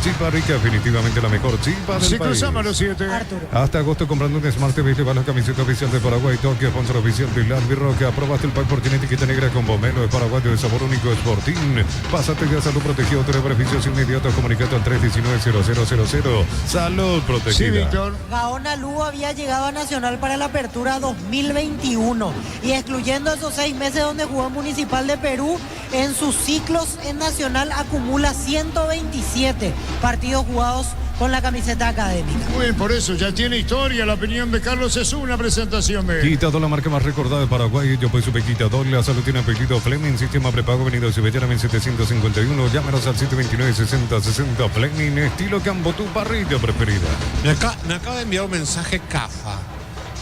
Chipa Rica, definitivamente la mejor chipa del Si país. cruzamos los 7. Hasta agosto comprando un Smart TV, lleva la camiseta oficial de Paraguay, Tokio, sponsor oficial de Larvi Roca. Aprobaste el pack por tiene etiqueta negra con pomelo de paraguayo de sabor único, Sporting. Pásate ya, salud protegido, te beneficio servicios inmediatos, comunicando al 319-0000. Salud protegida. Sí, Víctor. Gaona Lugo había llegado a Nacional para la apertura 2021 y excluyendo esos 6 meses donde jugó en Municipal de Perú, en sus ciclos en Nacional acumula 127 partidos jugados con la camiseta académica. Muy bien, por eso ya tiene historia. La opinión de Carlos es una presentación de... Quitador, la marca más recordada de Paraguay. Yo pues supe Quitador. La salud tiene apellido Fleming. Sistema prepago venido de Cibellera 1751. Llámenos al 729-6060. Fleming, estilo Campo, tu parrilla preferida. Me acaba de enviar un mensaje Cafa.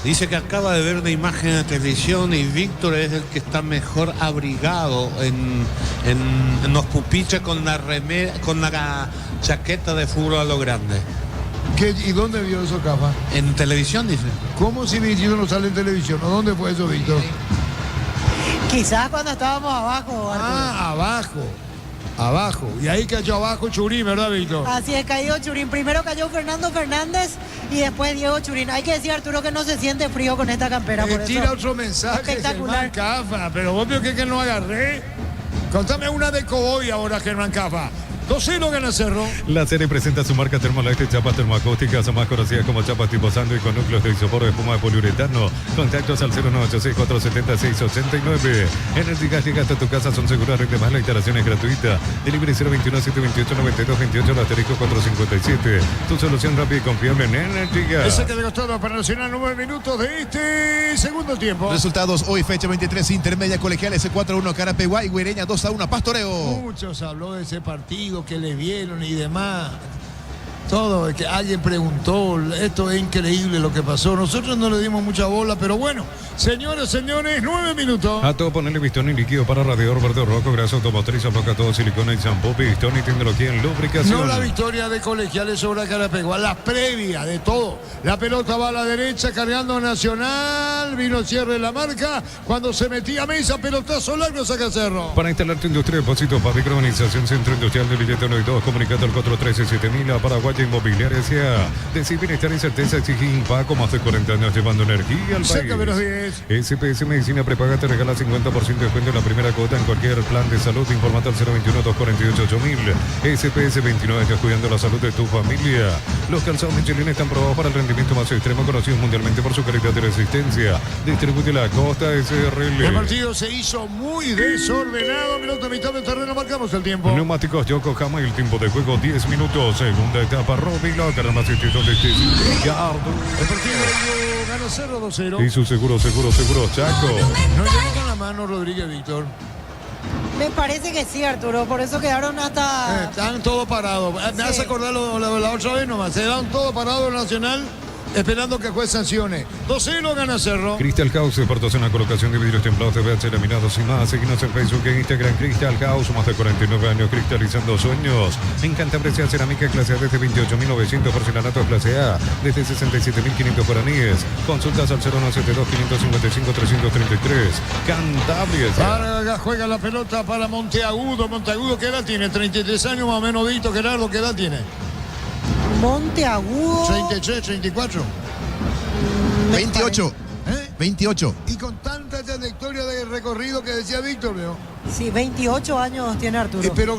Dice que acaba de ver una imagen en la televisión y Víctor es el que está mejor abrigado en los pupiches con la remera, con la chaqueta de fútbol a lo grande. ¿Y dónde vio eso, Cafa? En televisión, dice. ¿Cómo si Víctor no sale en televisión? ¿O dónde fue eso, Víctor? Quizás cuando estábamos abajo, Arturo. Abajo. Y ahí cayó abajo Churín, ¿verdad, Víctor? Así es, cayó Churín. Primero cayó Fernando Fernández y después Diego Churín. Hay que decir, Arturo, que no se siente frío con esta campera. Por Tira eso. otro mensaje. Espectacular. Germán Cafa, pero vos vio que no agarré. Contame una de Coboy ahora, Germán Cafa. 2-0 gana Cerro. La serie presenta su marca Thermolite, chapas termoacústicas, más conocidas como chapas tipo sándwich con núcleos de isopor de espuma de poliuretano. Contactos al 0986-470-689. Energy Gas llega hasta tu casa, son seguras, rinde más, la instalación es gratuita. Delivery 021-728-9228, asterisco 457. Tu solución rápida y confiable en Energy Gas. Ese que le costó para Nacional 9 minutos de este segundo tiempo. Resultados hoy, fecha 23, Intermedia Colegiales 4-1, Carapeguá y Guireña 2-1, Pastoreo. Muchos habló de ese partido que le vieron y demás. Todo, que alguien preguntó, esto es increíble lo que pasó. Nosotros no le dimos mucha bola, pero bueno, señores, 9 minutos. A todo ponerle pistón y líquido para radiador verde rojo, grasa automotriz, aplica todo silicona y shampoo, pistón y tecnología en lubricación. No la victoria de Colegiales sobre Carapeguá, la previa de todo. La pelota va a la derecha, cargando Nacional, vino cierre de la marca, cuando se metía Mesa, pelotazo largo, saca Cerro. Para instalar tu industria de depósitos, Fabrica Urbanización Centro Industrial de Billete 1 y 2, comunicando al 413-7000 a Paraguay Inmobiliaria S.A. Decir bienestar y certeza exige Impaco, más de 40 años llevando energía al Cerca de los país. SPS Medicina Prepaga te regala 50% de descuento en la primera cuota en cualquier plan de salud. Informate al 021-248-8000. SPS 29 años cuidando la salud de tu familia. Los calzados Michelin están probados para el rendimiento más extremo, conocidos mundialmente por su calidad y resistencia. Distribuye la Costa SRL. El partido se hizo muy desordenado. Minuto mitad del terreno, marcamos el tiempo. Neumáticos Yokohama, el tiempo de juego 10 minutos. Segunda etapa, Robilo, más institución de Ricardo. El partido ganó 0-2-0. Y su seguro, Chaco. No llegó con la mano Rodríguez, Víctor. Me parece que sí, Arturo, por eso quedaron hasta... Están todos parados. Me hace acordar la otra vez nomás. Se dan todos parados en Nacional, esperando que el juez sancione. 2-0 gana Cerro. Crystal House, expertos en la colocación de vidrios templados de VH laminados y más. Seguinos en Facebook e Instagram. Crystal House, más de 49 años cristalizando sueños. En Cantabria, cerámica clase A desde 28.900, porcelanato clase A desde 67.500 guaraníes. Consultas al 0172-555-333. Cantabria. Vargas juega la pelota para Monteagudo. Monteagudo, ¿qué edad tiene? 33 años más o menos, Víctor. Gerardo, ¿qué edad tiene? Monteagudo. 33, 34. 28. 28. Y con tanta trayectoria de recorrido que decía Víctor, ¿veo? Sí, 28 años tiene Arturo. Pero,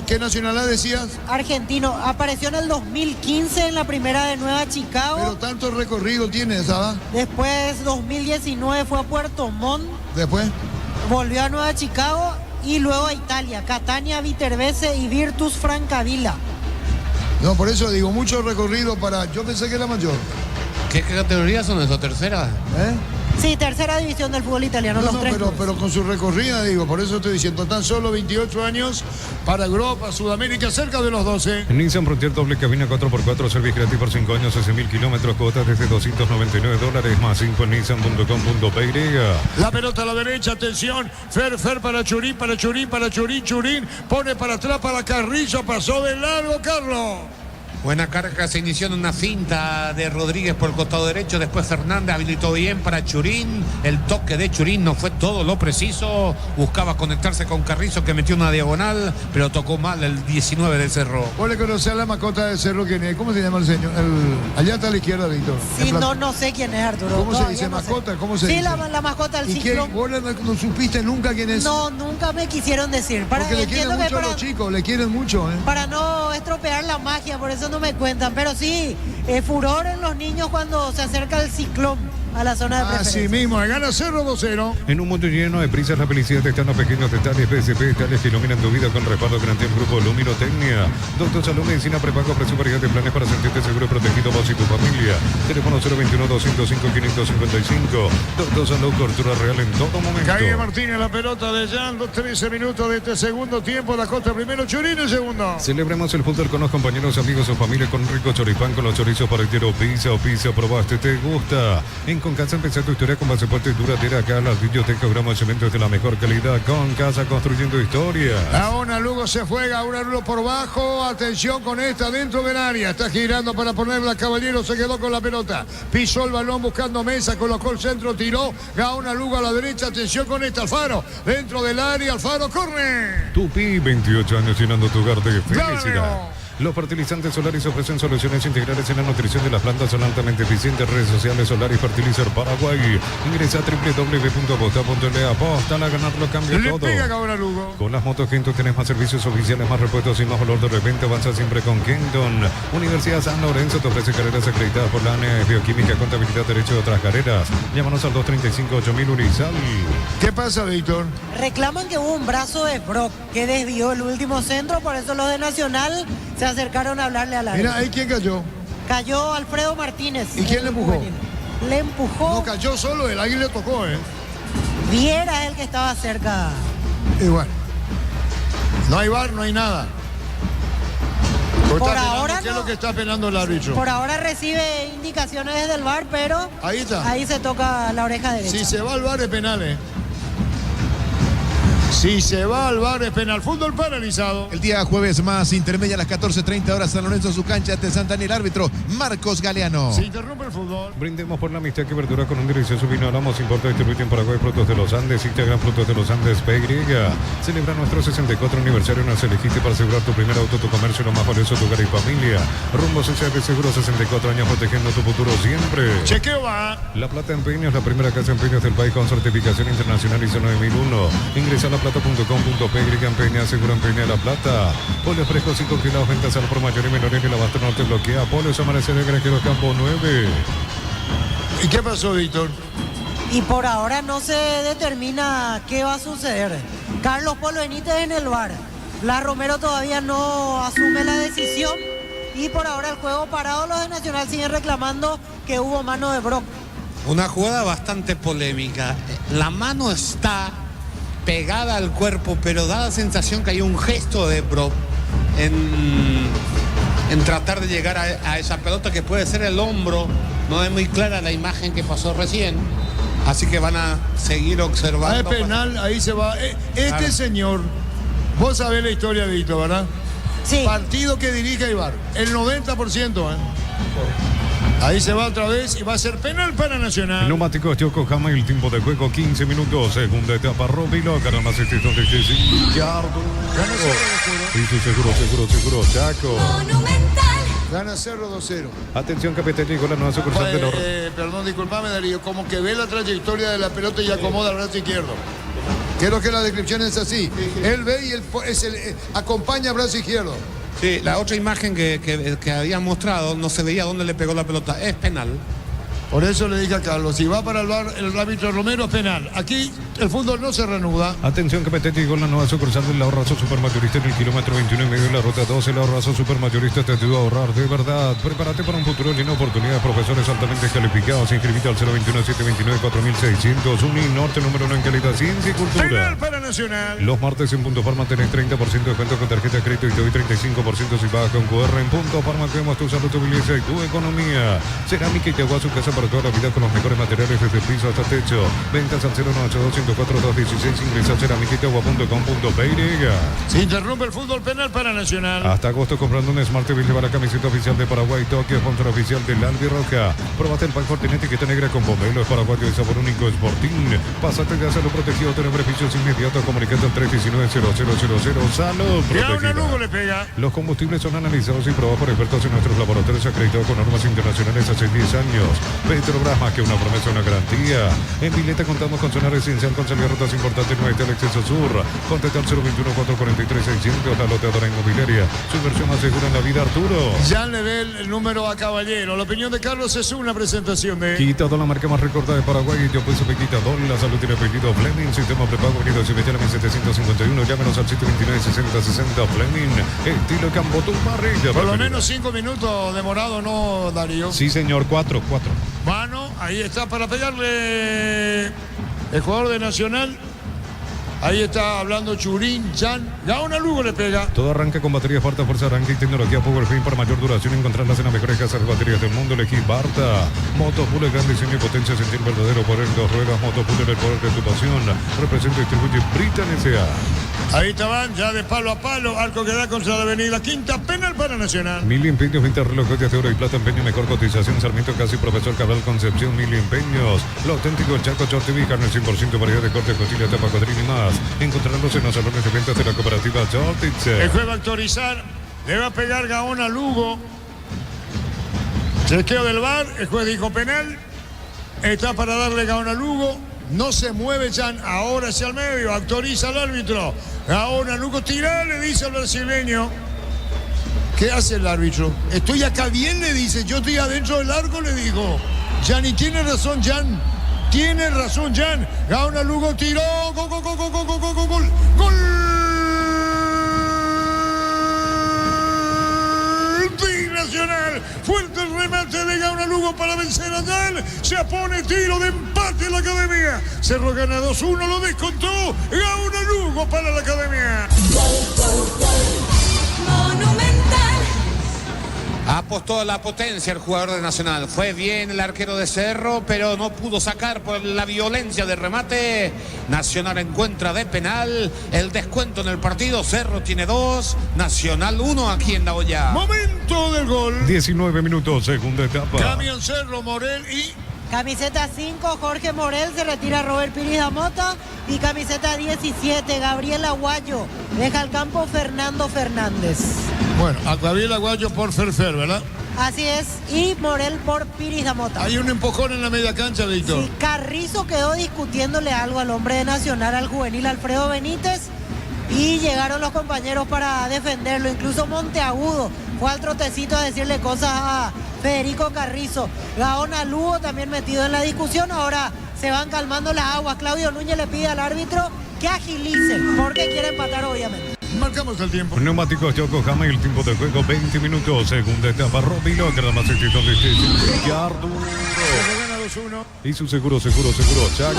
¿qué nacionalidad decías? Argentino. Apareció en el 2015 en la primera de Nueva Chicago. Pero tanto recorrido tiene, ¿sabes? Después, 2019 fue a Puerto Montt. Después volvió a Nueva Chicago y luego a Italia. Catania, Viterbese y Virtus Francavilla. No, por eso digo, mucho recorrido para... Yo pensé que era mayor. ¿Qué categorías son eso? ¿Tercera? Sí, tercera división del fútbol italiano, los tres. Pero con su recorrida, digo, por eso estoy diciendo, tan solo 28 años para Europa, Sudamérica, cerca de los 12. Nissan Frontier doble cabina 4x4, servicio gratis por 5 años, 11.000 kilómetros, cuotas desde $299, más 5 en nissan.com.py. La pelota a la derecha, atención, Fer para Churín, Churín, pone para atrás para Carrillo, pasó de largo, Carlos. Buena carga, se inició en una finta de Rodríguez por el costado derecho, después Fernández habilitó bien para Churín, el toque de Churín no fue todo lo preciso, buscaba conectarse con Carrizo que metió una diagonal, pero tocó mal el 19 del Cerro. ¿Vos le conocés a la mascota del Cerro quién es? ¿Cómo se llama el señor? Allá está a la izquierda, Víctor. Sí, no sé quién es, Arturo. ¿Cómo se dice? ¿Mascota? Sé. ¿Cómo se dice? dice? Sí, la mascota del ¿Y ciclo. vos no supiste nunca quién es? No, nunca me quisieron decir. Porque le quieren mucho a los chicos, le quieren mucho, ¿eh? Para no estropear la magia, por eso no me cuentan. Pero sí, furor en los niños cuando se acerca el ciclón a la zona de preferencia. Así mismo, gana Cerro 2-0. En un mundo lleno de prisas, la felicidad está en los pequeños detalles. PSP, detalles que iluminan tu vida con respaldo garantía el grupo Luminotecnia. Doctor Salud Medicina Prepago ofrece variedad de planes para sentirte seguro y protegido vos y tu familia. Teléfono 021-205-555. Doctor Salud, cobertura real en todo momento. Calle Martínez, la pelota de Jan, 13 minutos de este segundo tiempo. La Costa primero, Churín el segundo. Celebremos el fútbol con los compañeros, amigos o familia con un rico choripán con los chorizos paretero. Pizza o pizza, probaste, te gusta. En Concasa empezar tu historia con pasaporte duradera. Acá las bibliotecas, gramos de cementos de la mejor calidad. Concasa construyendo historia. Ahora Lugo se juega, una Lugo por bajo. Atención con esta dentro del área. Está girando para ponerla. Caballero se quedó con la pelota. Pisó el balón buscando Mesa. Colocó el centro, tiró. Gaona Lugo a la derecha. Atención con esta. Alfaro dentro del área. Alfaro corre. Tupi, 28 años llenando tu hogar de felicidad. Claro. Los fertilizantes Solaris ofrecen soluciones integrales en la nutrición de las plantas, son altamente eficientes. Redes sociales Solaris Fertilizer Paraguay. Ingresa a www.aposta.le. Aposta a ganar lo cambia Le todo. pega ahora Lugo. Con las motos Kenton tenés más servicios oficiales, más repuestos y más valor de repente. Avanza siempre con Kenton. Universidad San Lorenzo te ofrece carreras acreditadas por la ANES, Bioquímica, Contabilidad, Derecho y otras carreras. Llámanos al 235-8000 Urizal. ¿Qué pasa, Víctor? Reclaman que hubo un brazo de Brock que desvió el último centro, por eso los de Nacional se acercaron a hablarle a la. Mira, ¿ahí quién cayó? Cayó Alfredo Martínez. ¿Y quién le empujó? Juvenil. Le empujó. No cayó solo, el águila le tocó, ¿eh? Viera el que estaba cerca. Y bueno, no hay VAR, no hay nada. Por ahora ¿Qué es no. lo que está penando el árbitro? Por ahora recibe indicaciones desde el VAR, pero ahí está. Ahí se toca la oreja derecha. Si se va al VAR es penal, ¿eh? Si se va al VAR es penal. Fútbol paralizado. El día jueves más intermedia a las 14:30 horas San Lorenzo, su cancha ante Santana, el árbitro Marcos Galeano. Se interrumpe el fútbol. Brindemos por la amistad que verdura con un delicioso vino. Hablamos, importa y distribuye en Paraguay Frutos de los Andes. Instagram Frutos de los Andes PY. Celebra nuestro 64 aniversario. Nos elegiste para asegurar tu primer auto, tu comercio, lo más valioso, tu hogar y familia. Rumbo CCP Seguro, 64 años protegiendo tu futuro siempre. Chequeo va. La Plata Empeños, la primera casa de empeños del país con certificación internacional ISO 9001. Ingresa a laplata.com.py, Empeña, Seguro Empeña de La Plata. Pollo fresco 5 kilos, ventas al por mayor y menor en el abasto norte bloquea. Pollos Amanecer de Granjero Campo 9. ¿Y qué pasó, Víctor? Y por ahora no se determina qué va a suceder. Carlos Polo Benítez en el VAR. Blas Romero todavía no asume la decisión. Y por ahora el juego parado, los de Nacional siguen reclamando que hubo mano de Brock. Una jugada bastante polémica. La mano está pegada al cuerpo, pero da la sensación que hay un gesto de Brock en tratar de llegar a esa pelota que puede ser el hombro. No es muy clara la imagen que pasó recién. Así que van a seguir observando. Es penal, ahí se va. Este señor, vos sabés la historia de Víctor, ¿verdad? Sí. Partido que dirige Ibar, el 90%, ¿eh? Ahí se va otra vez y va a ser penal para Nacional. Neumáticos Yokohama, el tiempo de juego 15 minutos. Segunda etapa, Robilo. Ganan las instituciones de Ricardo. Dice seguro, Chaco. Gana Cerro 2-0. Atención, capitán, llegó la nueva sucursal de los... Perdón, disculpame, Darío. Como que ve la trayectoria de la pelota y acomoda el brazo izquierdo. Creo que la descripción es así. Él ve y acompaña el brazo izquierdo. Sí, la otra imagen que había mostrado no se veía dónde le pegó la pelota. Es penal. Por eso le dije a Carlos, si va para el VAR, el árbitro Romero es penal. Aquí el fútbol no se reanuda. Atención, que llegó la nueva sucursal del ahorrazo supermayorista en el kilómetro 21 y medio de la ruta 12. El ahorrazo supermayorista te ayuda a ahorrar de verdad. Prepárate para un futuro lleno de oportunidades. Profesores altamente calificados. Inscribite al 021-729-4600. Uninorte, número 1 en calidad, ciencia y cultura. Penal para Nacional. Los martes en Punto Farma tenés 30% de descuento con tarjeta de crédito y te doy 35% si pagas con QR. En Punto Farma cuidamos tu salud, tu belleza y tu economía. Cerámica y te agua su casa para toda la vida con los mejores materiales desde piso hasta techo. Ventas al 092-104-216. Ingresa a ceramiquitagua.com.py. Se interrumpe el fútbol penal para Nacional. Hasta agosto comprando un Smart TV lleva la camiseta oficial de Paraguay Tokio, sponsor oficial del Albirroja. Probate el pan Fortinet etiqueta negra con pomelo, es paraguayo de sabor único, Sporting. Pásate de hacerlo protegido, tener beneficios inmediatos, comunicando al 319-0000. Salud protegida. Lugo le pega. Los combustibles son analizados y probados por expertos en nuestros laboratorios acreditados con normas internacionales hace 10 años. Petrobras, más que una promesa, una garantía. En Vileta contamos con zona residencial con salida rutas importantes, no está el exceso sur. Contacta al 021-443-600, la loteadora inmobiliaria. Su inversión más segura en la vida, Arturo. Ya le dé el número a Caballero. La opinión de Carlos es una presentación de Quitador, la marca más recordada de Paraguay. Yo pues Quitador, la salud tiene apellido Fleming, sistema prepago venido de Civital 751. Llámenos al 729-6060 Fleming. Estilo Campo Tumbarrilla. Por lo menos 5 minutos demorado, ¿no, Darío? Sí, señor, 4. Mano, ahí está para pegarle el jugador de Nacional. Ahí está hablando Churín, Chan. Gaona Lugo le pega. Todo arranca con baterías Barta, fuerza, arranque y tecnología Powerfin para mayor duración. Encontrarlas en las mejores casas de baterías del mundo. Elegí Barta. Motopool, gran diseño y potencia. Sentir verdadero poder en 2 ruedas. Motopool, el poder de tu pasión. Representa y distribuye Britan S.A. Ahí estaban, ya de palo a palo. Arco que da contra la avenida Quinta, penal para Nacional. 1000 empeños, 20 relojes de oro y plata, empeño, mejor cotización. Sarmiento Casi, Profesor Cabral Concepción, 1000 empeños. Lo auténtico, el Chaco Short TV, carne 100%, variedad de corte, costilla, tapa, cuadrín y más. Encontrarlos en los salones de ventas de la cooperativa Shortitze. El juez va a autorizar, le va a pegar Gaona Lugo. Chequeo del VAR, el juez dijo penal. Está para darle Gaona Lugo. No se mueve Jan, ahora hacia el medio, autoriza al árbitro. Gaona Lugo, tira, le dice al brasileño. ¿Qué hace el árbitro? Estoy acá bien, le dice. Yo estoy adentro del arco, le dijo. Jan, y tiene razón Jan. Tiene razón Jan. Gaona Lugo tiró. Gol, gol, gol, gol, gol, gol, gol, gol. Gol. Nacional, fuerte el remate de Gaona Lugo para vencer a Dal. Se pone tiro de empate en la academia. Cerro gana 2-1, lo descontó. Gaona Lugo para la academia. Monumental. Apostó a la potencia el jugador de Nacional. Fue bien el arquero de Cerro, pero no pudo sacar por la violencia del remate. Nacional encuentra de penal el descuento en el partido. Cerro tiene 2, Nacional 1 aquí en La Hoya. Momento del gol. 19 minutos, segunda etapa. Camión Cerro, Morel y... Camiseta 5, Jorge Morel, se retira Robert Piris Damota. Y camiseta 17, Gabriel Aguayo. Deja el campo Fernando Fernández. Bueno, a Gabriel Aguayo por Ferfer, ¿verdad? Así es, y Morel por Piris Damota. Hay un empujón en la media cancha, Víctor. Sí, Carrizo quedó discutiéndole algo al hombre de Nacional, al juvenil Alfredo Benítez. Y llegaron los compañeros para defenderlo, incluso Monteagudo fue al trotecito a decirle cosas a Federico Carrizo. Gaona Lugo también metido en la discusión, ahora se van calmando las aguas. Claudio Núñez le pide al árbitro que agilice, porque quiere empatar obviamente. Marcamos el tiempo. Neumáticos Yokohama y el tiempo de juego 20 minutos, segunda etapa. Robilo, que nada más éxito de este Arturo. Y su seguro, Chaco.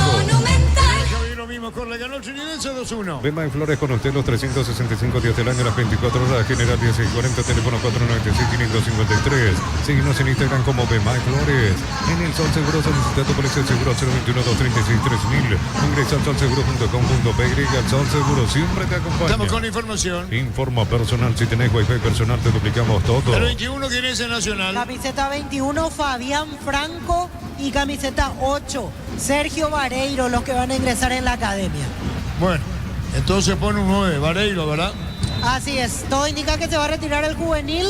Lo mismo con le ganó el Trinidad 2-1. Bema y Flores con usted los 365 días del año, las 24 horas. General 1640, teléfono 496-553. Síguenos en Instagram como Bema y Flores. En el Sol Seguro solicita tu póliza de seguro 021-236-3000. Ingresa al solseguro.com.py. El Sol Seguro siempre te acompaña. Estamos con información. Informa personal. Si tenés wifi personal, te duplicamos todo. El 21, ¿quién es el Nacional? Camiseta 21, Fabián Franco. Y camiseta 8, Sergio Vareiro, los que van a ingresar en la academia. Bueno, entonces pone un 9, Vareiro, ¿verdad? Así es, todo indica que se va a retirar el juvenil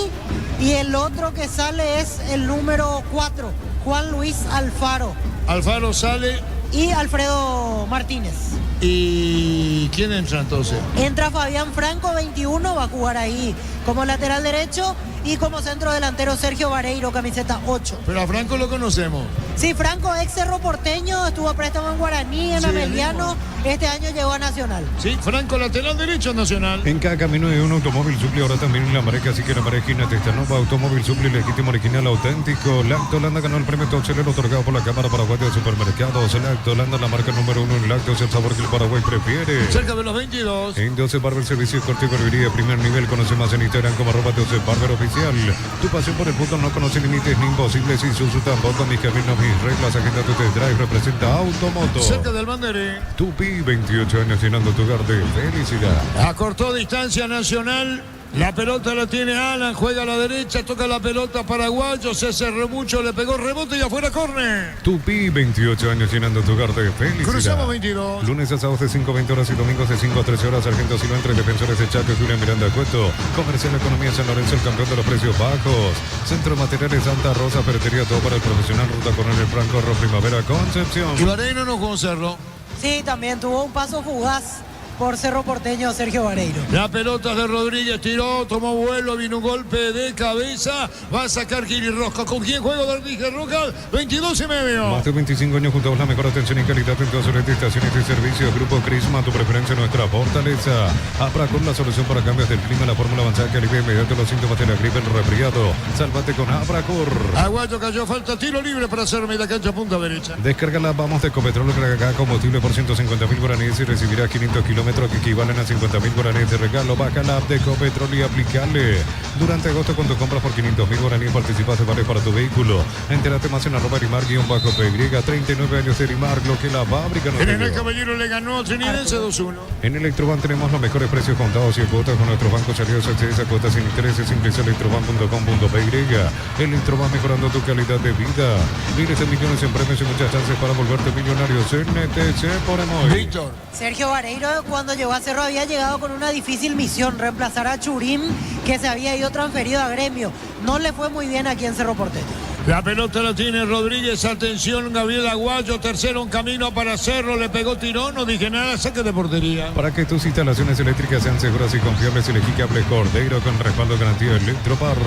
y el otro que sale es el número 4, Juan Luis Alfaro. Alfaro sale. Y Alfredo Martínez. ¿Y quién entra entonces? Entra Fabián Franco, 21, va a jugar ahí como lateral derecho. Y como centro delantero Sergio Vareiro, camiseta 8. Pero a Franco lo conocemos. Sí, Franco, ex Cerro Porteño, estuvo a préstamo en Guaraní, en Ameliano. Este año llegó a Nacional. Sí, Franco, lateral derecho Nacional. En cada camino hay un automóvil Supli, ahora también en la marca, así que la marca Testanova, automóvil Supli, legítimo, original, auténtico. Lacto Holanda ganó el premio Toncelero otorgado por la Cámara Paraguaya de Supermercados. Lacto Holanda, la marca número 1 en lácteos, el sabor que el Paraguay prefiere. Cerca de los 22. En 12 Barber Servicio, corte y barbería, primer nivel. Conoce más en Instagram como @12 Barber Oficial. Comercial. Tu pasión por el fútbol no conoce límites ni imposibles. Y Isuzu tampoco. Mis caminos, mis reglas. Agenda tu test drive. Representa Automoto. Cerca del Banderín. Tupi, 28 años llenando tu hogar de felicidad. Acortó distancia Nacional. La pelota la tiene Alan, juega a la derecha, toca la pelota Paraguayo, se cerró mucho, le pegó rebote y afuera córner. Tupi, 28 años llenando tu hogar de felicidad. Cruzamos 22. Lunes a sábados de 5 a 20 horas y domingos de 5 a 13 horas. Sargento Silva entre Defensores de Chaco, Julián Miranda Cueto. Comercial Economía San Lorenzo, el campeón de los precios bajos. Centro de Materiales Santa Rosa, Ferretería, todo para el profesional. Ruta Coronel Franco, Primavera, Concepción. Y Vareiro no jugó Cerro. Sí, también tuvo un paso fugaz por Cerro Porteño, Sergio Vareiro. La pelota de Rodríguez, tiró, tomó vuelo, vino un golpe de cabeza, va a sacar Kiri Rojas. ¿Con quién juega Rodríguez Rojas? 22 y medio. Más de 25 años juntos, la mejor atención y calidad en todas sus estaciones y servicios. Grupo Crisma, tu preferencia, nuestra fortaleza. Abracor, la solución para cambios del clima, la fórmula avanzada que alivia inmediato los síntomas de la gripe, el resfriado. Sálvate con Abracor. Aguayo cayó, falta tiro libre para hacer media cancha punta derecha. Descárgala, vamos de Ecopetrol, carga combustible por 150.000 guaraníes y recibirá 500 kilómetros que equivalen a 50.000 guaraníes de regalo. Baja la app de Ecopetrol y aplicale. Durante agosto, cuando compras por 500.000 guaraníes, participas de vales para tu vehículo. Entérate más en @Rimar_PY. 39 años de Rimar, lo que la fábrica no En el Caballero le ganó a Trinidad 2-1. En Electroban tenemos los mejores precios contados y en cuotas con nuestros bancos aliados. Accedes a cuotas sin intereses. Ingresa a electroban.com.py. Electroban, mejorando tu calidad de vida. Miles de millones en premios y muchas chances para volverte millonario. NTC por Emoy. Víctor. Sergio Vareiro, cuando llegó a Cerro, había llegado con una difícil misión: reemplazar a Churín, que se había ido transferido a Gremio. No le fue muy bien aquí en Cerro Porteño. La pelota la tiene Rodríguez, atención, Gabriel Aguayo, tercero en camino para Cerro, le pegó tirón, no dije nada, saque de portería. Para que tus instalaciones eléctricas sean seguras y confiables, elegí cable Cordeiro con respaldo de garantía Electropar.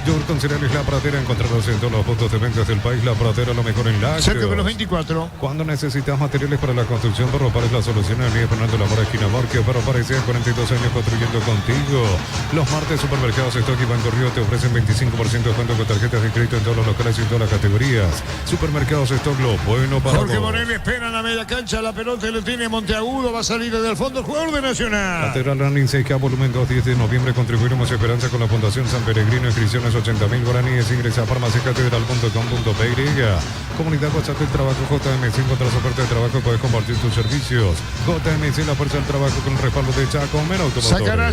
Yogur con cereales La Pradera, encontrarlos en todos los puntos de ventas del país. La Pradera, lo mejor en la cerca de los 24. Cuando necesitas materiales para la construcción, Ferropar es la solución. En el Fernando Lamora, esquina Borque. Ferropar es 42 años construyendo contigo. Los martes, Supermercados Stock y Banco Río te ofrecen 25% de descuento con tarjetas de crédito en todos los locales y en todas las categorías. Supermercados Stock, lo bueno para Jorge vos. Morel espera en la media cancha, la pelota le tiene Monteagudo, va a salir desde el fondo el jugador de Nacional. Catedral Running 6K, volumen 2, 10 de noviembre. Contribuiremos esperanza con la Fundación San Peregrino. Inscripciones 80.000 guaraníes. Ingresa a farmaciacatedral.com.py. Comunidad WhatsApp del Trabajo JMC. Encontrás oferta de trabajo, puedes compartir tus servicios. JMC, la fuerza del trabajo con el respaldo de Chaco.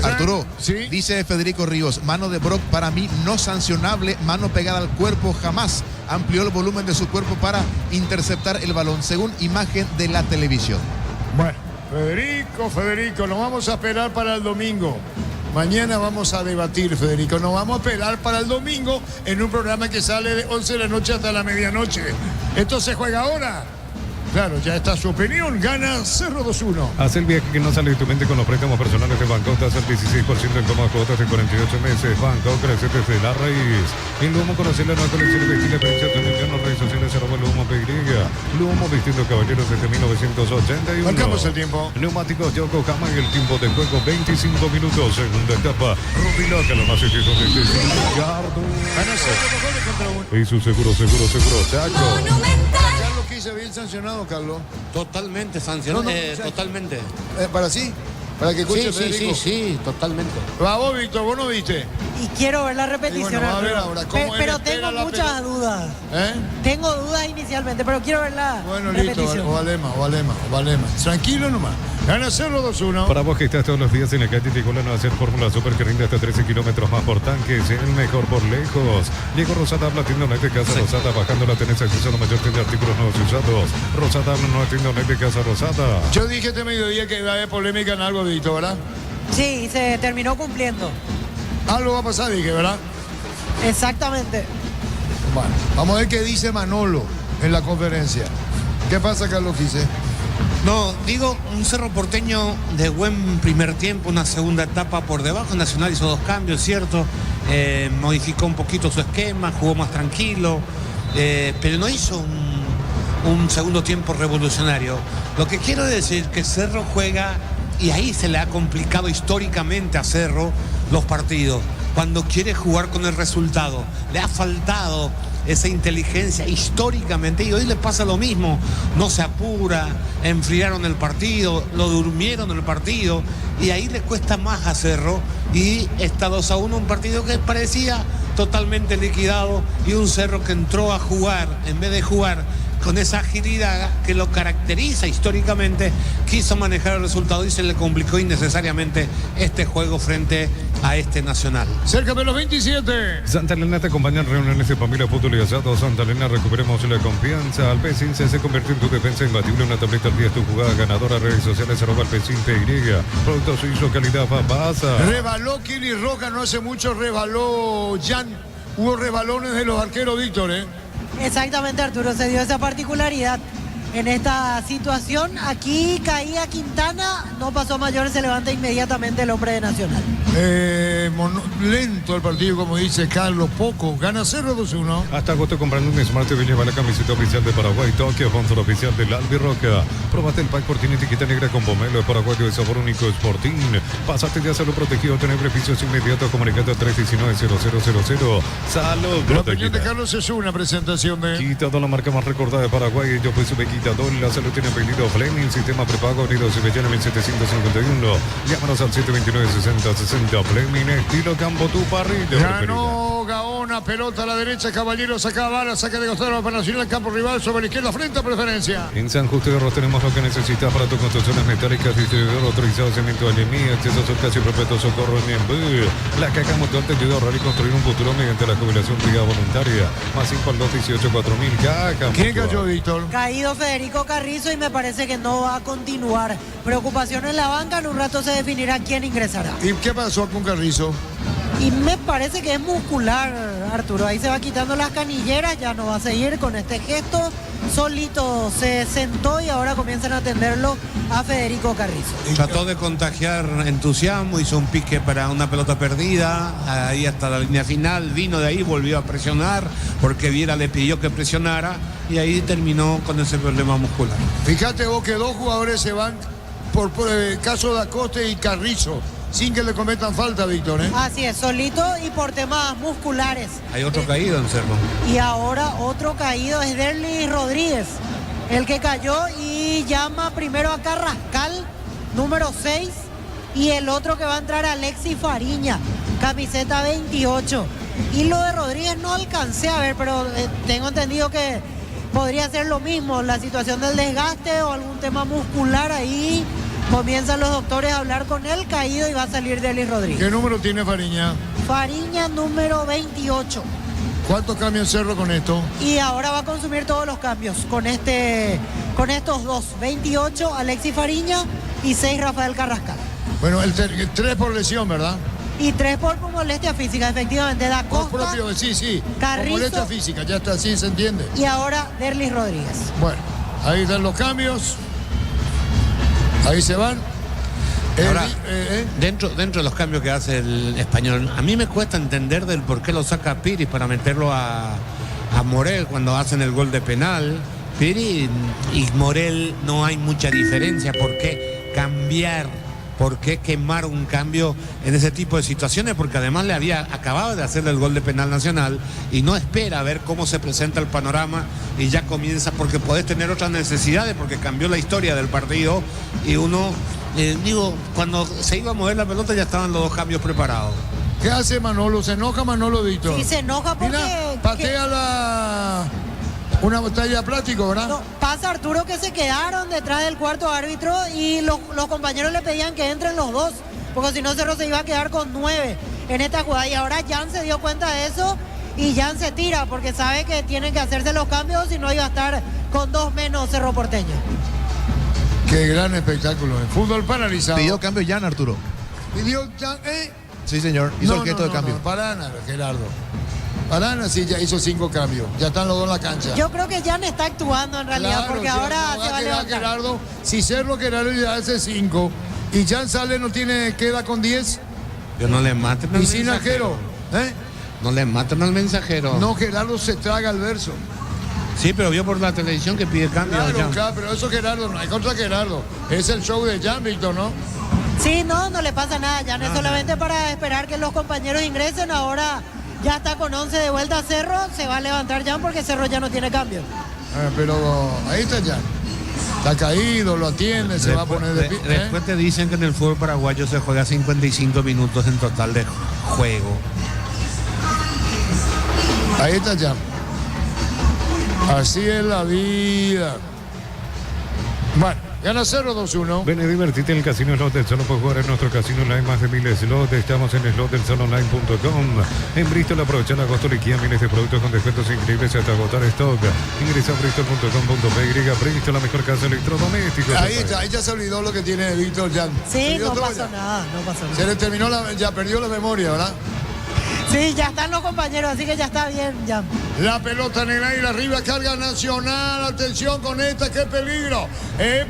Arturo, ¿sí? Dice Federico Ríos, mano de Brock para mí no sancionable, mano pegada al cuerpo jamás. Amplió el volumen de su cuerpo para interceptar el balón, según imagen de la televisión. Bueno, Federico, nos vamos a esperar para el domingo. Mañana vamos a debatir, Federico. Nos vamos a esperar para el domingo en un programa que sale de 11 de la noche hasta la medianoche. ¿Esto se juega ahora? Claro, ya está su opinión. Gana Cerro 2-1. Haz el viaje que no sale de tu mente con los préstamos personales de Banco. Tasa al 16% en cómodas cuotas de 48 meses. Banco, crece desde la raíz. En Lumo, conocer la nueva colección de Chile. Precio, atención, las redes sociales, @Lumo_PY. Lumo, vistiendo caballeros desde 1981. Marcamos el tiempo. Neumáticos Yokohama en el tiempo de juego, 25 minutos. Segunda etapa. Rubilaca, lo más exitoso de este Gardo. Y su seguro, Chaco. Carlos Quise bien sancionado, Carlos. Totalmente sancionado. Totalmente. ¿Para sí? Para que escuche Federico. Sí, totalmente. Va vos, Víctor, vos no viste. Y quiero ver la repetición. Bueno, va a ver ahora cómo pero tengo muchas dudas. ¿Eh? Tengo dudas inicialmente, pero quiero ver la repetición. Listo, Valema. Tranquilo nomás. Gana Cerro 2-1. Para vos que estás todos los días en la calle, llegó la nueva Fórmula Super que rinde hasta 13 kilómetros más por tanque. Es el mejor por lejos. Llegó Rosada, habla tienda online de Casa Rosada. Bajándola tenés acceso a la mayor tienda de artículos nuevos y usados. Rosada, habla nueva tienda online de Casa Rosada. Yo dije este mediodía que iba a haber polémica en algo, Víctor, ¿verdad? Sí, se terminó cumpliendo. Algo va a pasar, dije, ¿verdad? Exactamente. Bueno, vamos a ver qué dice Manolo en la conferencia. ¿Qué pasa, Carlos Quise? No, digo, un Cerro Porteño de buen primer tiempo, una segunda etapa por debajo. Nacional hizo 2 cambios, ¿cierto? Modificó un poquito su esquema, jugó más tranquilo, pero no hizo un segundo tiempo revolucionario. Lo que quiero decir que Cerro juega, y ahí se le ha complicado históricamente a Cerro los partidos, cuando quiere jugar con el resultado. Le ha faltado esa inteligencia históricamente, y hoy le pasa lo mismo, no se apura, enfriaron el partido, lo durmieron el partido, y ahí le cuesta más a Cerro, y está 2-1, un partido que parecía totalmente liquidado, y un Cerro que entró a jugar, en vez de jugar con esa agilidad que lo caracteriza históricamente, quiso manejar el resultado y se le complicó innecesariamente este juego frente a este Nacional. Cerca de los 27. Santa Elena te acompaña en reuniones de familia, fútbol y asado. Santa Elena, recuperemos la confianza. Alpecin se convierte en tu defensa imbatible. Una tableta al día es tu jugada ganadora. Redes sociales @Alpecin PY. Producto suizo, calidad Fabasa. Rebaló Kili Roca, no hace mucho rebaló Jan. Hubo rebalones de los arqueros, Víctor, ¿eh? Exactamente, Arturo, se dio esa particularidad en esta situación. Aquí caía Quintana, no pasó a mayores, se levanta inmediatamente el hombre de Nacional. Lento el partido, como dice Carlos, poco. Gana 0-2-1. Hasta agosto comprando un Smart TV, lleva la camiseta oficial de Paraguay, Tokio, sponsor oficial del Albirroca. Probaste el pack por tiene etiqueta negra con pomelo, es paraguayo de sabor único, Sporting. Pasaste de salud protegido, tener beneficios inmediatos, comunicate a 319-0000. Salud La opinión de protegida. Carlos es una presentación de... Quitado, la marca más recordada de Paraguay. Yo pues sube quitador. La salud tiene apellido Fleming. Sistema prepago unido Cibellana 1751. Llámanos al 729-6060. Fleming, estilo Campo tu parrilla. Ganó Gaona, pelota a la derecha, Caballero saca bala, saca de costado para Nacional, campo rival, sobre la izquierda, frente a preferencia. En San Justo de Arroz tenemos lo que necesitas para tus construcciones metálicas, distribuidor autorizado, cemento Alemí, acceso a casi perpetuo socorro en Niembú. La caja motor te ayuda a ahorrar y construir un futuro mediante la jubilación privada voluntaria. Más 5 al 218-4000. Caja. ¿Quién cayó, Víctor? Caído Federico Carrizo y me parece que no va a continuar. Preocupación en la banca, en un rato se definirá quién ingresará. ¿Y qué pasó con Carrizo? Y me parece que es muscular, Arturo. Ahí se va quitando las canilleras, ya no va a seguir con este gesto. Solito se sentó y ahora comienzan a atenderlo a Federico Carrizo. Trató de contagiar entusiasmo, hizo un pique para una pelota perdida, ahí hasta la línea final, vino de ahí, volvió a presionar, porque Viera le pidió que presionara, y ahí terminó con ese problema muscular. Fíjate vos que dos jugadores se van por el caso de Acosta y Carrizo, sin que le cometan falta, Víctor, ¿eh? Así es, solito y por temas musculares. Hay otro caído en Cerro. Y ahora otro caído es Derlis Rodríguez, el que cayó y llama primero a Carrascal, número 6, y el otro que va a entrar Alexis Fariña, camiseta 28. Y lo de Rodríguez no alcancé a ver, pero tengo entendido que podría ser lo mismo, la situación del desgaste o algún tema muscular ahí. Comienzan los doctores a hablar con el caído y va a salir Derlis Rodríguez. ¿Qué número tiene Fariña? Fariña número 28. ¿Cuántos cambios Cerro con esto? Y ahora va a consumir todos los cambios con estos dos. 28 Alexis Fariña y 6 Rafael Carrascal. Bueno, el 3 por lesión, ¿verdad? Y 3 por molestia física, efectivamente. Da Por Costa, propio, sí. Carrizo, por molestia física, ya está, así se entiende. y ahora Derlis Rodríguez. Bueno, ahí están los cambios. Ahí se van. Ahora, dentro de los cambios que hace el Español, a mí me cuesta entender del por qué lo saca Piri para meterlo a Morel cuando hacen el gol de penal. Piri y Morel no hay mucha diferencia. ¿Por qué cambiar? ¿Por qué quemar un cambio en ese tipo de situaciones? Porque además le había acabado de hacerle el gol de penal Nacional y no espera a ver cómo se presenta el panorama y ya comienza, porque podés tener otras necesidades, porque cambió la historia del partido y uno, cuando se iba a mover la pelota ya estaban los dos cambios preparados. ¿Qué hace Manolo? ¿Se enoja Manolo, Víctor? Sí, se enoja porque... Mira, patea una botella de plástico, ¿verdad? No, pasa Arturo que se quedaron detrás del cuarto árbitro y los compañeros le pedían que entren los dos, porque si no Cerro se iba a quedar con 9 en esta jugada. Y ahora Jan se dio cuenta de eso y Jan se tira porque sabe que tienen que hacerse los cambios, si no iba a estar con 2 menos Cerro Porteño. Qué gran espectáculo. El fútbol paralizado. Pidió cambio Jan, Arturo. ¿Pidió Jan? Sí, señor. Hizo el gesto de cambio. No, para nada, Gerardo. Arana sí ya hizo 5 cambios. Ya están los dos en la cancha. Yo creo que Jan está actuando en realidad, Claro, porque sí, ahora no se va a levantar. Gerardo, si Cerro Gerardo ya hace 5 y Jan sale, queda con 10. Pero no le maten al Y sin mensajero. arquero. No le maten al mensajero. No, Gerardo se traga el verso. Sí, pero vio por la televisión que pide cambio. Claro, pero eso Gerardo, no hay contra Gerardo. Es el show de Jan, Víctor, ¿no? Sí, no le pasa nada, Jan, es solamente para esperar que los compañeros ingresen. Ahora Ya está con 11 de vuelta a Cerro, se va a levantar Jan porque Cerro ya no tiene cambio. Pero ahí está Jan. Está caído, lo atiende, se va a poner de pie. Después te dicen que en el fútbol paraguayo se juega 55 minutos en total de juego. Ahí está Jan. Así es la vida. Bueno, gana 0-2-1. Ven y divertite en el Casino Slot del Sol. Puedes jugar en nuestro casino online más de 1000 slots. Estamos en slotdelsolonline.com. En Bristol aprovecha el agosto, liquida miles de productos con descuentos increíbles hasta agotar stock. Ingresa a bristol.com.py. Bristol, la mejor casa electrodoméstica. Ahí está, ahí ya se olvidó lo que tiene Víctor Jan. Sí, no pasó nada, no pasó nada. Se le terminó ya perdió la memoria, ¿verdad? Sí, ya están los compañeros, así que ya está bien, Jan. La pelota en el aire, arriba, carga Nacional. Atención con esta, qué peligro.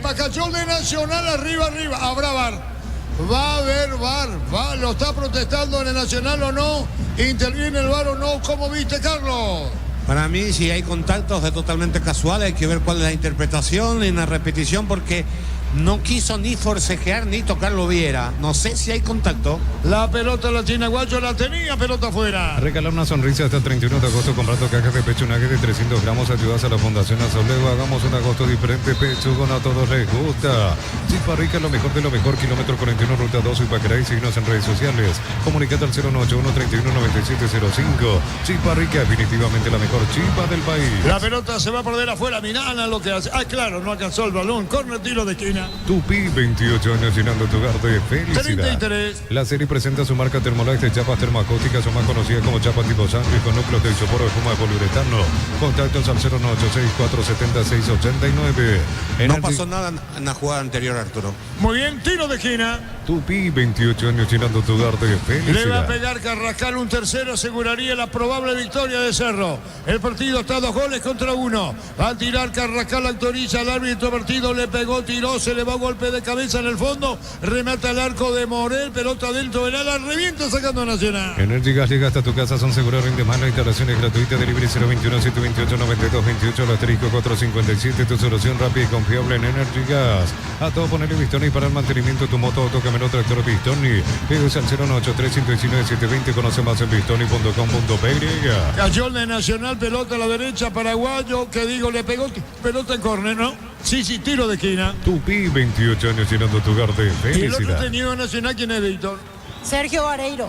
Pacachol de Nacional, arriba. Habrá VAR. Va a haber VAR. ¿Lo está protestando en el Nacional o no? ¿Interviene el VAR o no? ¿Cómo viste, Carlos? Para mí, si hay contactos es totalmente casual, hay que ver cuál es la interpretación en la repetición, porque no quiso ni forcejear ni tocarlo Viera. No sé si hay contacto. La pelota la tiene Guacho, la tenía, pelota afuera. Regalar una sonrisa hasta el 31 de agosto comprando cajas de pechunaje de 300 gramos. Ayudas a la Fundación Asolego. Hagamos un agosto diferente. Pechugon a todos les gusta. Chipa Rica, lo mejor de lo mejor. Kilómetro 41, ruta 2, Ipaqueray. Síguenos en redes sociales. Comunicate al 091-319705. Chipa Rica, definitivamente la mejor chipa del país. La pelota se va a perder afuera. Mirá lo que hace. Ah, claro, no alcanzó el balón. Corner, tiro de esquina. Tupi, 28 años llenando tu hogar de felicidad. 33. La serie presenta su marca Thermolax de chapas termoacústicas, o más conocidas como chapas tipo sándwich, con núcleos de isopor de espuma de poliuretano. Contactos al 0986470-689. No pasó nada en la jugada anterior, Arturo. Muy bien, tiro de esquina. Tupi, 28 años llenando tu hogar de felicidad. Le va a pegar Carrascal un tercero, aseguraría la probable victoria de Cerro. El partido está 2-1. Va a tirar Carrascal, autoriza al árbitro partido, le pegó, tiró, se le va golpe de cabeza en el fondo, remata el arco de Morel, pelota dentro del ala, revienta sacando Nacional. Energy Gas llega hasta tu casa, son seguros, rinde más, la instalación es gratuita, delivery 021-728-9228, el asterisco 457, tu solución rápida y confiable en Energy Gas. A todo ponerle Pistoni para el mantenimiento de tu moto, auto, camioneta, tractor Pistoni. Pedidos al 093-119-720, conoce más en pistoni.com.py. Cayó el de Nacional, pelota a la derecha, paraguayo, que digo, le pegó, pelota en córner, ¿no? Sí, tiro de esquina. Tupi, 28 años llenando tu hogar de felicidad. Y el otro teñido Nacional, ¿quién es, Víctor? Sergio Vareiro.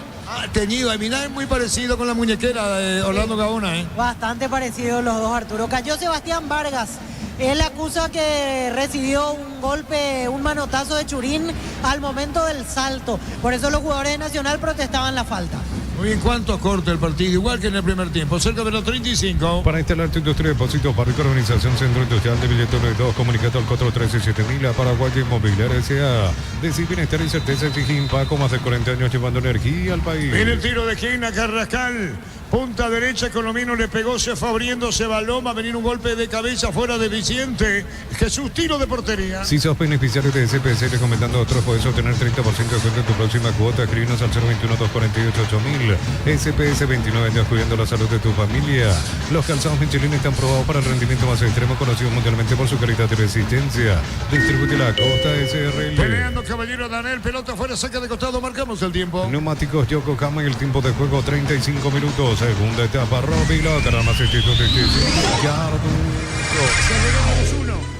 Teñido, mirá, es muy parecido con la muñequera de Orlando Gaona, ¿eh? Bastante parecidos los dos, Arturo. Cayó Sebastián Vargas. Él acusa que recibió un golpe, un manotazo de Churín al momento del salto. Por eso los jugadores de Nacional protestaban la falta. Muy bien, ¿cuánto corta el partido? Igual que en el primer tiempo, cerca de los 35. Para instalar tu industria de depósitos, para organización Centro Industrial de Billetones 2, comunicado al 413-7000 a Paraguay Inmobiliaria S.A. Decir bienestar y certeza exige Impaco, más de 40 años llevando energía al país. Viene el tiro de esquina, Carrascal. Punta derecha, Colomino le pegó, se fue abriendo, se baló, va a venir un golpe de cabeza fuera de Vicente. Jesús, tiro de portería. Si sos beneficiario de SPC, recomendando a otros, podés obtener 30% de descuento en tu próxima cuota. Escríbenos al 021-248-8000. SPS, 29 años cuidando la salud de tu familia. Los calzados Michelin están probados para el rendimiento más extremo, conocido mundialmente por su calidad y resistencia. Distribuye la Costa SRL. Peleando Caballero Danel, pelota fuera, saca de costado, marcamos el tiempo. Neumáticos Yokohama y el tiempo de juego 35 minutos. Segunda etapa, Robilo, más institutos de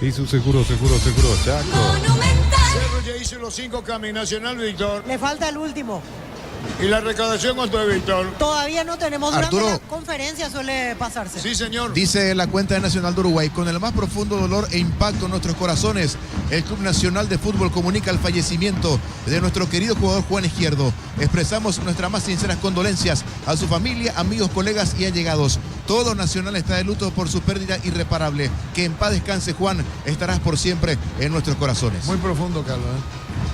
y su seguro, Chaco. Cerro ya hizo los 5 cambios. Nacional, Víctor. Le falta el último. ¿Y la recaudación cuánto es, Víctor? Todavía no tenemos. Durante Arturo, la conferencia suele pasarse. Sí, señor. Dice la cuenta de Nacional de Uruguay: con el más profundo dolor e impacto en nuestros corazones, el Club Nacional de Fútbol comunica el fallecimiento de nuestro querido jugador Juan Izquierdo. Expresamos nuestras más sinceras condolencias a su familia, amigos, colegas y allegados. Todo Nacional está de luto por su pérdida irreparable. Que en paz descanse, Juan. Estarás por siempre en nuestros corazones. Muy profundo, Carlos.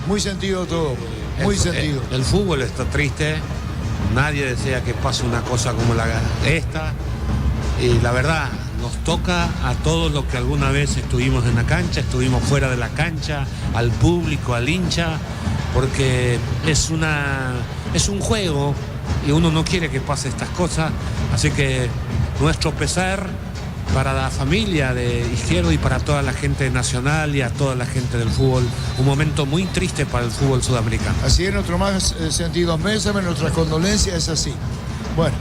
Muy sentido todo. Muy sentido. El fútbol está triste. Nadie desea que pase una cosa como esta. Y la verdad, nos toca a todos los que alguna vez estuvimos en la cancha, estuvimos fuera de la cancha, al público, al hincha, porque es un juego y uno no quiere que pase estas cosas. Así que nuestro pesar para la familia de Izquierdo y para toda la gente nacional y a toda la gente del fútbol. Un momento muy triste para el fútbol sudamericano. Así es, nuestro más sentido pésame, nuestras condolencias, es así. Bueno,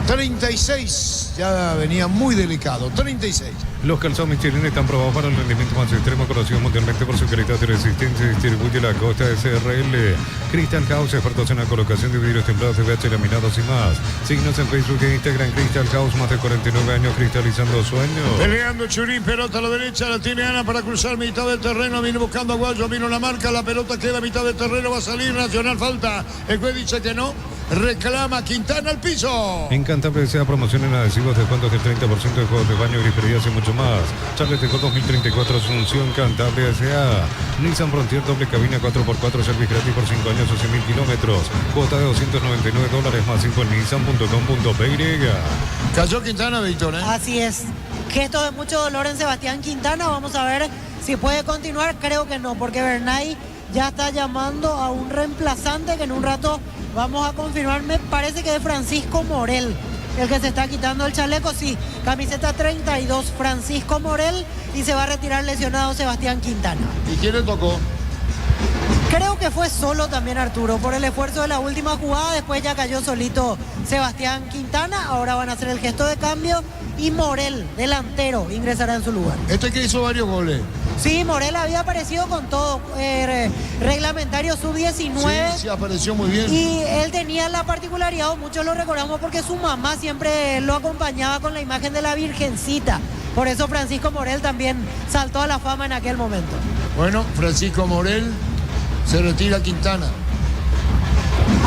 36, ya venía muy delicado, 36. Los calzados Michelin están probados para el rendimiento más extremo, conocido mundialmente por su calidad y resistencia. Distribuye la Costa SRL. Crystal House, expertos en la colocación de vidrios templados, CBH, laminados y más. Síguenos en Facebook e Instagram. Crystal House, más de 49 años cristalizando sueños. Peleando Churín, pelota a la derecha, la tiene Ana para cruzar mitad del terreno, viene buscando a Guayo, vino la marca, la pelota queda a mitad del terreno, va a salir Nacional, falta. El juez dice que no, reclama Quintana al piso. En Cantabria sea promoción en adhesivos, descuentos del 30% de juegos de baño, griferías y mucho más. Charles Tejó 2034, Asunción, Cantabria S.A. Nissan Frontier, doble cabina 4x4, servicio gratis por 5 años o 100.000 kilómetros. Cuota de $299 más info en nissan.com.py. Cayó Quintana, Víctor, ¿eh? Así es. Gesto de mucho dolor en Sebastián Quintana. Vamos a ver si puede continuar. Creo que no, porque Bernay ya está llamando a un reemplazante que en un rato vamos a confirmar. Me parece que es Francisco Morel el que se está quitando el chaleco. Sí, camiseta 32, Francisco Morel, y se va a retirar lesionado Sebastián Quintana. ¿Y quién le tocó? Creo que fue solo también Arturo, por el esfuerzo de la última jugada. Después ya cayó solito Sebastián Quintana. Ahora van a hacer el gesto de cambio y Morel, delantero, ingresará en su lugar. Este que hizo varios goles. Sí, Morel había aparecido con todo, reglamentario sub-19. Sí, apareció muy bien. Y él tenía la particularidad, o muchos lo recordamos, porque su mamá siempre lo acompañaba con la imagen de la Virgencita. Por eso Francisco Morel también saltó a la fama en aquel momento. Bueno, Francisco Morel, se retira Quintana.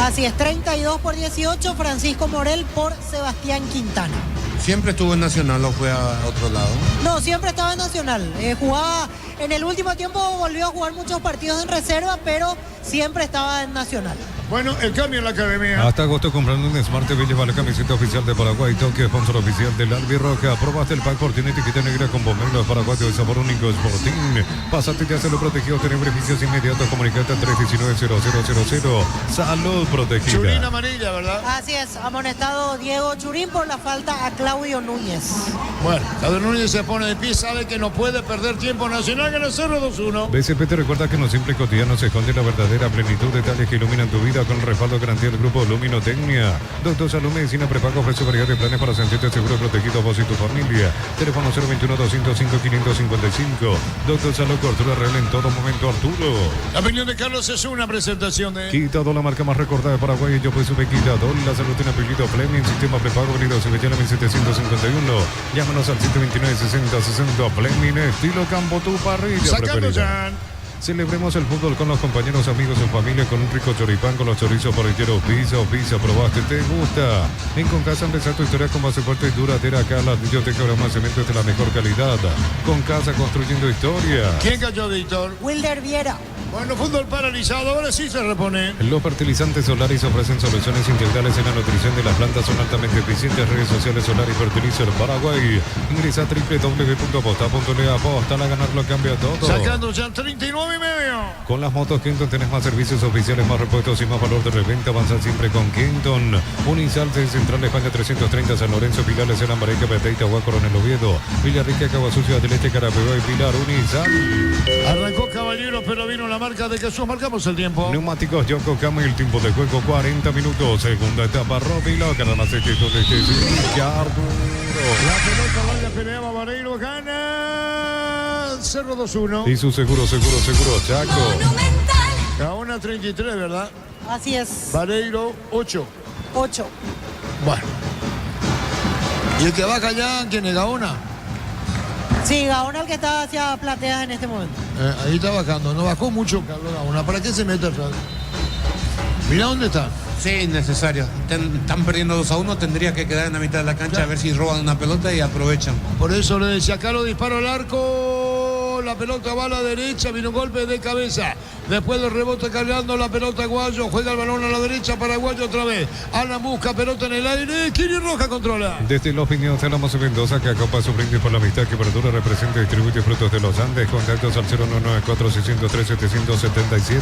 Así es, 32-18, Francisco Morel por Sebastián Quintana. ¿Siempre estuvo en Nacional o fue a otro lado? No, siempre estaba en Nacional. Jugaba, en el último tiempo volvió a jugar muchos partidos en reserva, pero siempre estaba en Nacional. Bueno, el cambio en la academia. Hasta agosto comprando un Smart TV lleva la camiseta oficial de Paraguay, Toque, sponsor oficial del Albirroja. Probaste el pack por tiene etiqueta negra con pomelos paraguayo de sabor único Sporting. Pásate ya se lo protegido, tener beneficios inmediatos. Comunicate al 319-0000. Salud protegida. Churín amarilla, ¿verdad? Así es, amonestado Diego Churín por la falta a Claudio Núñez. Bueno, Claudio Núñez se pone de pie, sabe que no puede perder tiempo. Nacional gana 0-2-1. BCP te recuerda que en lo simple y cotidiano se esconde la verdadera plenitud de detalles que iluminan tu vida. Con el respaldo garantía del grupo Luminotecnia. Doctor Salud Medicina Prepago ofrece variedad de planes para sentirte seguro y protegido vos y tu familia. Teléfono 021-205-555. Doctor Salud, cobertura real en todo momento, Arturo. La opinión de Carlos es una presentación de Quitado, la marca más recordada de Paraguay. Yo pues sube Quitado. La salud tiene apellido Fleming. Sistema prepago venido Sevillana 1751. Llámanos al 729-6060. Fleming, estilo campo, tu parrilla sacando preferida. ya. Celebremos el fútbol con los compañeros, amigos o familia con un rico choripán con los chorizos parrilleros. Pizza, probaste, ¿te gusta? En Concasa empezar tu historia con base fuerte y duradera. Acá la biblioteca Brahma Cemento es de la mejor calidad. Concasa construyendo historia. ¿Quién cayó, Víctor? Wilder Viera. Bueno, fútbol paralizado, ahora sí se repone. Los fertilizantes Solaris ofrecen soluciones integrales en la nutrición de las plantas, son altamente eficientes. Redes sociales Solaris Fertilizer Paraguay. Ingresa a www.aposta.le. Aposta a ganar lo cambia todo. Sacando ya 39,5. Con las motos Kenton tenés más servicios oficiales, más repuestos y más valor de reventa. Avanza siempre con Kenton. Unisalce Central España 330, San Lorenzo, Pilares, Eran, Bareca, Peteita, Coronel Oviedo, Villarrica, Caguasucio, Adelete, Carapeó y Pilar. Unisal. Arrancó Caballero, pero vino la marca de Jesús. Marcamos el tiempo. Neumáticos Yokohama y el tiempo de juego 40 minutos. Segunda etapa, Robilo, cada más éxito de Arturo. La pelota vaya, peleaba Vareiro, gana 0-2-1. Y su seguro, Chaco. Gaona 33, ¿verdad? Así es. Vareiro 8. 8. Bueno. ¿Y el que baja allá, quién es, Gaona? Sí, Gaona el que está hacia Plateas en este momento. Ahí está bajando, no bajó mucho Carlos Gaona. ¿Para qué se mete atrás? Mira dónde está. Sí, necesario. Están perdiendo 2-1, tendría que quedar en la mitad de la cancha a ver si roban una pelota y aprovechan. Por eso le decía, Carlos disparo al arco, la pelota va a la derecha, vino un golpe de cabeza. Después del rebote cargando la pelota Guayo, juega el balón a la derecha para Guayo otra vez. Ana busca pelota en el aire, Kiri Roja controla. Desde Los Piñones, Alamos en Mendoza, que acopa su brindis por la amistad que Verdura representa y distribuye frutos de los Andes. Contactos al 099-4-603-777.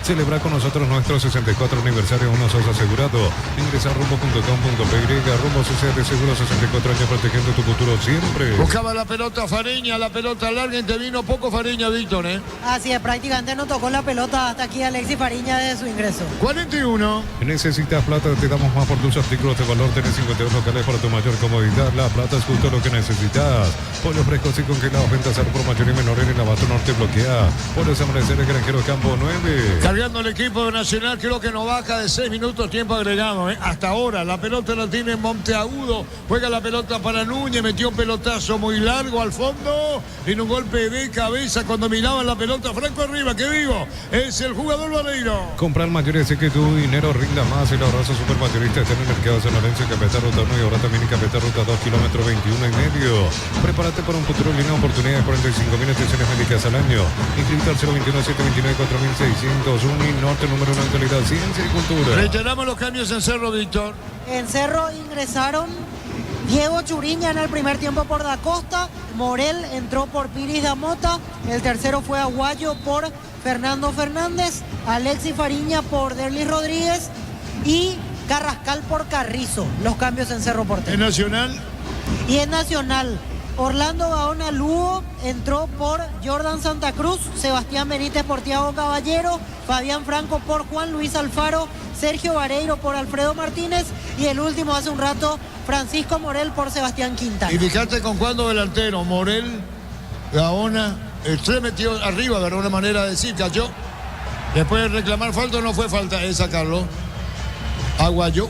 Celebra con nosotros nuestro 64 aniversario, uno sos asegurado. Ingresa a rumbo.com.py. Rumbo Social de Seguro, 64 años protegiendo tu futuro siempre. Buscaba la pelota Fariña, la pelota larga, intervino poco Fariña, Víctor, Así es, prácticamente no tocó tocó la pelota hasta aquí Alexis Fariña desde su ingreso. 41. Necesitas plata, te damos más por tus artículos de valor. Tenés 52 locales para tu mayor comodidad. La plata es justo lo que necesitas. Pollos frescos y congelados, ventas al por mayor y menor en el Abasto Norte bloquea. Pollos Amaneceres, Granjero Campo 9. Cargando el equipo de Nacional, creo que no baja de 6 minutos tiempo agregado. Hasta ahora, la pelota la tiene Monteagudo. Juega la pelota para Núñez, metió un pelotazo muy largo al fondo. Vino un golpe de cabeza cuando miraba la pelota. Franco arriba, ¿qué digo? Es el jugador Vareiro. Comprar mayores sé que tu dinero rinda más. El abrazo super mayorista está en el mercado San Lorenzo, Capital Ruta 1 y ahora también en Capital Ruta 2, kilómetro 21 y medio. Prepárate para un futuro lleno de oportunidades de 45.000 atenciones médicas al año. Inscrito al 021-729-4600. Norte, número 1 en actualidad, ciencia y cultura. Reiteramos los cambios en Cerro, Víctor. En Cerro ingresaron Diego Churiña en el primer tiempo por Da Costa, Morel entró por Piris da Mota, el tercero fue Aguayo por Fernando Fernández, Alexis Fariña por Derlis Rodríguez y Carrascal por Carrizo. Los cambios en Cerro Porteño. En Nacional. Y en Nacional, Orlando Gaona Lugo entró por Jordan Santa Cruz, Sebastián Benítez por Thiago Caballero, Fabián Franco por Juan Luis Alfaro, Sergio Vareiro por Alfredo Martínez y el último hace un rato, Francisco Morel por Sebastián Quintana. Y fíjate con cuándo delantero, Morel, Gaona, el 3 metió arriba, de alguna manera de decir, cayó. Después de reclamar falta, no fue falta, es sacarlo. Aguayo.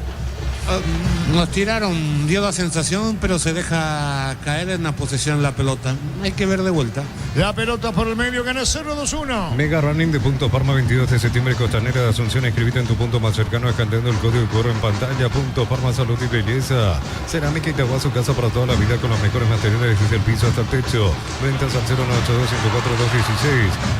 Nos tiraron, dio la sensación, pero se deja caer en la posesión la pelota. Hay que ver de vuelta. La pelota por el medio, gana 0-2-1. Mega Running de Punto Parma, 22 de septiembre, Costanera de Asunción. Escribite en tu punto más cercano, escaneando el código de cuero en pantalla. Punto Parma, salud y belleza. Cerámica y Itaguá, su casa para toda la vida con los mejores materiales desde el piso hasta el techo. Ventas al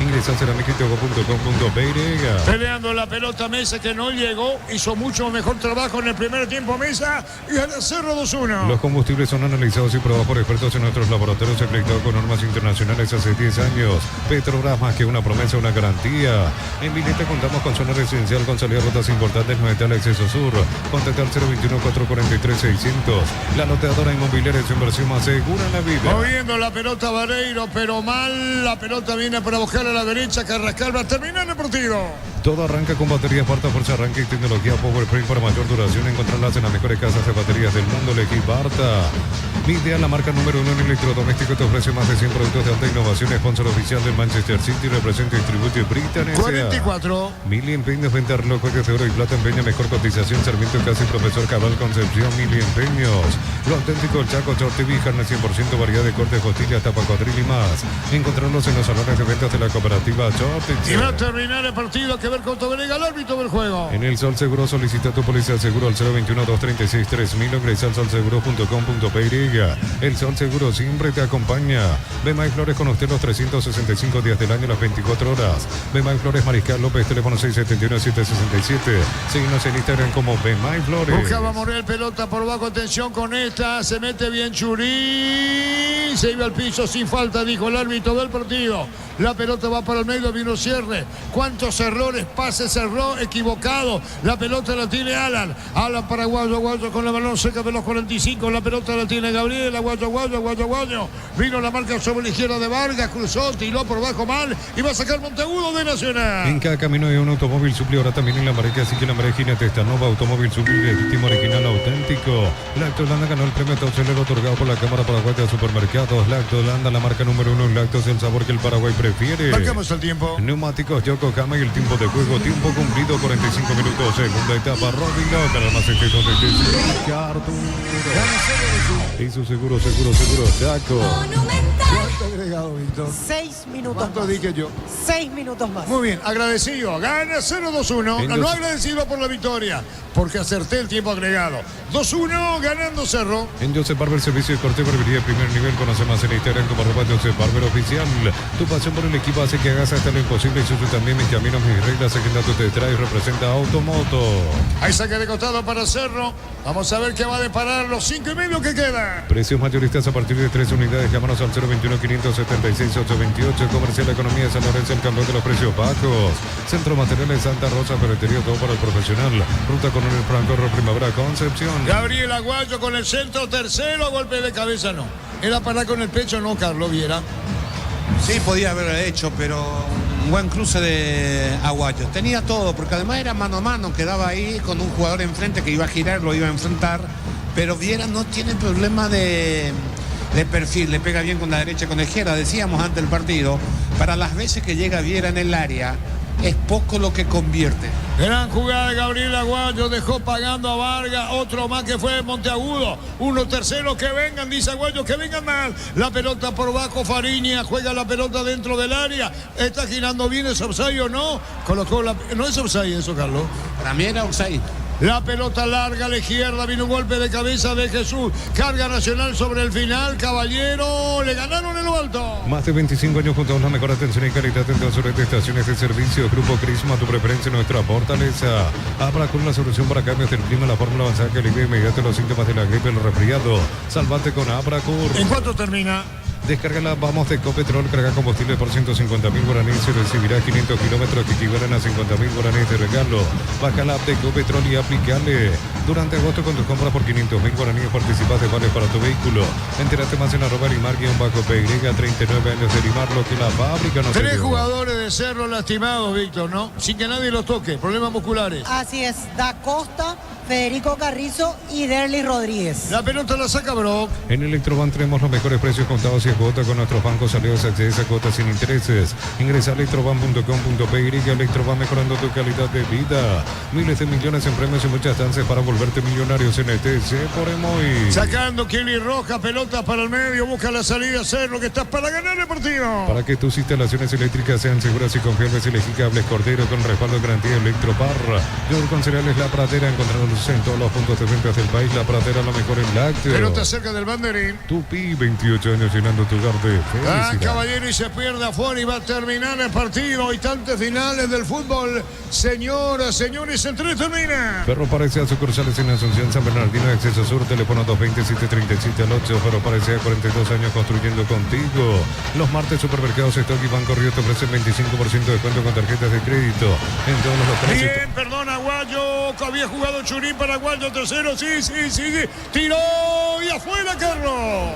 0982-104-216. Ingresa a cerámicaitaguá.com.py. Peleando la pelota Mesa, que no llegó, hizo mucho mejor trabajo en el primer tiempo Mesa y gana 0-2-1. Los combustibles son analizados y probados por expertos en nuestros laboratorios acreditados con normas internacionales hace 10 años. Petrobras, más que una promesa, una garantía. En Vineta contamos con zona residencial con salida a rutas importantes, no está el acceso sur. Contacta al 021-443-600. La loteadora inmobiliaria es su inversión más segura en la vida. Moviendo la pelota Vareiro, pero mal. La pelota viene para buscar a la derecha. Carrascal va a terminar el partido. Todo arranca con baterías Barta, fuerza, arranque y tecnología Power Frame para mayor duración. Encontrarlas en las mejores casas de baterías del mundo. Elegí Barta. Midea, la marca número 1 en electrodoméstico, te ofrece más de 100 productos de alta innovación. Sponsor oficial del Manchester City, representa y distribuye Britannia. 44. Mili Empeños, venta reloj, joyas de oro y plata, empeña, mejor cotización, Sarmiento Casi, Profesor Cabal Concepción. Mili Empeños. Lo auténtico del Chaco, Tortiví, carne 100%, variedad de cortes, costillas, tapa, cuadril y más. Encontrarlos en los salones de ventas de la cooperativa Chortich. Y va a terminar el partido, que ver cuánto agrega el árbitro del juego. En el Sol Seguro solicita tu póliza de seguro al 021-236-3000 o ingresa al solseguro.com.py. El Sol Seguro siempre te acompaña. Bemay Flores con usted los 365 días del año, las 24 horas. Bemay Flores Mariscal López, teléfono 671-767. Síguenos en Instagram como Bemay Flores. Buscaba Morel, pelota por bajo, atención con esta, se mete bien Churín, se iba al piso sin falta, dijo el árbitro del partido. La pelota va para el medio, vino cierre. ¿Cuántos errores, pases, cerró, equivocado? La pelota la tiene Alan para Aguayo, Aguayo con el balón cerca de los 45, la pelota la tiene Gabriel, Aguayo. Vino la marca sobre la izquierda de Vargas, cruzó, tiró por bajo mal y va a sacar Monteagudo de Nacional. En cada camino hay un automóvil Supli, ahora también en la Mareca, así que la Marequina Testanova, automóvil Supli, legítimo, original, auténtico. Lacto Holanda ganó el premio Taucelero otorgado por la Cámara Paraguaya de Supermercados. Lacto Holanda, la marca número 1 en lácteos, el sabor que el Paraguay prefiere. Marcamos el tiempo. Neumáticos Yokohama y el tiempo de juego, tiempo cumplido, 45 minutos, segunda etapa, Robin Loca, la más extenso de y su seguro, Chaco. ¿Cuánto agregado, Víctor? 6 minutos. ¿Cuánto más. dije yo? 6 minutos más. Muy bien, agradecido. Gana 0-2-1. No agradecido por la victoria, porque acerté el tiempo agregado. 2-1, ganando Cerro. En Joseph Barber, servicio de corte y barbería de primer nivel. Conoce más en Instagram como @Joseph Barber Oficial. Tu pasión por el equipo hace que hagas hasta lo imposible. Y yo también, mis caminos, mis reglas. Agenda tu te trae y representa Automoto. Ahí saque de costado para Cerro. Vamos a ver qué va a deparar los 5,5 que quedan. Precios mayoristas a partir de 3 unidades. Llámanos al 021-576-828. Comercial Economía de San Lorenzo, el campeón de los precios bajos. Centro Materiales Santa Rosa, ferretería, todo para el profesional. Ruta Coronel Franco, Primavera, Concepción. Gabriel Aguayo con el centro, tercero, golpe de cabeza no. Era para con el pecho, no, Carlos Viera. Sí, podía haberlo hecho, pero Un buen cruce de Aguayo. Tenía todo, porque además era mano a mano, quedaba ahí con un jugador enfrente que iba a girar, lo iba a enfrentar. Pero Viera no tiene problema de perfil, le pega bien con la derecha y con la izquierda. Decíamos antes del partido, para las veces que llega Viera en el área, es poco lo que convierte. Gran jugada de Gabriel Aguayo, dejó pagando a Vargas, otro más que fue Monteagudo, uno tercero, que vengan, dice Aguayo, que vengan más. La pelota por bajo, Fariña juega la pelota dentro del área, está girando bien, ¿es offside o no? Colocó la... No es offside eso, Carlos. Para mí era offside. La pelota larga a la izquierda, vino un golpe de cabeza de Jesús. Carga Nacional sobre el final, Caballero, le ganaron en lo alto. Más de 25 años junto a la mejor atención y calidad en todas las estaciones de servicio. Grupo Crisma, tu preferencia, nuestra fortaleza. Abra con la solución para cambios del clima, la fórmula avanzada que alivia inmediato los síntomas de la gripe, el resfriado. Salvate con Abracur. ¿En cuánto termina? Descárgala, vamos de Ecopetrol, carga combustible por 150.000 guaraníes y recibirá 500 kilómetros que equivalen a 50.000 guaraníes de regalo. Baja la app de Ecopetrol y aplicale. Durante agosto con tus compras por 500.000 guaraníes participas de vales para tu vehículo. Entérate más en @Limar_PY, 39 años de Limar, lo que la fábrica no Tres te dio. jugadores de Cerro lastimados, Víctor, ¿no? Sin que nadie los toque, problemas musculares. Así es, Da Costa, Federico Carrizo y Derlis Rodríguez. La pelota la saca Brock. En Electroban tenemos los mejores precios contados y a cuota con nuestros bancos aliados. Accedes a cuotas sin intereses. Ingresa a electroban.com.py. Electroban, mejorando tu calidad de vida. Miles de millones en premios y muchas chances para volverte millonarios en ETC por Emoy. Sacando Kelly Roja, pelota para el medio, busca la salida Cerro, que estás para ganar el partido. Para que tus instalaciones eléctricas sean seguras y confiables, elegí Cables Cordero con respaldo de garantía Electropar. Yogur con cereales La Pradera, encontrándolos en todos los puntos de venta del país. La Pradera, la mejor en lácteos. Pelota cerca del banderín. Tupi, 28 años llenando tu hogar de felicidad. Caballero, y se pierde afuera y va a terminar el partido. Instantes finales del fútbol. Señoras, señores, el 3 termina. Ferro Parecea, sucursales en Asunción, San Bernardino, Acceso Sur, teléfono 220-737-8. Ferro Parecea, 42 años construyendo contigo. Los martes, supermercados Stock y Banco Río te ofrecen 25% de descuento con tarjetas de crédito en todos los locales. Bien, perdón, Aguayo. Había jugado Churín para Aguayo, tercero. Sí. Tiró y afuera, Carlos.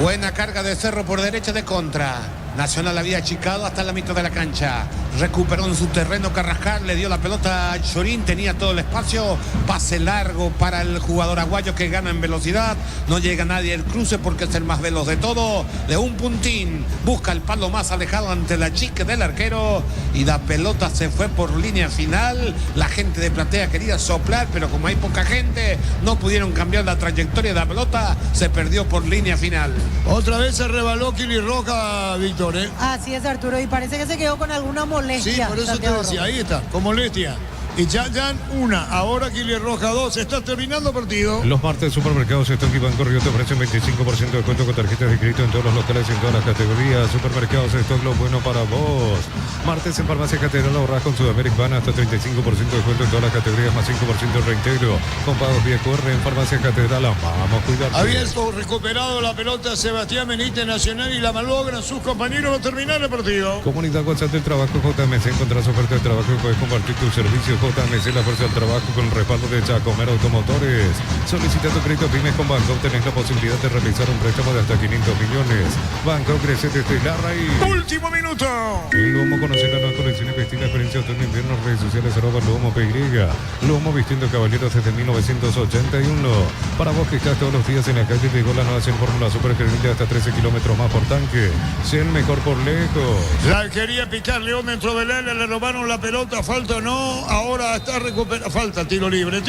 Buena carga de Cerro por derecha de contra. Nacional había achicado hasta la mitad de la cancha. Recuperó en su terreno Carrascal, le dio la pelota a Chorín, tenía todo el espacio. Pase largo para el jugador aguayo que gana en velocidad. No llega nadie al cruce porque es el más veloz de todo. De un puntín, busca el palo más alejado ante la chica del arquero. Y la pelota se fue por línea final. La gente de Platea quería soplar, pero como hay poca gente, no pudieron cambiar la trayectoria de la pelota. Se perdió por línea final. Otra vez se rebaló Kili Roja, Víctor. Así es, Arturo, y parece que se quedó con alguna molestia. Sí, por eso te Santiago decía, Rojas. ahí está, con molestia. Y ya una, ahora Kili Roja 2, está terminando el partido. Los martes, supermercados Stock y Banco Río te ofrecen 25% de descuento con tarjetas de crédito en todos los locales y en todas las categorías. Supermercados Stock, lo bueno para vos. Martes en Farmacia Catedral ahorrás con Sudamérica Van hasta 35% de descuento en todas las categorías, más 5% reintegro. Con pagos vía QR en Farmacia Catedral, vamos a cuidar. Había recuperado la pelota Sebastián Benítez Nacional y la malogran sus compañeros para terminar el partido. Comunidad WhatsApp del Trabajo JMC, encontrás ofertas de trabajo y puedes compartir tus servicios. JMC, la fuerza del trabajo con el respaldo de Chacomer Automotores. Solicita tu crédito pymes con Banco, tenés la posibilidad de realizar un préstamo de hasta 500 millones. Banco, crece desde la raíz. Último minuto. El Lomo, conocer las nuevas colecciones, vestir la experiencia otoño invierno, redes sociales @Lomo PY. Lomo vistiendo caballeros desde 1981. Para vos que estás todos los días en la calle, llegó la nueva Fórmula Super que rinde hasta 13 kilómetros más por tanque. Sea el mejor por lejos. La quería picar León dentro del área, le robaron la pelota, falta o no, ahora está recuperando, falta tiro libre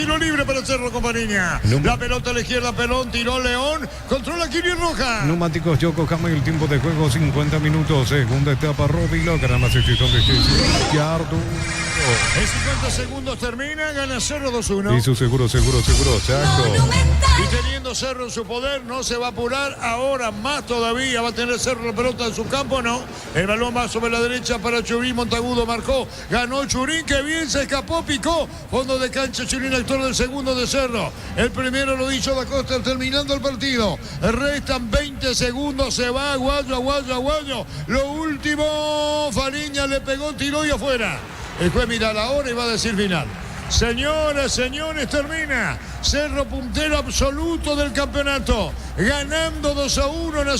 para Cerro Compariña. La pelota a la izquierda, Pelón, tiró León, controla Kili Roja. Neumáticos Yokohama y el tiempo de juego 50 minutos, segunda etapa, Roby Logra más exitoso de Yardo. En 50 segundos termina, gana Cerro 2-1. Y su seguro, Chaco. Y teniendo Cerro en su poder, no se va a apurar, ahora más todavía va a tener Cerro la pelota en su campo, no. El balón va sobre la derecha para Churín, Montagudo marcó, ganó Churín, que bien se escapó, picó, fondo de cancha Churín, actor del segundo de Cerro. El primero lo hizo Da Costa terminando el partido. Restan 20 segundos, se va Aguayo. Lo último, Fariña le pegó, tiró y afuera. El juez mira la hora y va a decir final. Señoras, señores, termina. Cerro puntero absoluto del campeonato. Ganando 2-1.